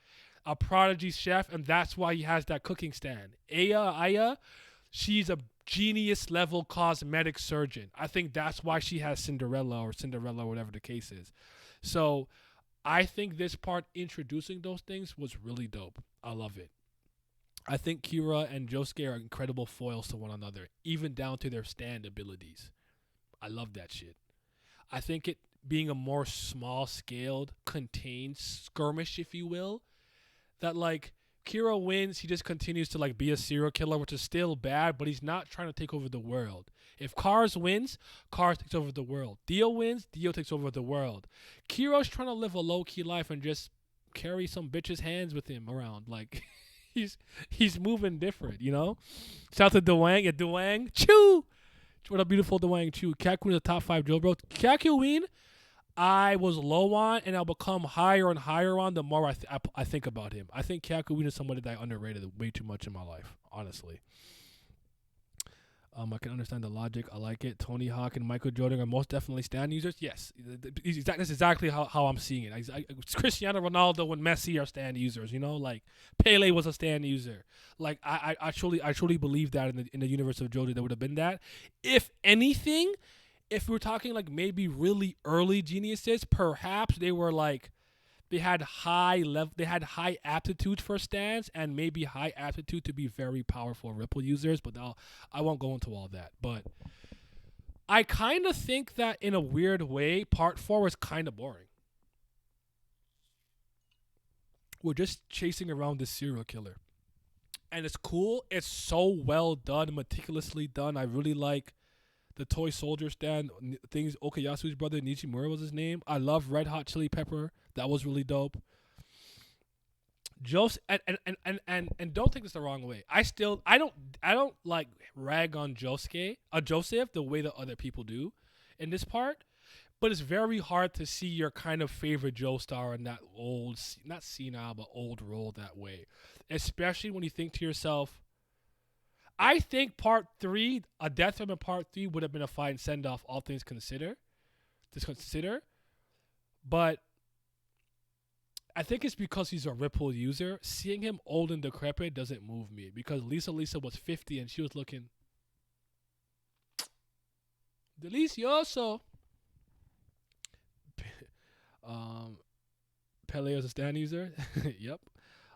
a prodigy chef, and that's why he has that cooking stand. Aya, she's a genius level cosmetic surgeon. I think that's why she has Cinderella, whatever the case is. So I think this part introducing those things was really dope. I love it. I think Kira and Josuke are incredible foils to one another, even down to their stand abilities. I love that shit. I think it being a more small-scaled, contained skirmish, if you will, that like Kira wins, he just continues to like be a serial killer, which is still bad, but he's not trying to take over the world. If Cars wins, Cars takes over the world. Dio wins, Dio takes over the world. Kira's trying to live a low-key life and just carry some bitch's hands with him around. Like, he's moving different, you know? Shout out to Dwang. Yeah, Dwang. Choo! What a beautiful Dwang Choo. Kakuin is a top 5 Joe bro. Kakuin, I was low on, and I'll become higher and higher on the more I think about him. I think Kakuin is somebody that I underrated way too much in my life, honestly. I can understand the logic. I like it. Tony Hawk and Michael Jordan are most definitely stand users. Yes, that's exactly how I'm seeing it. Cristiano Ronaldo and Messi are stand users. You know, like Pele was a stand user. Like I truly believe that in the universe of JoJo there would have been that. If anything, if we're talking like maybe really early geniuses, perhaps they were like. They had high aptitude for stands and maybe high aptitude to be very powerful Ripple users, but I won't go into all that. But I kind of think that in a weird way, Part 4 was kind of boring. We're just chasing around this serial killer. And it's cool. It's so well done, meticulously done. I really like the toy soldier stand things. Okayasu's brother Nishimura was his name. I love Red Hot Chili Pepper. That was really dope. And don't take this the wrong way. I don't like rag on Joseph the way that other people do in this part. But it's very hard to see your kind of favorite Joestar in that old, not senile, but old role that way. Especially when you think to yourself, I think Part 3, a death from in Part 3 would have been a fine send-off, all things consider. But I think it's because he's a Ripple user. Seeing him old and decrepit doesn't move me. Because Lisa was 50 and she was looking delicioso. Um, Pele as a stand user. Yep.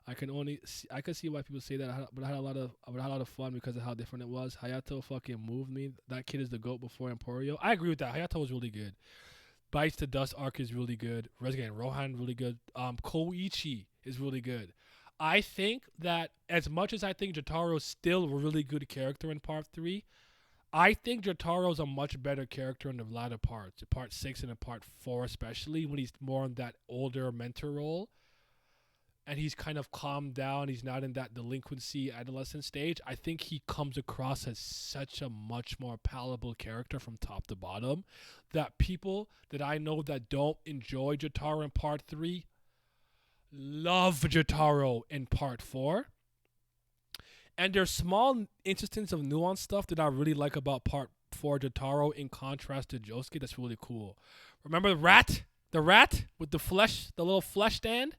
I could see why people say that, but I had a lot of fun because of how different it was. Hayato fucking moved me. That kid is the goat before Emporio. I agree with that. Hayato was really good. Bites to Dust arc is really good. Resident Rohan really good. Koichi is really good. I think that as much as I think Jotaro's still a really good character in part 3, I think Jotaro's a much better character in the latter parts, part 6 and in part 4 especially, when he's more in that older mentor role and he's kind of calmed down. He's not in that delinquency adolescent stage. I think he comes across as such a much more palatable character from top to bottom that people that I know that don't enjoy Jotaro in part 3 love Jotaro in part 4. And there's small instances of nuanced stuff that I really like about part 4 Jotaro in contrast to Josuke. That's really cool. Remember the rat? The rat with the flesh, the little flesh stand?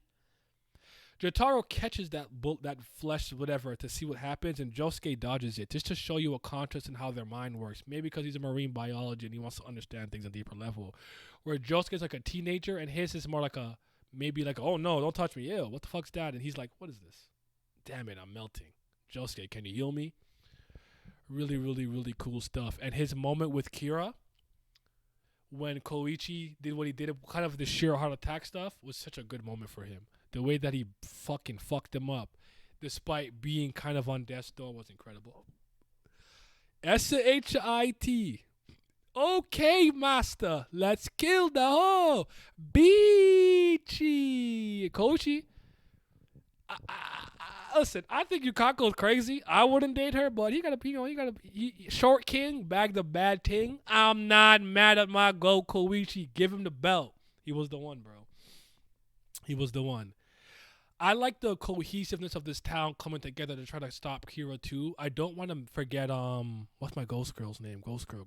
Jotaro catches that that flesh, whatever, to see what happens, and Josuke dodges it, just to show you a contrast in how their mind works. Maybe because he's a marine biologist and he wants to understand things on a deeper level. Where Josuke's like a teenager, and his is more like a, maybe like, oh no, don't touch me, ew, what the fuck's that? And he's like, what is this? Damn it, I'm melting. Josuke, can you heal me? Really, really, really cool stuff. And his moment with Kira, when Koichi did what he did, kind of the sheer heart attack stuff, was such a good moment for him. The way that he fucking fucked him up, despite being kind of on death's door, was incredible. S-H-I-T. Okay, master. Let's kill the hoe. Beachy. Koichi. Listen, I think Yukako's crazy. I wouldn't date her, but he short king, bag the bad ting. I'm not mad at my go Koichi. Give him the belt. He was the one, bro. He was the one. I like the cohesiveness of this town coming together to try to stop Kira too. I don't want to forget what's my ghost girl's name? Ghost girl.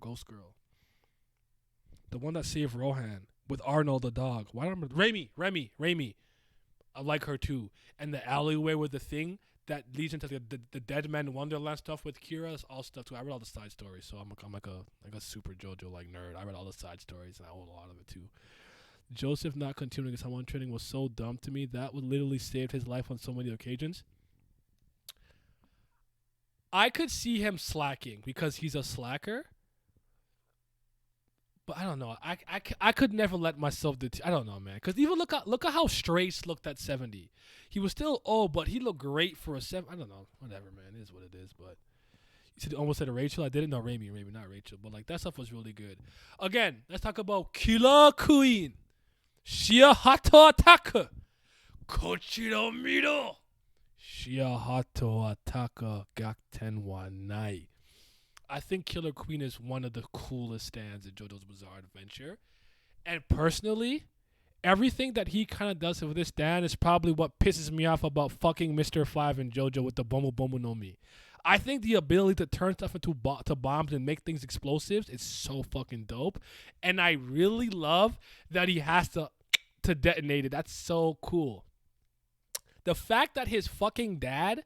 The one that saved Rohan with Arnold the dog. Why don't I remember? Remy. I like her too. And the alleyway with the thing that leads into the Dead Man Wonderland stuff with Kira is all stuff too. I read all the side stories, so I'm like a super JoJo like nerd. I read all the side stories and I own a lot of it too. Joseph not continuing his Hamon training was so dumb to me. That would literally saved his life on so many occasions. I could see him slacking because he's a slacker. But I don't know. I could never let myself I don't know, man. Because even look at how Strace looked at 70. He was still old, but he looked great for a 7. I don't know. Whatever, man. It is what it is. But you said almost said a Rachel. I didn't know Raimi, not Rachel. But like that stuff was really good. Again, let's talk about Killer Queen. Shia Hato Ataka. Kochiro Miro. Shia Hato Ataka Gakten Wanai. I think Killer Queen is one of the coolest stands in JoJo's Bizarre Adventure. And personally, everything that he kind of does with this stand is probably what pisses me off about fucking Mr. 5 and JoJo with the Bomu Bomu no Mi. I think the ability to turn stuff into to bombs and make things explosives is so fucking dope. And I really love that he has to detonate it. That's so cool. The fact that his fucking dad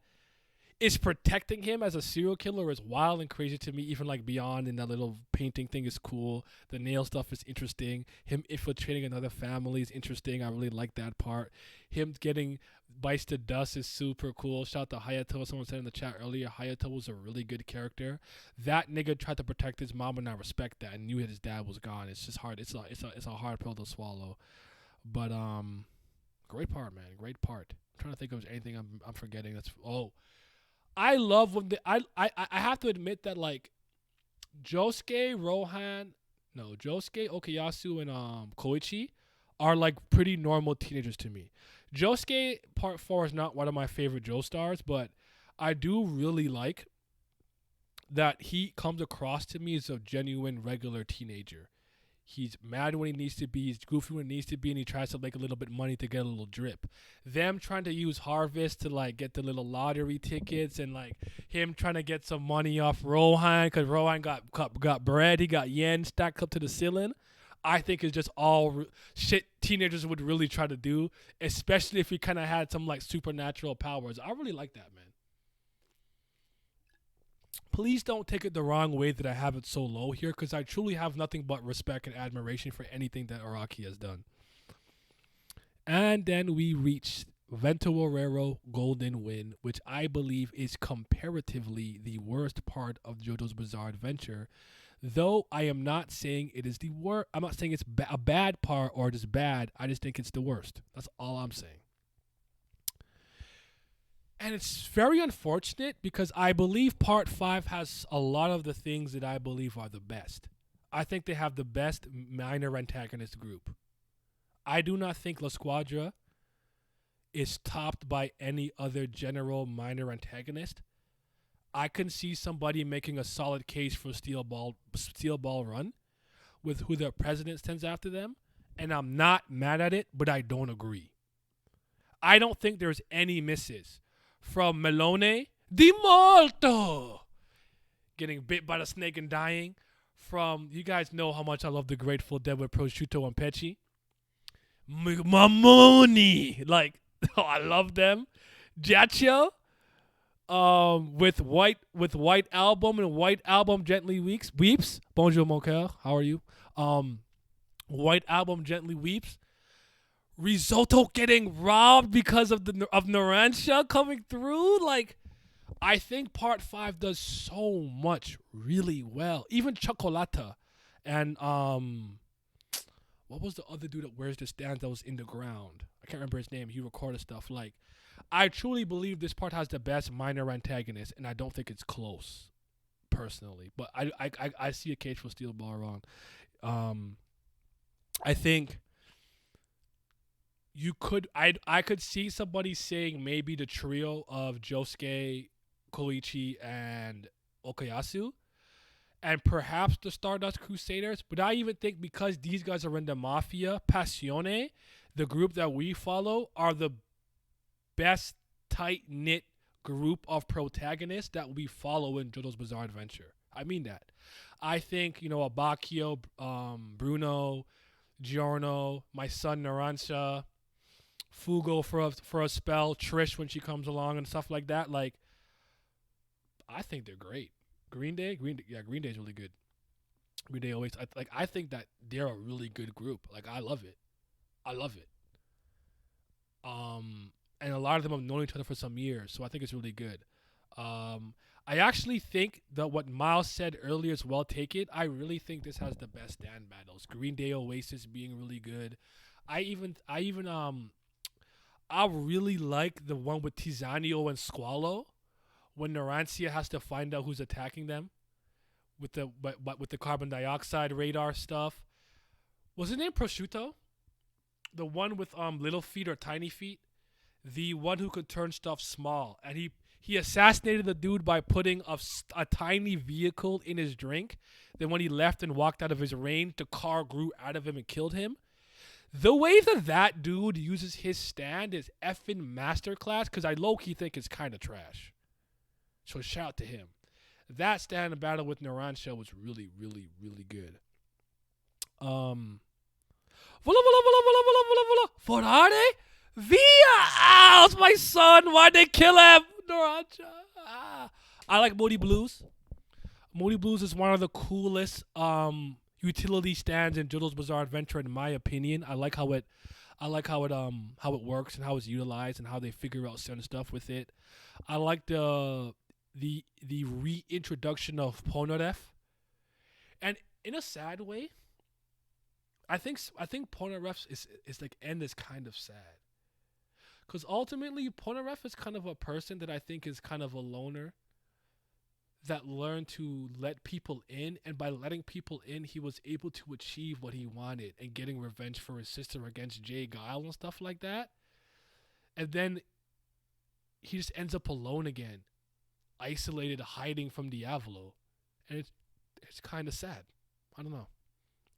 is protecting him as a serial killer is wild and crazy to me. Even like beyond and that little painting thing is cool. The nail stuff is interesting. Him infiltrating another family is interesting. I really like that part. Him getting bites to dust is super cool. Shout out to Hayato. Someone said in the chat earlier, Hayato was a really good character. That nigga tried to protect his mom, and I respect that. And knew his dad was gone. It's just hard. It's a hard pill to swallow. But great part, man. Great part. I'm trying to think of anything I'm forgetting. I love when I have to admit that like Josuke, Okuyasu, and Koichi are like pretty normal teenagers to me. Josuke part 4 is not one of my favorite Joestars, but I do really like that he comes across to me as a genuine regular teenager. He's mad when he needs to be. He's goofy when he needs to be, and he tries to make a little bit of money to get a little drip. Them trying to use Harvest to like get the little lottery tickets, and like him trying to get some money off Rohan because Rohan got bread. He got yen stacked up to the ceiling. I think is just all shit teenagers would really try to do, especially if he kind of had some like supernatural powers. I really like that, man. Please don't take it the wrong way that I have it so low here, because I truly have nothing but respect and admiration for anything that Araki has done. And then we reached Vento Guerrero Golden Win, which I believe is comparatively the worst part of JoJo's Bizarre Adventure. Though I am not saying it is the worst. I'm not saying it's a bad part or just bad. I just think it's the worst. That's all I'm saying. And it's very unfortunate because I believe Part 5 has a lot of the things that I believe are the best. I think they have the best minor antagonist group. I do not think La Squadra is topped by any other general minor antagonist. I can see somebody making a solid case for Steel Ball Run with who their president sends after them, and I'm not mad at it, but I don't agree. I don't think there's any misses from Melone Di Molto getting bit by the snake and dying. From, you guys know how much I love the Grateful Dead with Prosciutto and Pecci. Mamoni, like, oh, I love them. Giacchio, with White Album and White Album Gently Weeps. Bonjour mon coeur, how are you? White Album Gently Weeps. Risotto getting robbed because of Narancia coming through. Like, I think Part 5 does so much really well. Even Chocolata and what was the other dude that wears the stands that was in the ground? I can't remember his name. He recorded stuff. Like, I truly believe this part has the best minor antagonist, and I don't think it's close, personally. But I see a case for Steel Ball Run. I think you could I could see somebody saying maybe the trio of Josuke, Koichi, and Okayasu, and perhaps the Stardust Crusaders. But I even think because these guys are in the Mafia, Passione, the group that we follow, are the best tight-knit group of protagonists that we follow in JoJo's Bizarre Adventure. I mean that. I think, Abakio, Bruno, Giorno, my son Narancia, Fugo for a spell, Trish when she comes along and stuff like that. Like, I think they're great. Green Day's really good. Green Day always, I think that they're a really good group. Like, I love it. And a lot of them have known each other for some years, so I think it's really good. I actually think that what Miles said earlier is well taken. I really think this has the best stand battles. Green Day Oasis being really good. I really like the one with Tizanio and Squalo when Narancia has to find out who's attacking them with the carbon dioxide radar stuff. Was his name Prosciutto? The one with little feet or tiny feet? The one who could turn stuff small. And he assassinated the dude by putting a tiny vehicle in his drink. Then when he left and walked out of his range, the car grew out of him and killed him. The way that dude uses his stand is effing masterclass, because I low-key think it's kind of trash. So shout out to him. That stand and battle with Narancia was really, really, really good. Forare? Via! It's my son. Why'd they kill him? Narancia. I like Moody Blues. Moody Blues is one of the coolest utility stands in JoJo's Bizarre Adventure, in my opinion. I like how it works and how it's utilized and how they figure out certain stuff with it. I like the reintroduction of Polnareff, and in a sad way, I think Polnareff's is like end is kind of sad, because ultimately Polnareff is kind of a person that I think is kind of a loner that learned to let people in, and by letting people in, he was able to achieve what he wanted and getting revenge for his sister against Jay Guile and stuff like that. And then he just ends up alone again, isolated, hiding from Diavolo, and it's kind of sad. I don't know.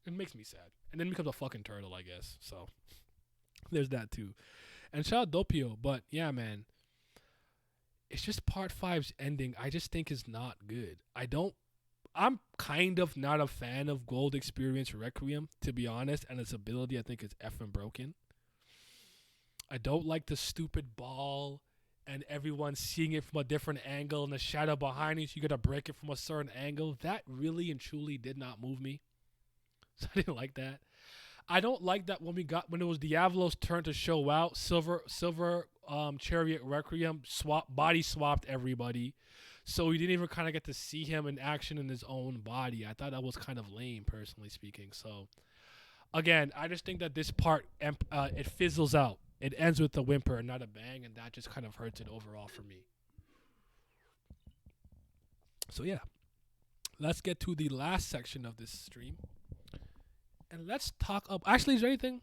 It makes me sad. And then becomes a fucking turtle, I guess. So there's that too. And shout out Doppio, but yeah, man. It's just Part 5's ending, I just think is not good. I'm kind of not a fan of Gold Experience Requiem, to be honest, and its ability I think is effing broken. I don't like the stupid ball and everyone seeing it from a different angle and the shadow behind you, so you gotta break it from a certain angle. That really and truly did not move me. So I didn't like that. I don't like that when it was Diablo's turn to show out. Silver Chariot Requiem body swapped everybody, so we didn't even kind of get to see him in action in his own body. I thought that was kind of lame, personally speaking. So again, I just think that this part it fizzles out. It ends with a whimper and not a bang, and that just kind of hurts it overall for me. So yeah, let's get to the last section of this stream. And let's talk up. Actually, is there anything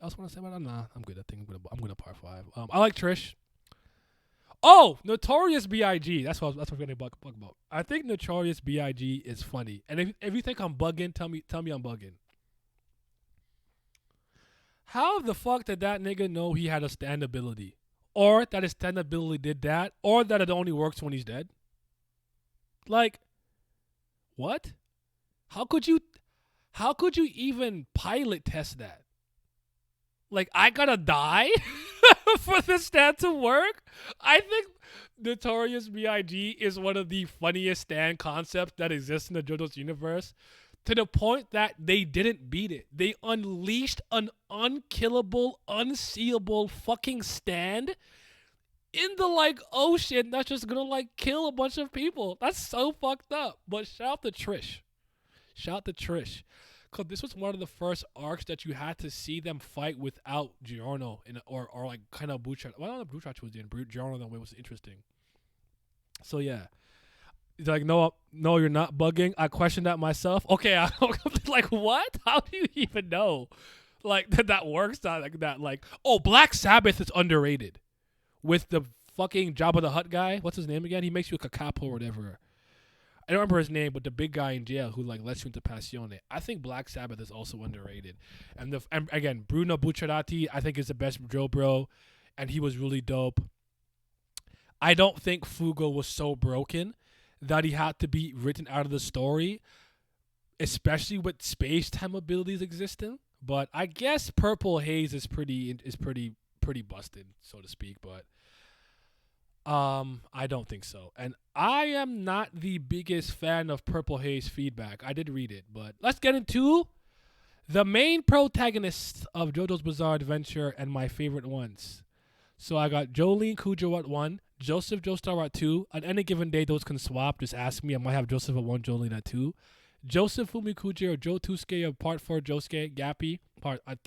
else want to say about that? Nah, I'm good. I think I'm gonna part 5. I like Trish. Oh, Notorious B.I.G. That's what I'm gonna bug about. I think Notorious B.I.G. is funny. And if you think I'm bugging, tell me I'm bugging. How the fuck did that nigga know he had a stand ability, or that his stand ability did that, or that it only works when he's dead? Like, what? How could you even pilot test that? Like, I gotta die for this stand to work? I think Notorious B.I.G. is one of the funniest stand concepts that exists in the JoJo's universe, to the point that they didn't beat it. They unleashed an unkillable, unseeable fucking stand in the ocean that's just gonna kill a bunch of people. That's so fucked up. But shout out to Trish. Because this was one of the first arcs that you had to see them fight without Giorno or kind of Butchart. Well, I don't know if Butchart was in. Giorno, that way, was interesting. So yeah. He's like, no, you're not bugging. I questioned that myself. Okay, I'm like, what? How do you even know? That works? Oh, Black Sabbath is underrated. With the fucking Jabba the Hutt guy. What's his name again? He makes you a capo or whatever. I don't remember his name, but the big guy in jail who lets you into Passione. I think Black Sabbath is also underrated. And again, Bruno Bucciarati, I think is the best drill bro, and he was really dope. I don't think Fugo was so broken that he had to be written out of the story, especially with space-time abilities existing. But I guess Purple Haze is pretty busted, so to speak, but I don't think so. And I am not the biggest fan of Purple Haze feedback. I did read it, but let's get into the main protagonists of JoJo's Bizarre Adventure and my favorite ones. So I got Jolene Cujo at 1, Joseph Joestar at 2. On any given day, those can swap. Just ask me. I might have Joseph at 1, Jolene at 2. Joseph Fumikuji or Joe Tusuke of Part 4, Josuke Gappy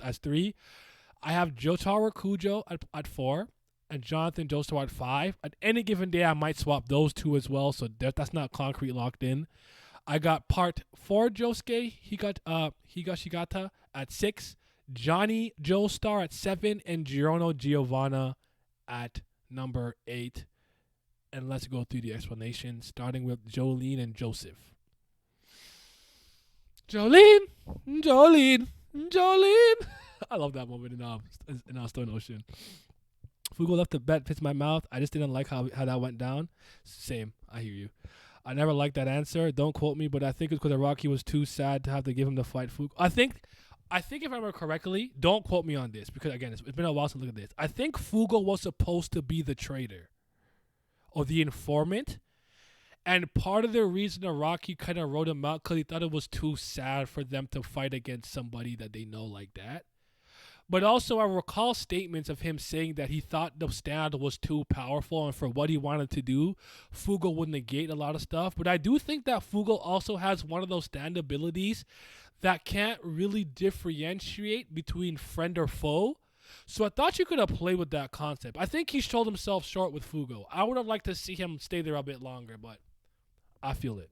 as 3. I have Jotaro Kujo at 4 and Jonathan Joestar at 5. At any given day, I might swap those two as well, so that's not concrete locked in. I got Part 4 Josuke Higashigata at 6, Johnny Joestar at 7, and Giorno Giovanna at number 8. And let's go through the explanation, starting with Jolene and Joseph. Jolene. I love that moment in Stone Ocean. Fugo left the bet fits my mouth. I just didn't like how that went down. Same. I hear you. I never liked that answer. Don't quote me, but I think it's because Rocky was too sad to have to give him the fight. Fugo. I think if I remember correctly, don't quote me on this because again, it's been a while since I looked at this. I think Fugo was supposed to be the traitor or the informant. And part of the reason Araki kind of wrote him out because he thought it was too sad for them to fight against somebody that they know like that. But also, I recall statements of him saying that he thought the stand was too powerful and for what he wanted to do, Fugo would negate a lot of stuff. But I do think that Fugo also has one of those stand abilities that can't really differentiate between friend or foe. So I thought you could have played with that concept. I think he sold himself short with Fugo. I would have liked to see him stay there a bit longer, but I feel it.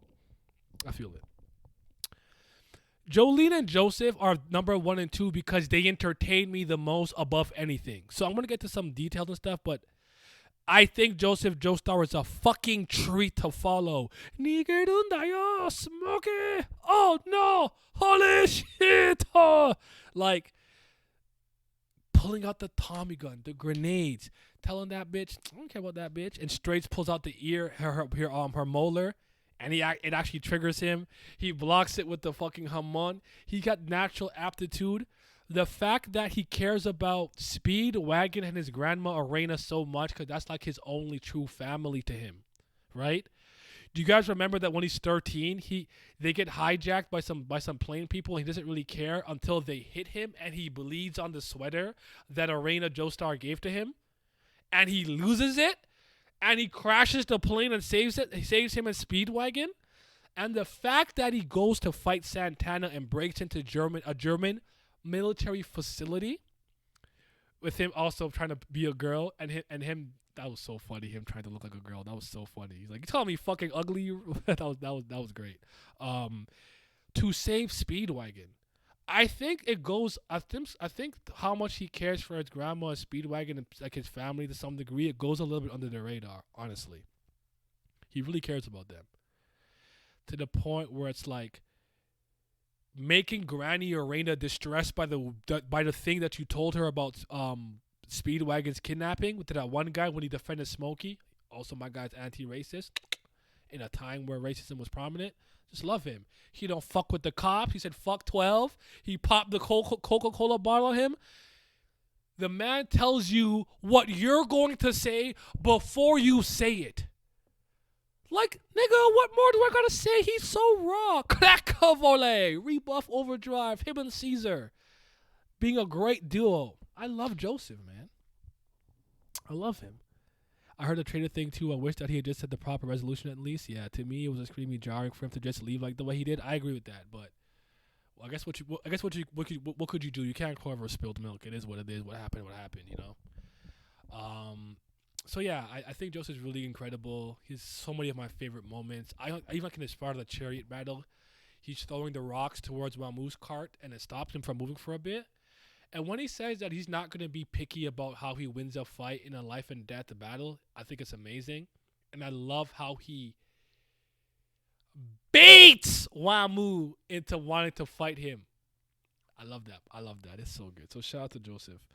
Jolene and Joseph are number 1 and 2 because they entertain me the most above anything. So I'm going to get to some details and stuff, but I think Joseph Joestar is a fucking treat to follow. Nigerundayo, Smokey! Oh no! Holy shit! Like, pulling out the Tommy gun, the grenades, telling that bitch, I don't care about that bitch, and Straits pulls out the ear, her molar, and it actually triggers him. He blocks it with the fucking Hamon. He got natural aptitude. The fact that he cares about Speed, Wagon, and his grandma Arena so much, because that's like his only true family to him, right? Do you guys remember that when he's 13, they get hijacked by some plane people? And he doesn't really care until they hit him, and he bleeds on the sweater that Arena Joestar gave to him, and he loses it, and he crashes the plane and saves it. He saves him in Speedwagon, and the fact that he goes to fight Santana and breaks into a German military facility with him also trying to be a girl, and him. That was so funny. Him trying to look like a girl. That was so funny. He's like, "You calling me fucking ugly?" that was great. To save Speedwagon, I think it goes. I think how much he cares for his grandma and Speedwagon and like his family to some degree, it goes a little bit under the radar. Honestly, he really cares about them to the point where it's like making Granny or Raina distressed by the thing that you told her about Speedwagon's kidnapping with that one guy when he defended Smokey. Also, my guy's anti-racist in a time where racism was prominent. Just love him. He don't fuck with the cops. He said fuck 12. He popped the Coca-Cola bottle on him. The man tells you what you're going to say before you say it. Like, nigga, what more do I gotta say? He's so raw. Crack volley, rebuff overdrive, him and Caesar being a great duo. I love Joseph, man. I love him. I heard the trader thing too. I wish that he had just said the proper resolution at least. Yeah, to me it was extremely jarring for him to just leave like the way he did. I agree with that, but well, what could you do? You can't cover spilled milk. It is what it is. What happened, you know. So yeah, I think Joseph's really incredible. He's so many of my favorite moments. I even like in his part of the chariot battle, he's throwing the rocks towards Mamu's cart and it stops him from moving for a bit. And when he says that he's not going to be picky about how he wins a fight in a life and death battle, I think it's amazing. And I love how he baits Wamu into wanting to fight him. I love that. It's so good. So shout out to Joseph.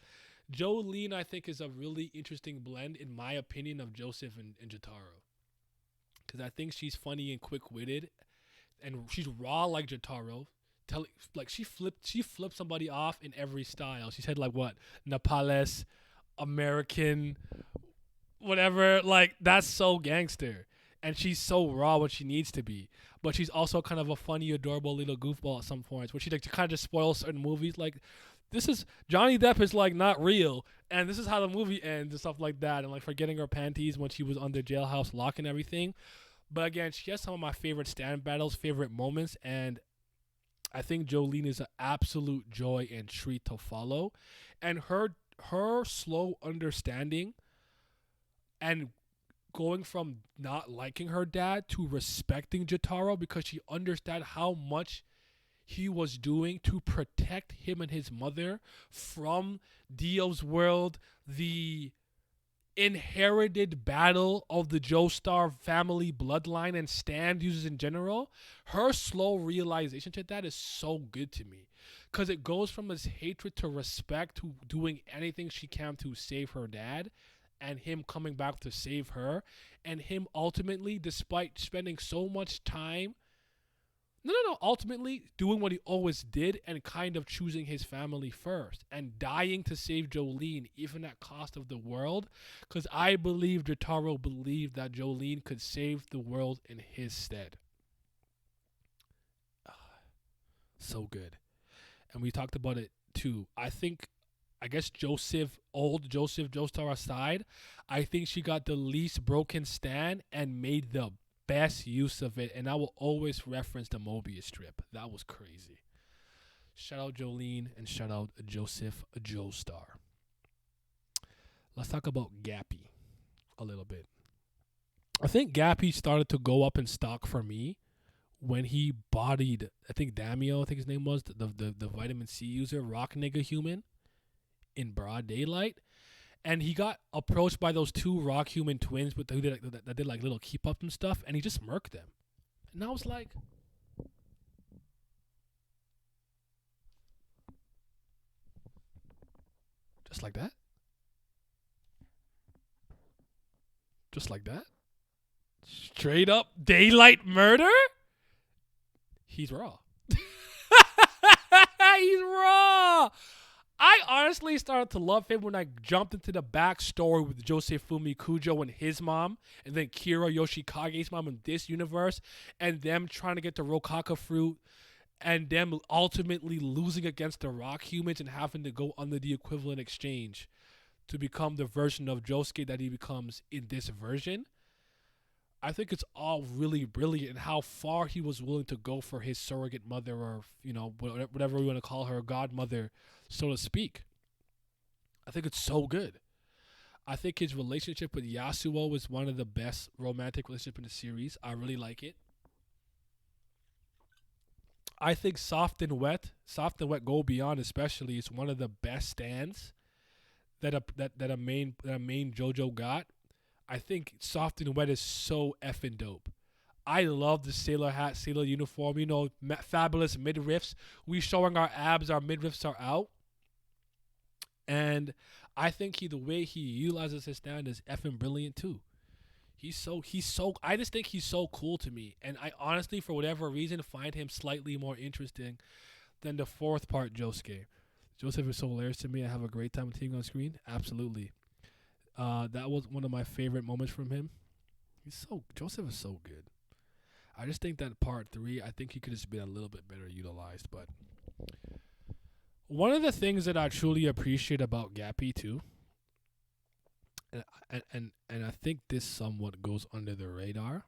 Jolene, I think, is a really interesting blend, in my opinion, of Joseph and Jotaro. Because I think she's funny and quick-witted. And she's raw like Jotaro. She flipped somebody off in every style. She said like what? Nepalese, American, whatever. Like that's so gangster. And she's so raw when she needs to be. But she's also kind of a funny, adorable little goofball at some points where she like kind of just spoils certain movies. Like this is Johnny Depp is like not real, and this is how the movie ends and stuff like that. And like forgetting her panties when she was under jailhouse lock and everything. But again, she has some of my favorite stand battles, favorite moments, and I think Jolene is an absolute joy and treat to follow. And her slow understanding and going from not liking her dad to respecting Jotaro because she understood how much he was doing to protect him and his mother from Dio's world, the inherited battle of the Joestar family bloodline and stand users in general. Her slow realization to that is so good to me because it goes from his hatred to respect to doing anything she can to save her dad and him coming back to save her and him ultimately, despite spending so much time ultimately doing what he always did and kind of choosing his family first and dying to save Jolene even at cost of the world, because I believe Jotaro believed that Jolene could save the world in his stead. So good. And we talked about it too. I guess old Joseph Joestar aside, I think she got the least broken stand and made the best use of it, and I will always reference the Mobius strip. That was crazy. Shout out Jolene and shout out Joseph Joestar. Let's talk about Gappy a little bit. I think Gappy started to go up in stock for me when he bodied, I think Damio, I think his name was, the vitamin C user, rock nigga human, in broad daylight. And he got approached by those two rock human twins that did like little keep up and stuff, and he just murked them. And I was like, just like that? Just like that? Straight up daylight murder? He's raw. He's raw. I honestly started to love him when I jumped into the backstory with Josefumi Kujo and his mom, and then Kira Yoshikage's mom in this universe, and them trying to get the Rokaka fruit, and them ultimately losing against the rock humans and having to go under the equivalent exchange to become the version of Josuke that he becomes in this version. I think it's all really brilliant, and how far he was willing to go for his surrogate mother, or whatever we want to call her, godmother, so to speak. I think it's so good. I think his relationship with Yasuo was one of the best romantic relationships in the series. I really like it. I think Soft and Wet Go Beyond especially is one of the best stands that a main JoJo got. I think Soft and Wet is so effing dope. I love the sailor hat, sailor uniform. Fabulous midriffs. We showing our abs, our midriffs are out. And I think the way he utilizes his stand is effing brilliant too. I just think he's so cool to me. And I honestly, for whatever reason, find him slightly more interesting than the fourth part Josuke. Joseph is so hilarious to me. I have a great time with him on screen. Absolutely. That was one of my favorite moments from him. Joseph is so good. I just think that part 3, I think he could have been a little bit better utilized. But one of the things that I truly appreciate about Gappy too, and I think this somewhat goes under the radar.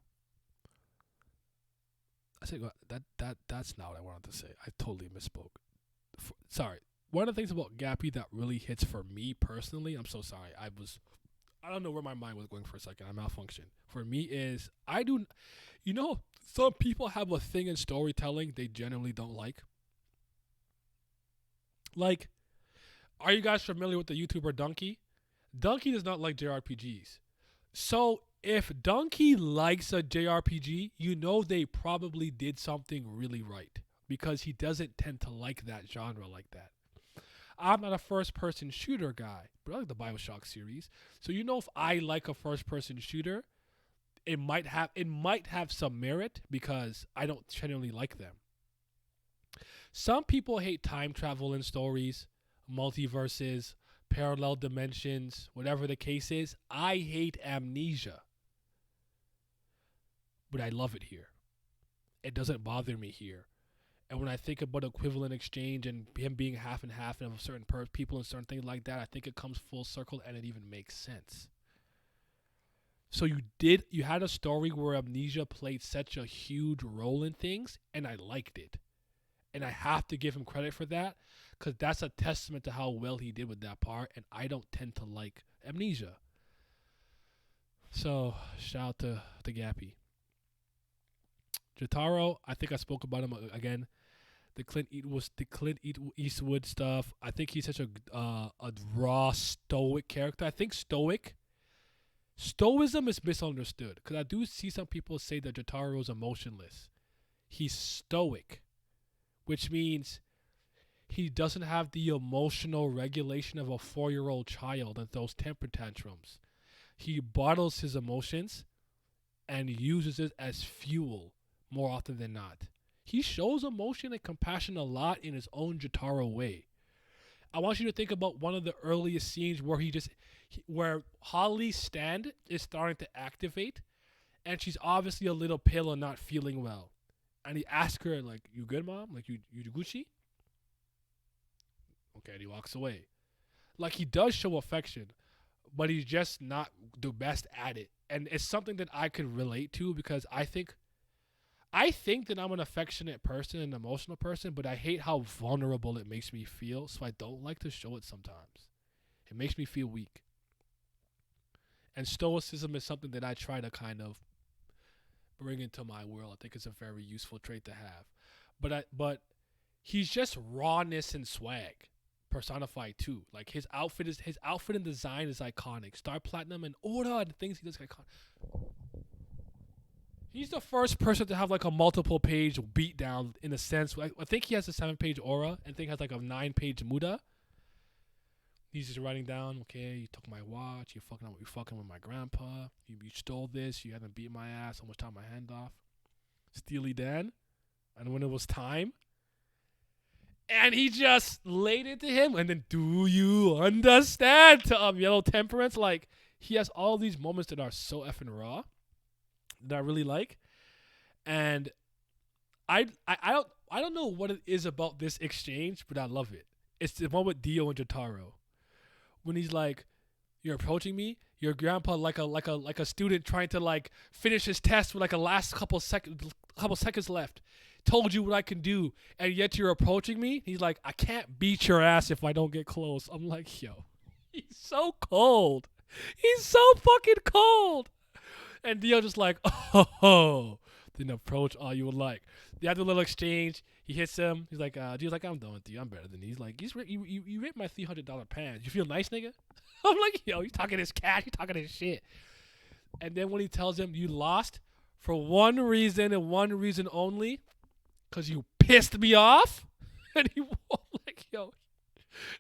I said that's not what I wanted to say. I totally misspoke. Sorry. One of the things about Gappy that really hits for me personally, I'm so sorry. I don't know where my mind was going for a second. I malfunctioned. For me is, some people have a thing in storytelling they generally don't like. Like, are you guys familiar with the YouTuber Donkey? Donkey does not like JRPGs. So if Donkey likes a JRPG, they probably did something really right, because he doesn't tend to like that genre like that. I'm not a first-person shooter guy, but I like the BioShock series. So if I like a first-person shooter, it might have some merit because I don't generally like them. Some people hate time travel in stories, multiverses, parallel dimensions, whatever the case is. I hate amnesia, but I love it here. It doesn't bother me here. And when I think about equivalent exchange and him being half and half and of certain people and certain things like that, I think it comes full circle and it even makes sense. So you had a story where amnesia played such a huge role in things, and I liked it. And I have to give him credit for that, because that's a testament to how well he did with that part, and I don't tend to like amnesia. So, shout out to Gappy. Jotaro, I think I spoke about him again. The Clint Eastwood stuff. I think he's such a raw stoic character. I think stoicism is misunderstood, because I do see some people say that Jotaro is emotionless. He's stoic, which means he doesn't have the emotional regulation of a 4-year-old child and those temper tantrums. He bottles his emotions and uses it as fuel more often than not. He shows emotion and compassion a lot in his own Jotaro way. I want you to think about one of the earliest scenes where Holly's stand is starting to activate, and she's obviously a little pale and not feeling well. And he asks her, like, "You good, Mom? Like, you Gucci?" Okay, and he walks away. Like, he does show affection, but he's just not the best at it. And it's something that I could relate to, because I think that I'm an affectionate person, an emotional person, but I hate how vulnerable it makes me feel, so I don't like to show it sometimes. It makes me feel weak. And stoicism is something that I try to kind of bring into my world. I think it's a very useful trait to have. But he's just rawness and swag personified too. Like, his outfit and design is iconic. Star Platinum and Aura and things he does iconic. He's the first person to have like a multiple page beatdown, in a sense. I think he has a 7-page Aura, and I think he has like a 9-page Muda. He's just writing down, okay, you took my watch, you fucking with my grandpa, you stole this, you haven't beat my ass, almost chopped my hand off. Steely Dan. And when it was time. And he just laid it to him, and then, do you understand? To Yellow Temperance, like he has all these moments that are so effing raw that I really like, and I don't know what it is about this exchange, but I love it. It's the one with Dio and Jotaro when he's like, "You're approaching me. Your grandpa like a student trying to like finish his test with like a last couple seconds left. Told you what I can do, and yet you're approaching me." He's like, "I can't beat your ass if I don't get close." I'm like, yo, he's so cold. He's so fucking cold. And Dio just like, oh, then approach all you would like. They have a little exchange. He hits him. He's like, Dio's like, I'm done with you. I'm better than you. He's like, you ripped my $300 pants. You feel nice, nigga? I'm like, yo, he's talking his cash. He's talking his shit. And then when he tells him you lost for one reason and one reason only, because you pissed me off. And he like, yo,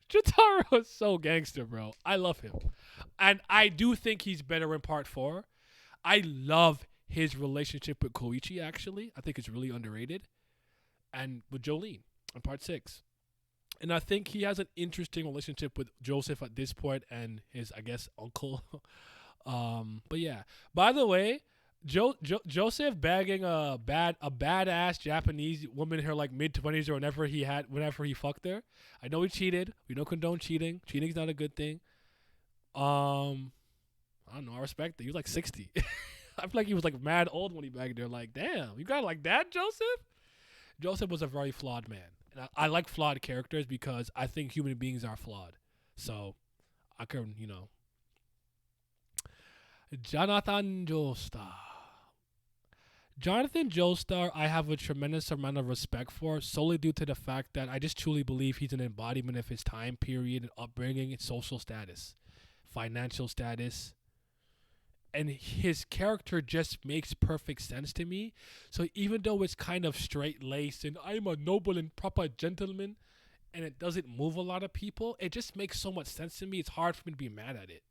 Jotaro is so gangster, bro. I love him. And I do think he's better in part 4. I love his relationship with Koichi, actually. I think it's really underrated. And with Jolene in part 6. And I think he has an interesting relationship with Joseph at this point and his, I guess, uncle. But yeah. By the way, Joseph bagging a badass Japanese woman in her like mid-20s or whenever he fucked her. I know he cheated. We don't condone cheating. Cheating's not a good thing. I don't know. I respect it. He was like 60. I feel like he was like mad old when he bagged her. Like, damn, you got it like that, Joseph? Joseph was a very flawed man. And I like flawed characters because I think human beings are flawed. So I can, Jonathan Joestar. Jonathan Joestar, I have a tremendous amount of respect for, solely due to the fact that I just truly believe he's an embodiment of his time period and upbringing and social status, financial status. And his character just makes perfect sense to me. So even though it's kind of straight-laced and I'm a noble and proper gentleman and it doesn't move a lot of people, it just makes so much sense to me. It's hard for me to be mad at it.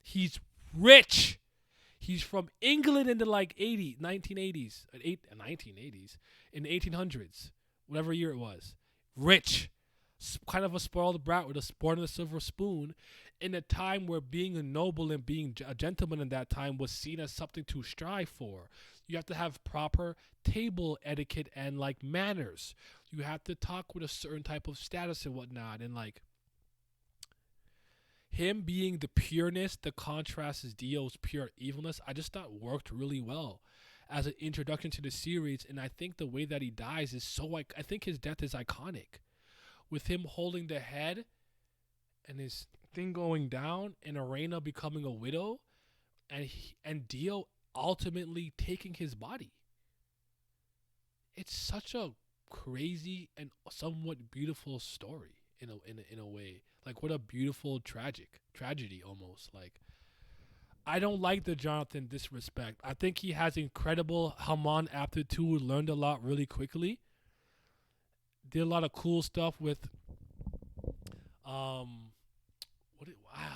He's rich. He's from England in the like 1980s, in the 1800s, whatever year it was. Rich, kind of a spoiled brat with a born with a silver spoon, in a time where being a noble and being a gentleman in that time was seen as something to strive for. You have to have proper table etiquette and like manners. You have to talk with a certain type of status and whatnot, and like him being the pureness, the contrast is Dio's pure evilness, I just thought worked really well as an introduction to the series. And I think the way that he dies is so like, I think his death is iconic, with him holding the head and his thing going down and Arena becoming a widow and Dio ultimately taking his body. It's such a crazy and somewhat beautiful story in a way. Like, what a beautiful tragedy almost. Like, I don't like the Jonathan disrespect. I think he has incredible Haman aptitude, learned a lot really quickly. Did a lot of cool stuff with I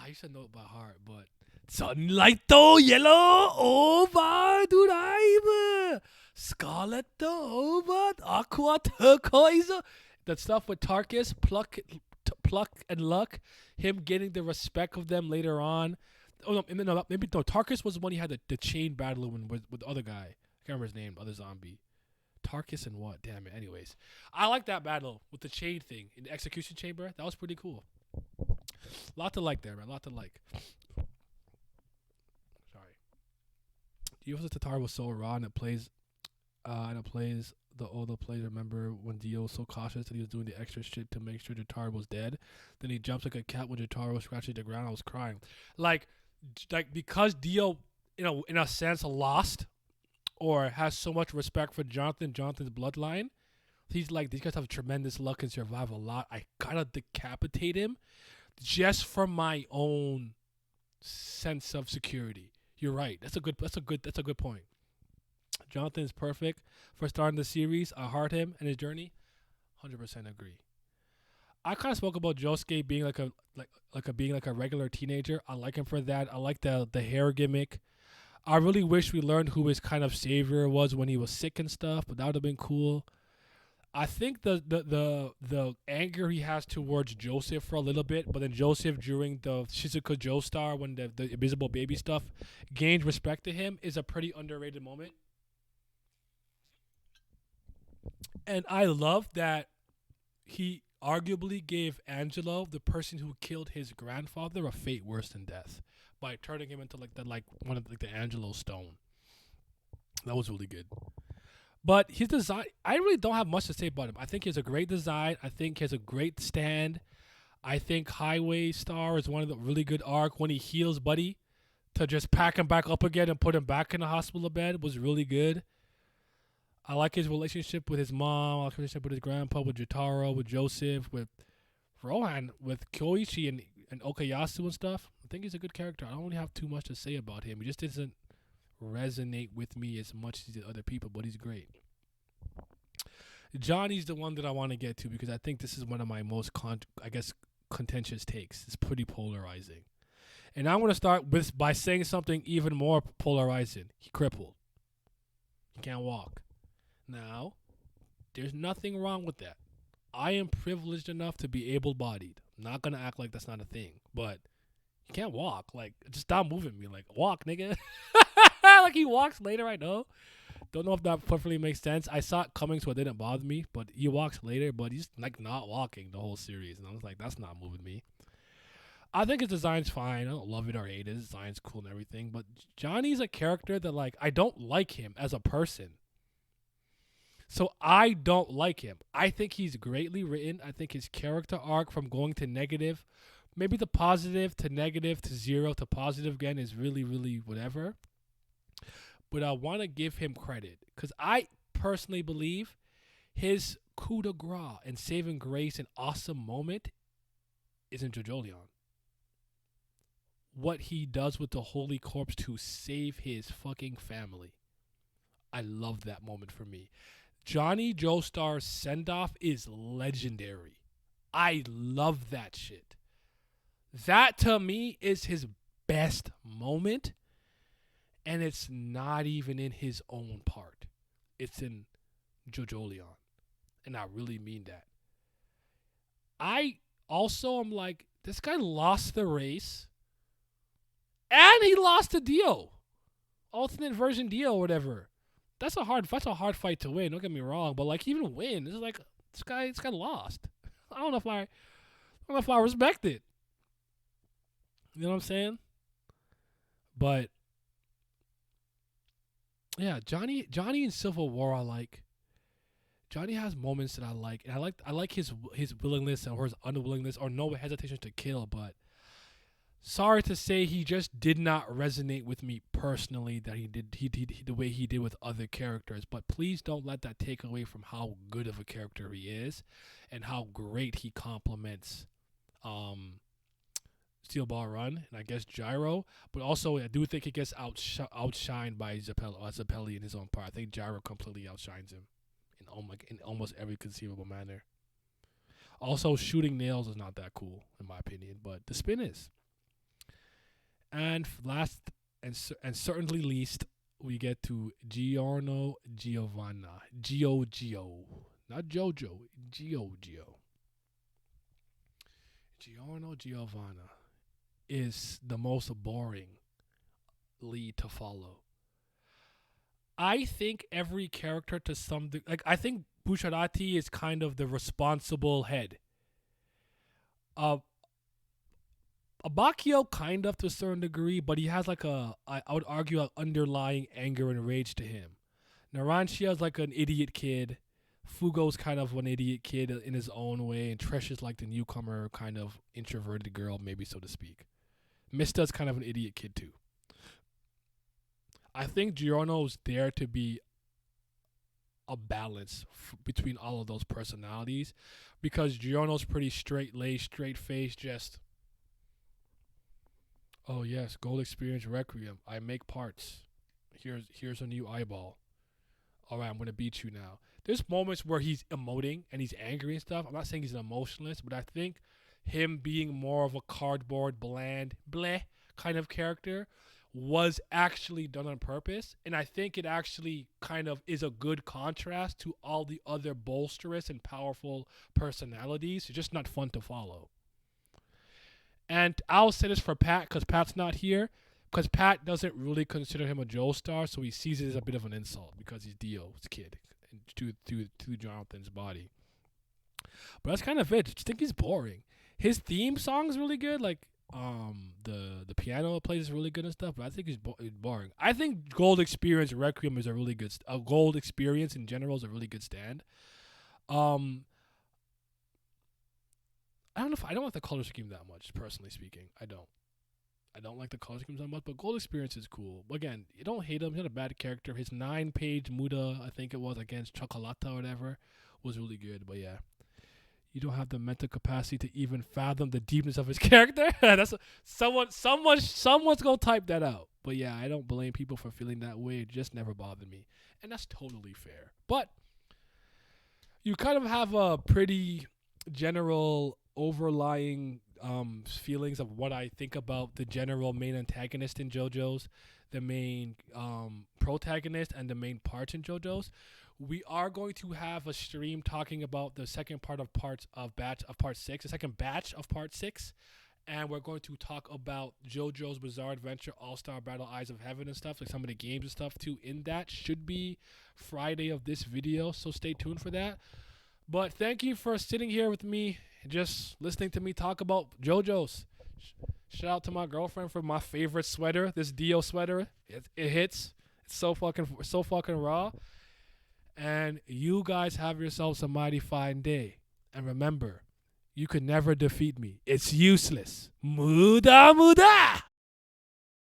used to know it by heart, but sunlight yellow over drive, scarlet over aqua turquoise. That stuff with Tarkus, pluck and luck, him getting the respect of them later on. Oh no, maybe Tarkus was the one he had the chain battle with the other guy. I can't remember his name, the other zombie. Tarkus and what? Damn it. Anyways, I like that battle with the chain thing in the execution chamber. That was pretty cool. Lot to like there, man. Lot to like. Sorry. Dio's Tatar was so raw, and it plays the older plays. Remember when Dio was so cautious that he was doing the extra shit to make sure Jotaro was dead? Then he jumps like a cat when Jotaro was scratching the ground. I was crying, like because Dio, in a sense, lost or has so much respect for Jonathan's bloodline. He's like, these guys have tremendous luck and survive a lot. I gotta decapitate him just for my own sense of security. You're right. That's a good point. Jonathan is perfect for starting the series. I heart him and his journey. 100% agree. I kind of spoke about Josuke being like a regular teenager. I like him for that. I like the hair gimmick. I really wish we learned who his kind of savior was when he was sick and stuff, but that would have been cool. I think the anger he has towards Joseph for a little bit, but then Joseph during the Shizuka Joestar when the invisible baby stuff gained respect to him is a pretty underrated moment. And I love that he arguably gave Angelo, the person who killed his grandfather, a fate worse than death by turning him into like one of like the Angelo stone. That was really good. But his design, I really don't have much to say about him. I think he has a great design. I think he has a great stand. I think Highway Star is one of the really good arc when he heals Buddy to just pack him back up again and put him back in the hospital bed was really good. I like his relationship with his mom. I like his relationship with his grandpa, with Jotaro, with Joseph, with Rohan, with Koichi and Okayasu and stuff. I think he's a good character. I don't really have too much to say about him. He just doesn't resonate with me as much as the other people, but he's great. Johnny's the one that I want to get to because I think this is one of my most, contentious takes. It's pretty polarizing. And I'm going to start with by saying something even more polarizing. He crippled. He can't walk. Now, there's nothing wrong with that. I am privileged enough to be able-bodied. I'm not going to act like that's not a thing. But he can't walk. Like, just stop moving me. Like, walk, nigga. Like, he walks later, I know. Don't know if that perfectly makes sense. I saw it coming, so it didn't bother me. But he walks later, but he's, like, not walking the whole series. And I was like, that's not moving me. I think his design's fine. I don't love it or hate it. His design's cool and everything. But Johnny's a character that, like, I don't like him as a person. So I don't like him. I think he's greatly written. I think his character arc from going to negative, maybe the positive to negative to zero to positive again is really, really whatever. But I want to give him credit because I personally believe his coup de grace and saving grace and awesome moment is in Jojolion. What he does with the Holy Corpse to save his fucking family. I love that moment for me. Johnny Joestar's send-off is legendary. I love that shit. That, to me, is his best moment. And it's not even in his own part. It's in Jojolion. And I really mean that. I also am like, this guy lost the race. And he lost the Dio. Alternate version Dio or whatever. That's a hard fight to win. Don't get me wrong, but like even win, this is like this guy lost. I don't know if I respect it. You know what I'm saying? But yeah, Johnny in Civil War I like. Johnny has moments that I like, and I like his willingness or his unwillingness or no hesitation to kill, but sorry to say, he just did not resonate with me personally that he did the way he did with other characters. But please don't let that take away from how good of a character he is and how great he complements Steel Ball Run and I guess Gyro. But also, I do think he gets outshined by Zappelli in his own part. I think Gyro completely outshines him in almost every conceivable manner. Also, shooting nails is not that cool in my opinion, but the spin is. And last and certainly least, we get to Giorno Giovanna. Gio. Not Jojo. Gio. Giorno Giovanna is the most boring lead to follow. I think every character to some I think Bucciarati is kind of the responsible head. Abakio kind of to a certain degree, but he has like I would argue an underlying anger and rage to him. Narancia like an idiot kid. Fugo's kind of an idiot kid in his own way, and Trish is like the newcomer, kind of introverted girl, maybe so to speak. Mista's kind of an idiot kid too. I think Giorno's there to be a balance between all of those personalities, because Giorno's pretty straight-laced, straight-faced, just... Oh yes, Gold Experience Requiem. I make parts. Here's a new eyeball. Alright, I'm gonna beat you now. There's moments where he's emoting and he's angry and stuff. I'm not saying he's an emotionalist, but I think him being more of a cardboard, bland, bleh kind of character was actually done on purpose, and I think it actually kind of is a good contrast to all the other bolsterous and powerful personalities. It's just not fun to follow. And I'll say this for Pat because Pat's not here. Because Pat doesn't really consider him a Joestar, so he sees it as a bit of an insult because he's Dio's kid to Jonathan's body. But that's kind of it. I just think he's boring. His theme song is really good. Like the piano it plays is really good and stuff. But I think he's boring. I think Gold Experience Requiem is a really good. Gold Experience in general is a really good stand. I don't know if I don't like the color scheme that much, personally speaking. I don't like the color schemes that much, but Gold Experience is cool. Again, you don't hate him. He's not a bad character. His 9-page Muda, I think it was, against Chocolata or whatever, was really good. But yeah, you don't have the mental capacity to even fathom the deepness of his character. That's someone's gonna type that out. But yeah, I don't blame people for feeling that way. It just never bothered me, and that's totally fair. But you kind of have a pretty general overlying feelings of what I think about the general main antagonist in JoJo's, the main protagonist, and the main parts in JoJo's. We are going to have a stream talking about the second part of part 6, the second batch of part 6, and we're going to talk about JoJo's Bizarre Adventure All-Star Battle Eyes of Heaven and stuff, like some of the games and stuff too. In that should be Friday of this video, so stay tuned for that. But thank you for sitting here with me, just listening to me talk about JoJo's. Shout out to my girlfriend for my favorite sweater, this Dio sweater. It hits. It's so fucking raw. And you guys have yourselves a mighty fine day. And remember, you could never defeat me. It's useless. Muda muda!